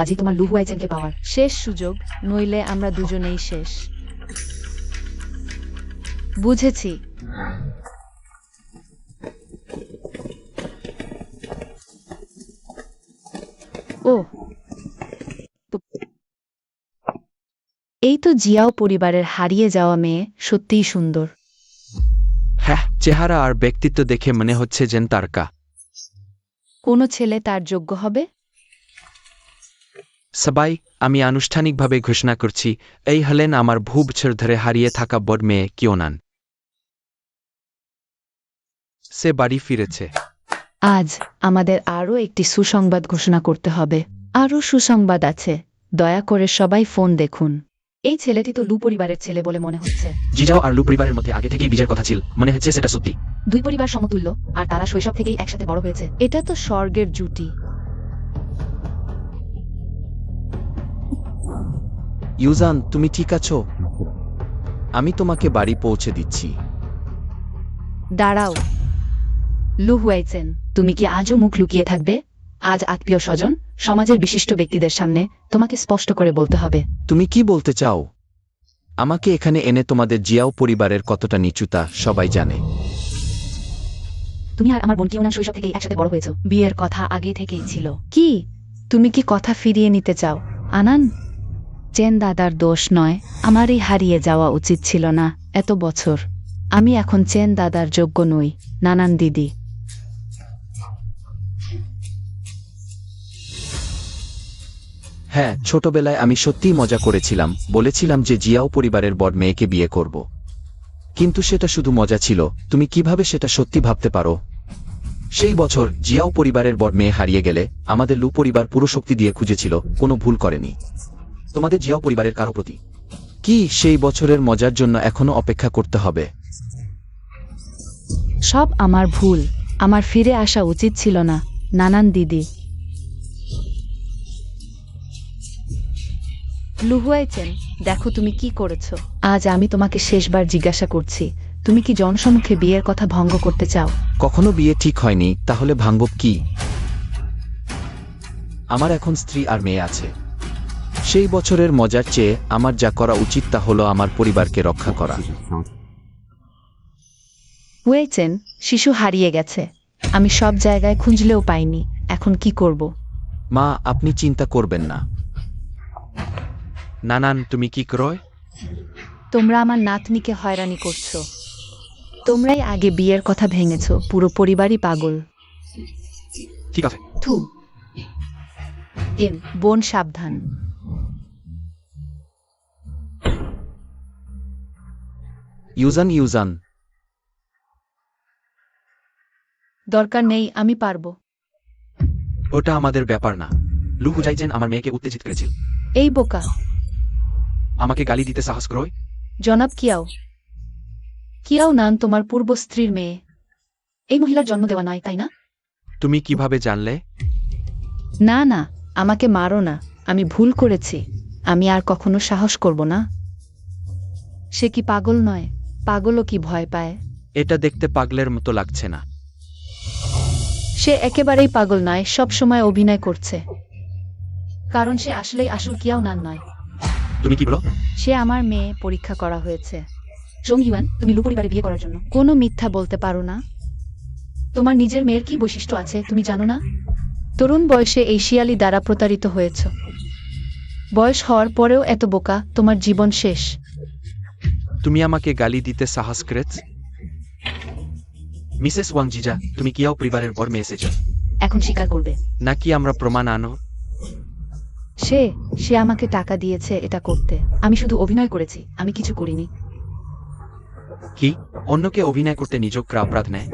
আজই তোমার লু হুয়াইচেনকে পাওয়ার শেষ সুযোগ, নইলে আমরা দুজনেই শেষ। বুঝেছি। ও, এই তো জিয়াও পরিবারের হারিয়ে যাওয়া মেয়ে, সত্যিই সুন্দর। হ্যাঁ, চেহারা আর ব্যক্তিত্ব দেখে মনে হচ্ছে যেন তারকা। কোনো ছেলে তার যোগ্য হবে? সবাই, আমি আনুষ্ঠানিকভাবে ঘোষণা করছি, এই হলেন আমার বহু বছর ধরে হারিয়ে থাকা বড় মেয়ে কিওনান। সে বাড়ি ফিরেছে। আজ আমাদের আরও একটি সুসংবাদ ঘোষণা করতে হবে। আরও সুসংবাদ আছে, দয়া করে সবাই ফোন দেখুন। এই ছেলেটি তো লু পরিবারের ছেলে বলে মনে হচ্ছে। জিজাও আর লু পরিবারের মধ্যে আগে থেকেই বীজের কথা ছিল, মনে হচ্ছে সেটা সত্যি। দুই পরিবার সমতুল্য, আর তারা শৈশব থেকেই একসাথে বড় হয়েছে। এটা তো স্বর্গের জুটি। ইউজান, তুমি ঠিক আছো? আমি তোমাকে বাড়ি পৌঁছে দিচ্ছি। দাঁড়াও, লু হুয়াইচেন, তুমি কি আজও মুখ লুকিয়ে থাকবে? আজ আত্মীয় স্বজন, সমাজের বিশিষ্ট ব্যক্তিদের সামনে তোমাকে স্পষ্ট করে বলতে হবে। তুমি কি বলতে চাও? আমাকে এখানে এনে তোমাদের জিয়াও পরিবারের কতটা নিচুতা সবাই জানে। তুমি আর আমার বোন কিওনান শৈশব থেকেই একসাথে বড় হয়েছো। বিয়ের কথা আগে থেকেই ছিল। কি তুমি কি কথা ফিরিয়ে নিতে চাও আনান? চেন দাদার দোষ নয়, আমারই হারিয়ে যাওয়া উচিত ছিল না এত বছর। আমি এখন চেন দাদার যোগ্য নই, নানান দিদি। হ্যাঁ, ছোটবেলায় আমি সত্যিই মজা করেছিলাম, বলেছিলাম যে জিয়াও পরিবারের বড় মেয়েকে বিয়ে করব। কিন্তু সেটা শুধু মজা ছিল। তুমি কিভাবে সেটা সত্যি ভাবতে পারো? সেই বছর জিয়াও পরিবারের বড় মেয়ে হারিয়ে গেলে আমাদের লু পরিবার পুরো শক্তি দিয়ে খুঁজেছিল, কোনো ভুল করেনি তোমাদের জিয়াও পরিবারের কারো প্রতি। কি সেই বছরের মজার জন্য এখনো অপেক্ষা করতে হবে? সব আমার ভুল, আমার ফিরে আসা উচিত ছিল না, নানান দিদি। লুহুয়াইচেন, দেখো তুমি কি করেছো। আজ আমি তোমাকে শেষবার জিজ্ঞাসা করছি, তুমি কি জনসমক্ষে বিয়ের কথা ভঙ্গ করতে চাও? কখনো বিয়ে ঠিক হয়নি, তাহলে ভাঙব কি? আমার এখন স্ত্রী আর মেয়ে আছে। সেই বছরের মজার চেয়ে আমার যা করা উচিত তা হলো আমার পরিবারকে রক্ষা করা। হুয়েচেন, শিশু হারিয়ে গেছে। আমি সব জায়গায় খুঁজলেও পাইনি। এখন কি করব? মা, আপনি চিন্তা করবেন না। নানান, তুমি কি করো? তোমরা আমার নাতনিকে হয়রানি করছো। তোমরাই আগে বিয়ের কথা ভেঙেছো, পুরো পরিবারই পাগল। ঠিক আছে। থু। বোন সাবধান। ইউজান, ইউজান, দরকার নেই, আমি পারবো। ওটা আমাদের ব্যাপার না। লু হুয়াইচেন আমার মেয়েকে উত্তেজিত করেছিল। এই বোকা, আমাকে গালি দিতে সাহস করো? জনাব কিয়াও। কিয়াও নান তোমার পূর্ব স্ত্রীর মেয়ে। এই মহিলার জন্ম দেওয়া নয়, তাই না? তুমি কিভাবে জানলে? না না, আমাকে মারো না, আমি ভুল করেছি। আমি আর কখনো সাহস করব না। সে কি পাগল নয়? পাগলও কি ভয় পায়? এটা দেখতে পাগলের মতো লাগছে না। সে একেবারেই পাগল নয়, সব সময় অভিনয় করছে। কারণ সে আসলেই আসল কিয়াও নান নয়। তুমি কি বলো? সে আমার মেয়ে, পরীক্ষা করা হয়েছে। জং ইউয়ান, তুমি লু পরিবারে বিয়ে করার জন্য কোনো মিথ্যা বলতে পারো না। তোমার নিজের মেয়ের কি বৈশিষ্ট্য আছে তুমি জানো না? তরুণ বয়সে এই শিয়ালি দ্বারা প্রতারিত হয়েছ। বয়স হওয়ার পরেও এত বোকা, তোমার জীবন শেষ। তুমি আমাকে গালি দিতে সাহস করেছ? মিসেস ওয়াং জিজা, তুমি কিয়াও পরিবারের বড় মেয়ে এসেছ। এখন স্বীকার করবে। নাকি আমরা প্রমাণ আনো? সে আমাকে টাকা দিয়েছে এটা করতে। আমি শুধু অভিনয় করেছি, আমি কিছু করিনি। কি? অন্যকে অভিনয় করতে নিযোগরা অপরাধ নেয়?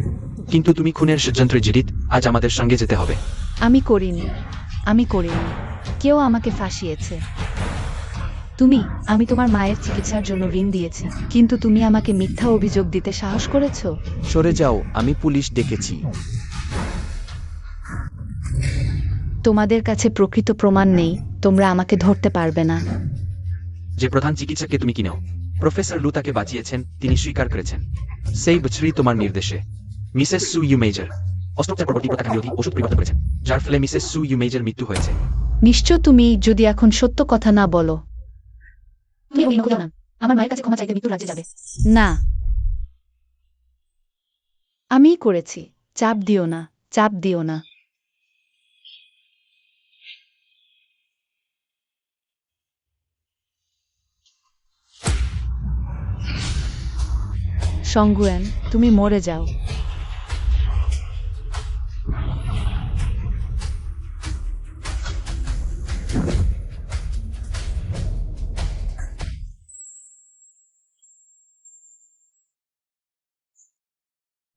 কিন্তু তুমি খুনের ষড়যন্ত্রে জড়িত, আজ আমাদের সঙ্গে যেতে হবে। আমি করিনি। কেউ আমাকে ফাঁসিয়েছে। আমি তোমার মায়ের চিকিৎসার জন্য ঋণ দিয়েছি। কিন্তু তুমি আমাকে মিথ্যা অভিযোগ দিতে সাহস করেছো। সরে যাও, আমি পুলিশ ডেকেছি। তোমাদের কাছে প্রকৃত প্রমাণ নেই, তোমরা আমাকে ধরতে পারবে না। যে প্রধান চিকিৎসককে তুমি কিনেও, প্রফেসর লু তাকে বাঁচিয়েছেন, তিনি স্বীকার করেছেন। সেই বছরই তোমার নির্দেশে মিসেস সু ইউ মেজর অস্ত্রোপচার পরবর্তী প্রত্যাখ্যান বিরোধী ওষুধ পরিবর্তন করেছেন, যার ফলে মিসেস সু ইউ মেজর মৃত্যু হয়েছে। নিশ্চয় তুমি যদি এখন সত্য কথা না বলো। তুমি অভিনয় করো না। আমার মায়ের কাছে ক্ষমা চাইতে মৃত্যুর রাজ্যে যাবে। না, আমিই করেছি। চাপ দিও না, চাপ দিও না। সংগুয়েন, তুমি মরে যাও।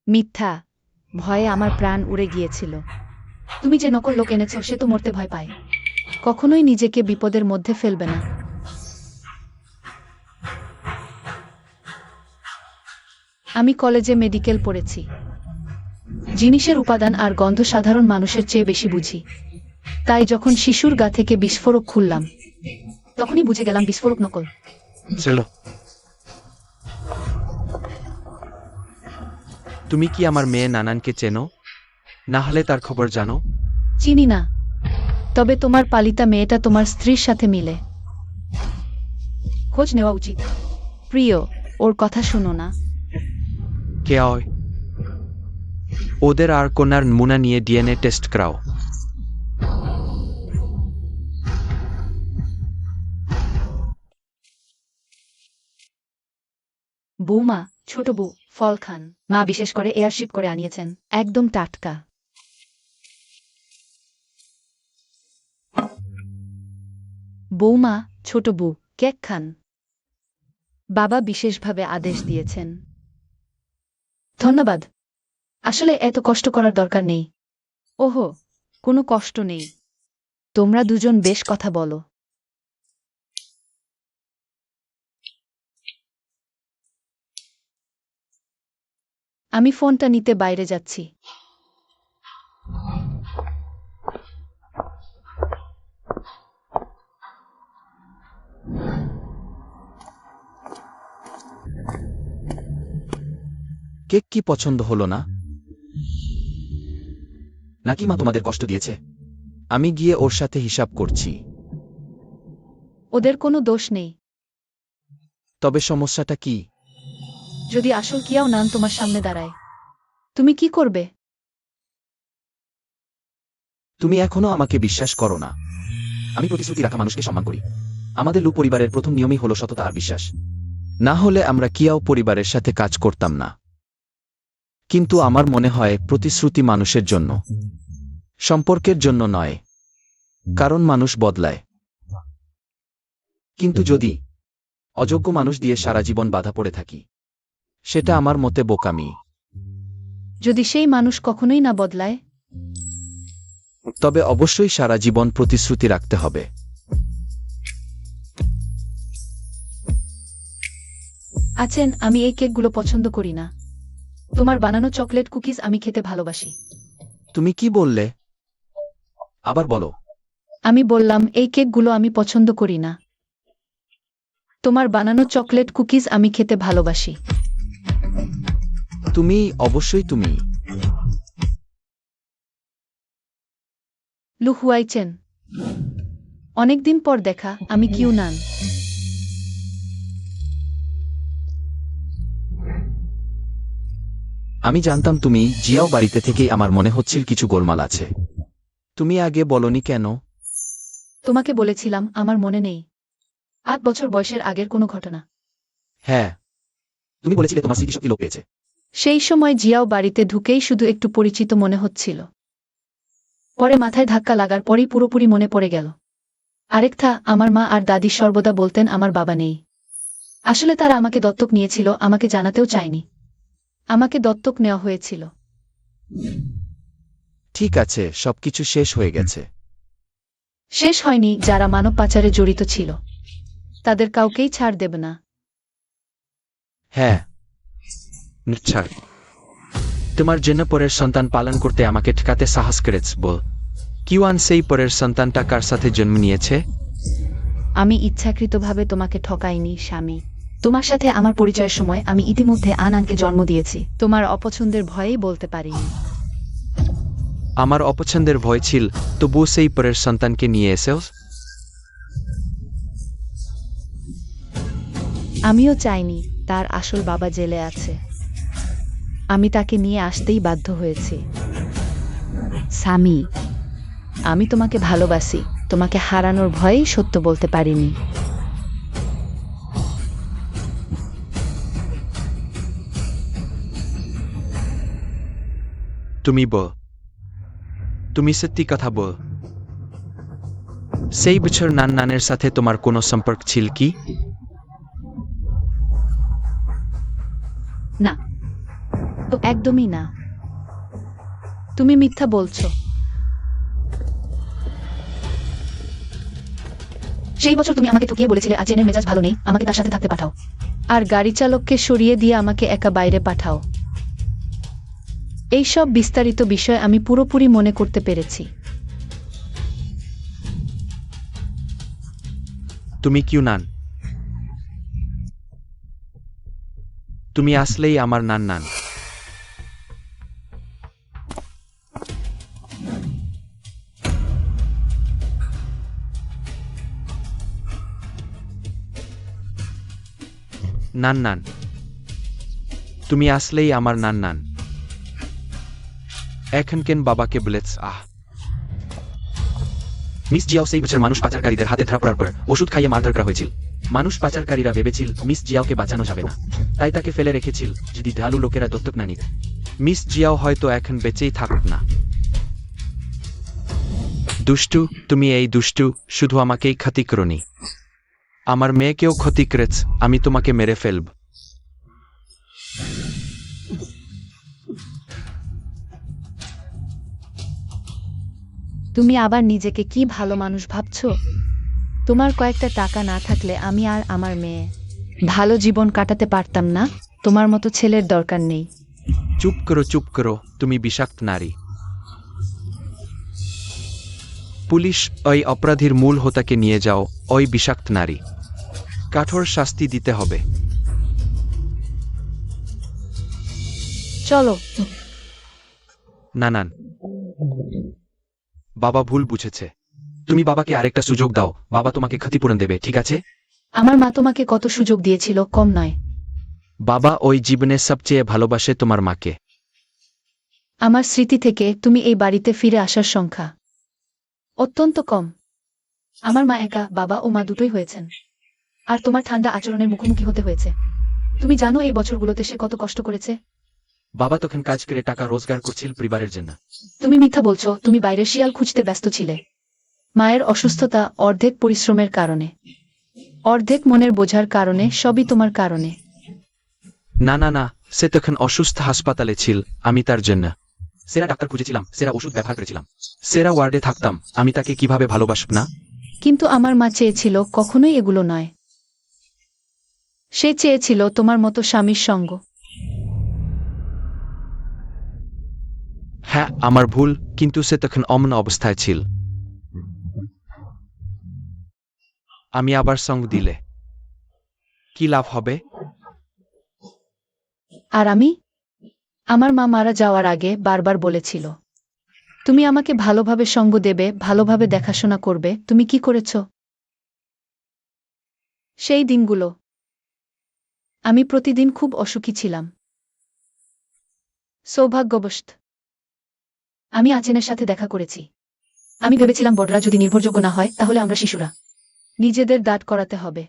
মিথ্যা, ভয়ে আমার প্রাণ উড়ে গিয়েছিল। তুমি যে নকল লোক এনেছো সে তো মরতে ভয় পায়। কখনোই নিজেকে বিপদের মধ্যে ফেলবে না। আমি কলেজে মেডিকেল পড়েছি। জিনিসের উপাদান আর গন্ধ সাধারণ মানুষের চেয়ে বেশি বুঝি। তাই যখন শিশুর গা থেকে বিস্ফোরক খুললাম তখনই বুঝে গেলাম বিস্ফোরক নকল। চলো। তুমি কি আমার মেয়ে নানানকে চেনো? না হলে তার খবর জানো? চিনি না, তবে তোমার পালিতা মেয়েটা তোমার স্ত্রীর সাথে মিলে। খোঁজ নেওয়া উচিত। প্রিয়, ওর কথা শুনো না। কে হয়? ওদের আর কন্যার নমুনা নিয়ে ডিএনএ টেস্ট করাও। বৌমা, ছোট বউ, ফল খান। মা বিশেষ করে এয়ারশিপ করে আনিয়েছেন, একদম টাটকা। বৌমা, ছোট বউ, কেক খান। বাবা বিশেষভাবে আদেশ দিয়েছেন। ধন্যবাদ। আসলে এত কষ্ট করার দরকার নেই। ওহো, কোনো কষ্ট নেই। তোমরা দুজন বেশ কথা বলো। আমি ফোনটা নিতে বাইরে যাচ্ছি। কেক কি পছন্দ হলো না? নাকি মা তোমাদের কষ্ট দিয়েছে? আমি গিয়ে ওর সাথে হিসাব করছি। ওদের কোনো দোষ নেই। তবে সমস্যাটা কি? যদি আসল কিয়াও নান তোমার সামনে দাঁড়ায়, তুমি কি করবে? তুমি এখনো আমাকে বিশ্বাস করো না। আমি প্রতিশ্রুতি রাখা মানুষকে সম্মান করি। আমাদের লু পরিবারের প্রথম নিয়মই হলো সততা আর বিশ্বাস। না হলে আমরা কিয়াও পরিবারের সাথে কাজ করতাম না। কিন্তু আমার মনে হয় প্রতিশ্রুতি মানুষের জন্য, সম্পর্কের জন্য নয়। কারণ মানুষ বদলায়। কিন্তু যদি অযোগ্য মানুষ দিয়ে সারা জীবন বাধা পড়ে থাকি, সেটা আমার মতে বোকামি। যদি সেই মানুষ কখনোই না বদলায়, তবে অবশ্যই সারা জীবন প্রতিশ্রুতি রাখতে হবে। আছেন, আমি এই কেকগুলো পছন্দ করি না। তোমার বানানো চকলেট কুকিজ আমি খেতে ভালোবাসি। তুমি কি বললে? আবার বলো। আমি বললাম এই কেকগুলো আমি পছন্দ করি না। তোমার বানানো চকলেট কুকিজ আমি খেতে ভালোবাসি। তুমি, অবশ্যই তুমি। লু হুয়াইচেন, অনেকদিন পর দেখা। আমি কিউনান। আমি জানতাম তুমি জিয়াও বাড়িতে থেকেই আমার মনে হচ্ছিল কিছু গোলমাল আছে। তুমি আগে বলনি কেন? তোমাকে বলেছিলাম আমার মনে নেই। 8 বছর বয়সের আগের কোনো ঘটনা। হ্যাঁ, তুমি বলেছিলে তোমার স্মৃতিশক্তি লোপ পেয়েছে। সেই সময় জিয়াও বাড়িতে ঢুকেই শুধু একটু পরিচিত মনে হচ্ছিল। পরে মাথায় ধাক্কা লাগার পরেই পুরোপুরি মনে পড়ে গেল। আরেকটা, আমার মা আর দাদি সর্বদা বলতেন আমার বাবা নেই। আসলে তারা আমাকে দত্তক নিয়েছিল, আমাকে জানাতেও চায়নি। আমাকে দত্তক নেওয়া হয়েছিল। ঠিক আছে, সবকিছু শেষ হয়ে গেছে। শেষ হয়নি। যারা মানব পাচারে জড়িত ছিল তাদের কাউকেই ছাড় দেব না। হ্যাঁ, নিশ্চয়। তোমার জন্য পরের সন্তান পালন করতে আমাকে ঠেকাতে সাহস করেছ বল। কিওয়ান সেই পরের সন্তানটা কার সাথে জন্ম নিয়েছে? আমি ইচ্ছাকৃতভাবে তোমাকে ঠকাইনি স্বামী। তোমার সাথে আমার পরিচয়ের সময় আমি ইতিমধ্যে আনানকে জন্ম দিয়েছি। তোমার অপছন্দের ভয়েই বলতে পারিনি। আমার অপছন্দের ভয় ছিল, তবুও সেই পরের সন্তানকে নিয়ে এসেও। আমিও চাইনি তার আসল বাবা জেলে আছে। আমি তাকে নিয়ে আসতেই বাধ্য হয়েছি। স্বামী, আমি তোমাকে ভালোবাসি, তোমাকে হারানোর ভয়েই সত্য বলতে পারিনি। তুমি বল, তুমি সত্যি কথা বল। সেই বছর নানের সাথে তোমার কোনো সম্পর্ক ছিল কি? না, তো একদমই না। তুমি মিথ্যা বলছো। সেই বছর তুমি আমাকে ঠকিয়ে বলেছিলে আজেনের মেজাজ ভালো নেই, আমাকে তার সাথে থাকতে পাঠাও। আর গাড়ি চালককে সরিয়ে দিয়ে আমাকে একা বাইরে পাঠাও। এইসব বিস্তারিত বিষয় আমি পুরোপুরি মনে করতে পেরেছি। তুমি কিউ নান? তুমি আসলেই আমার নান। নান, তুমি আসলেই আমার নান। এখন কেন বাবাকে বলেছ? মিস জিয়াও সেই বছর মানুষ পাচারকারীদের হাতে ধরা পড়ার পর ওষুধ খাইয়ে মারধর করা হয়েছিল। মানুষ পাচারকারীরা ভেবেছিল মিস জিয়াওকে বাঁচানো যাবে না, তাই তাকে ফেলে রেখেছিল যদি ঢালু লোকেরা দত্তক না নিত। মিস জিয়াও হয়তো এখন বেঁচেই থাকত না। দুষ্টু, তুমি এই দুষ্টু, শুধু আমাকেই ক্ষতি করনি, আমার মেয়েকেও ক্ষতি করেছ। আমি তোমাকে মেরে ফেলব। তুমি আবার নিজেকে কি ভালো মানুষ ভাবছো? তোমার কয়েকটা টাকা না থাকলে আমি আর আমার মেয়ে ভালো জীবন কাটাতে পারতাম না? তোমার মতো ছেলের দরকার নেই। চুপ করো, তুমি বিষাক্ত নারী। পুলিশ ওই অপরাধীর মূল হোতাকে নিয়ে যাও, ওই বিষাক্ত নারী। কঠোর শাস্তি দিতে হবে। চলো। নান, বাবা ভুল বুঝেছে। তুমি বাবাকে আরেকটা সুযোগ দাও, বাবা তোমাকে ক্ষতিপূরণ দেবে, ঠিক আছে? আমার মা তোমাকে কত সুযোগ দিয়েছিল, কম নয়। বাবা ওই জীবনে সবচেয়ে ভালোবাসে তোমার মাকে। আমার স্মৃতি থেকে তুমি এই বাড়িতে ফিরে আসার সংখ্যা অত্যন্ত কম। আমার মা একা, বাবা ও মা দুটোই হয়েছেন, আর তোমার ঠান্ডা আচরণের মুখোমুখি হতে হয়েছে। তুমি জানো এই বছরগুলোতে সে কত কষ্ট করেছে। বাবা তখন কাজ করে টাকা রোজগার করছিল পরিবারের জন্য। তুমি মিথ্যা বলছো, তুমি বাইরের শিয়াল খুঁজতে ব্যস্ত ছিলে। মায়ের অসুস্থতা অর্ধেক পরিশ্রমের কারণে, অর্ধেক মনের বোঝার কারণে, সবই তোমার কারণে। না, সে তখন অসুস্থ হাসপাতালে ছিল, আমি তার জন্য সেরা ডাক্তার খুঁজেছিলাম, সেরা ওষুধ ব্যবহার করেছিলাম, সেরা ওয়ার্ডে থাকতাম। আমি তাকে কিভাবে ভালোবাসব না? কিন্তু আমার মা চেয়েছিল কখনোই এগুলো নয়। সে চেয়েছিল তোমার মতো স্বামীর সঙ্গ। হ্যাঁ, আমার ভুল, কিন্তু সে তখন অমন অবস্থায় ছিল। আমি আবার সঙ্গ দিলে কি লাভ হবে? আর আমার মা মারা যাওয়ার আগে বারবার বলেছিল তুমি আমাকে ভালোভাবে সঙ্গ দেবে, ভালোভাবে দেখাশোনা করবে। তুমি কি করেছ? সেই দিনগুলো আমি প্রতিদিন খুব অসুখী ছিলাম। সৌভাগ্যবশত আমি আচেনের সাথে দেখা করেছি। আমি ভেবেছিলাম বড়রা যদি নির্ভরযোগ্য না হয় তাহলে আমরা শিশুরা নিজেদের দাঁড় করাতে হবে।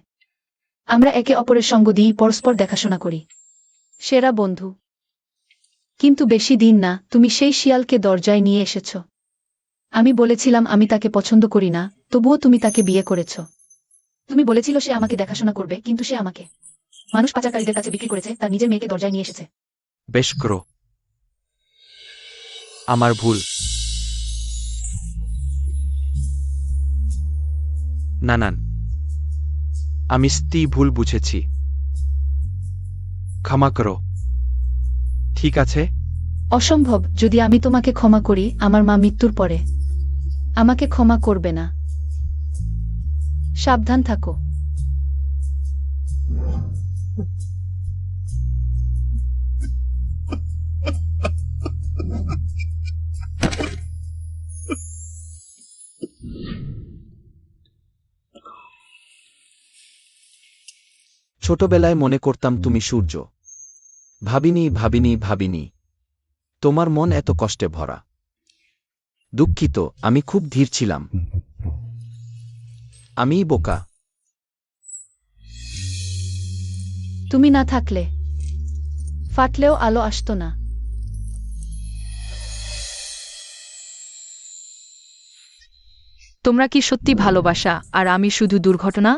আমরা একে অপরের সঙ্গ দিই, পরস্পর দেখাশোনা করি, সেরা বন্ধু। কিন্তু বেশি দিন না, তুমি সেই শিয়ালকে দরজায় নিয়ে এসেছ। আমি বলেছিলাম আমি তাকে পছন্দ করি না, তবুও তুমি তাকে বিয়ে করেছ। তুমি বলেছিল সে আমাকে দেখাশোনা করবে, কিন্তু সে আমাকে মানুষ পাচারকারীদের কাছে বিক্রি করেছে, তার নিজের মেয়েকে দরজায় নিয়ে এসেছে। বেশ করো, আমার ভুল। না, আমি ভুল বুঝেছি, ক্ষমা করো, ঠিক আছে? অসম্ভব। যদি আমি তোমাকে ক্ষমা করি, আমার মা মৃত্যুর পরে আমাকে ক্ষমা করবে না। সাবধান থাকো। ছোটবেলায় মনে করতাম তুমি সূর্য। ভাবিনি তোমার মন এত কষ্টে ভরা। দুঃখিত, আমি খুব ধীর ছিলাম। আমিই বোকা। তুমি না থাকলে ফাটলেও আলো আসতো না। তোমরা কি সত্যি ভালোবাসা আর আমি শুধু দুর্ঘটনা?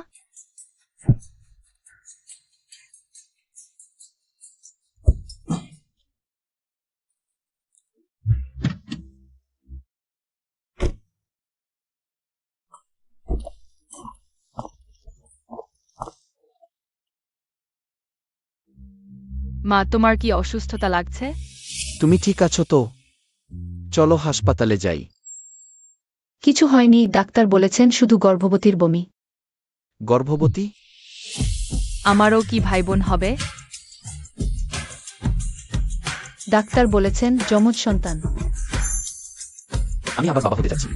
মা, তোমার কি অসুস্থতা লাগছে? তুমি ঠিক আছো তো? চলো হাসপাতালে যাই। কিছু হয়নি, ডাক্তার বলেছেন শুধু গর্ভবতীর বমি। গর্ভবতী? আমারও কি ভাই বোন হবে? ডাক্তার বলেছেন যমজ সন্তান। আমি আবার বাবা হতে যাচ্ছি।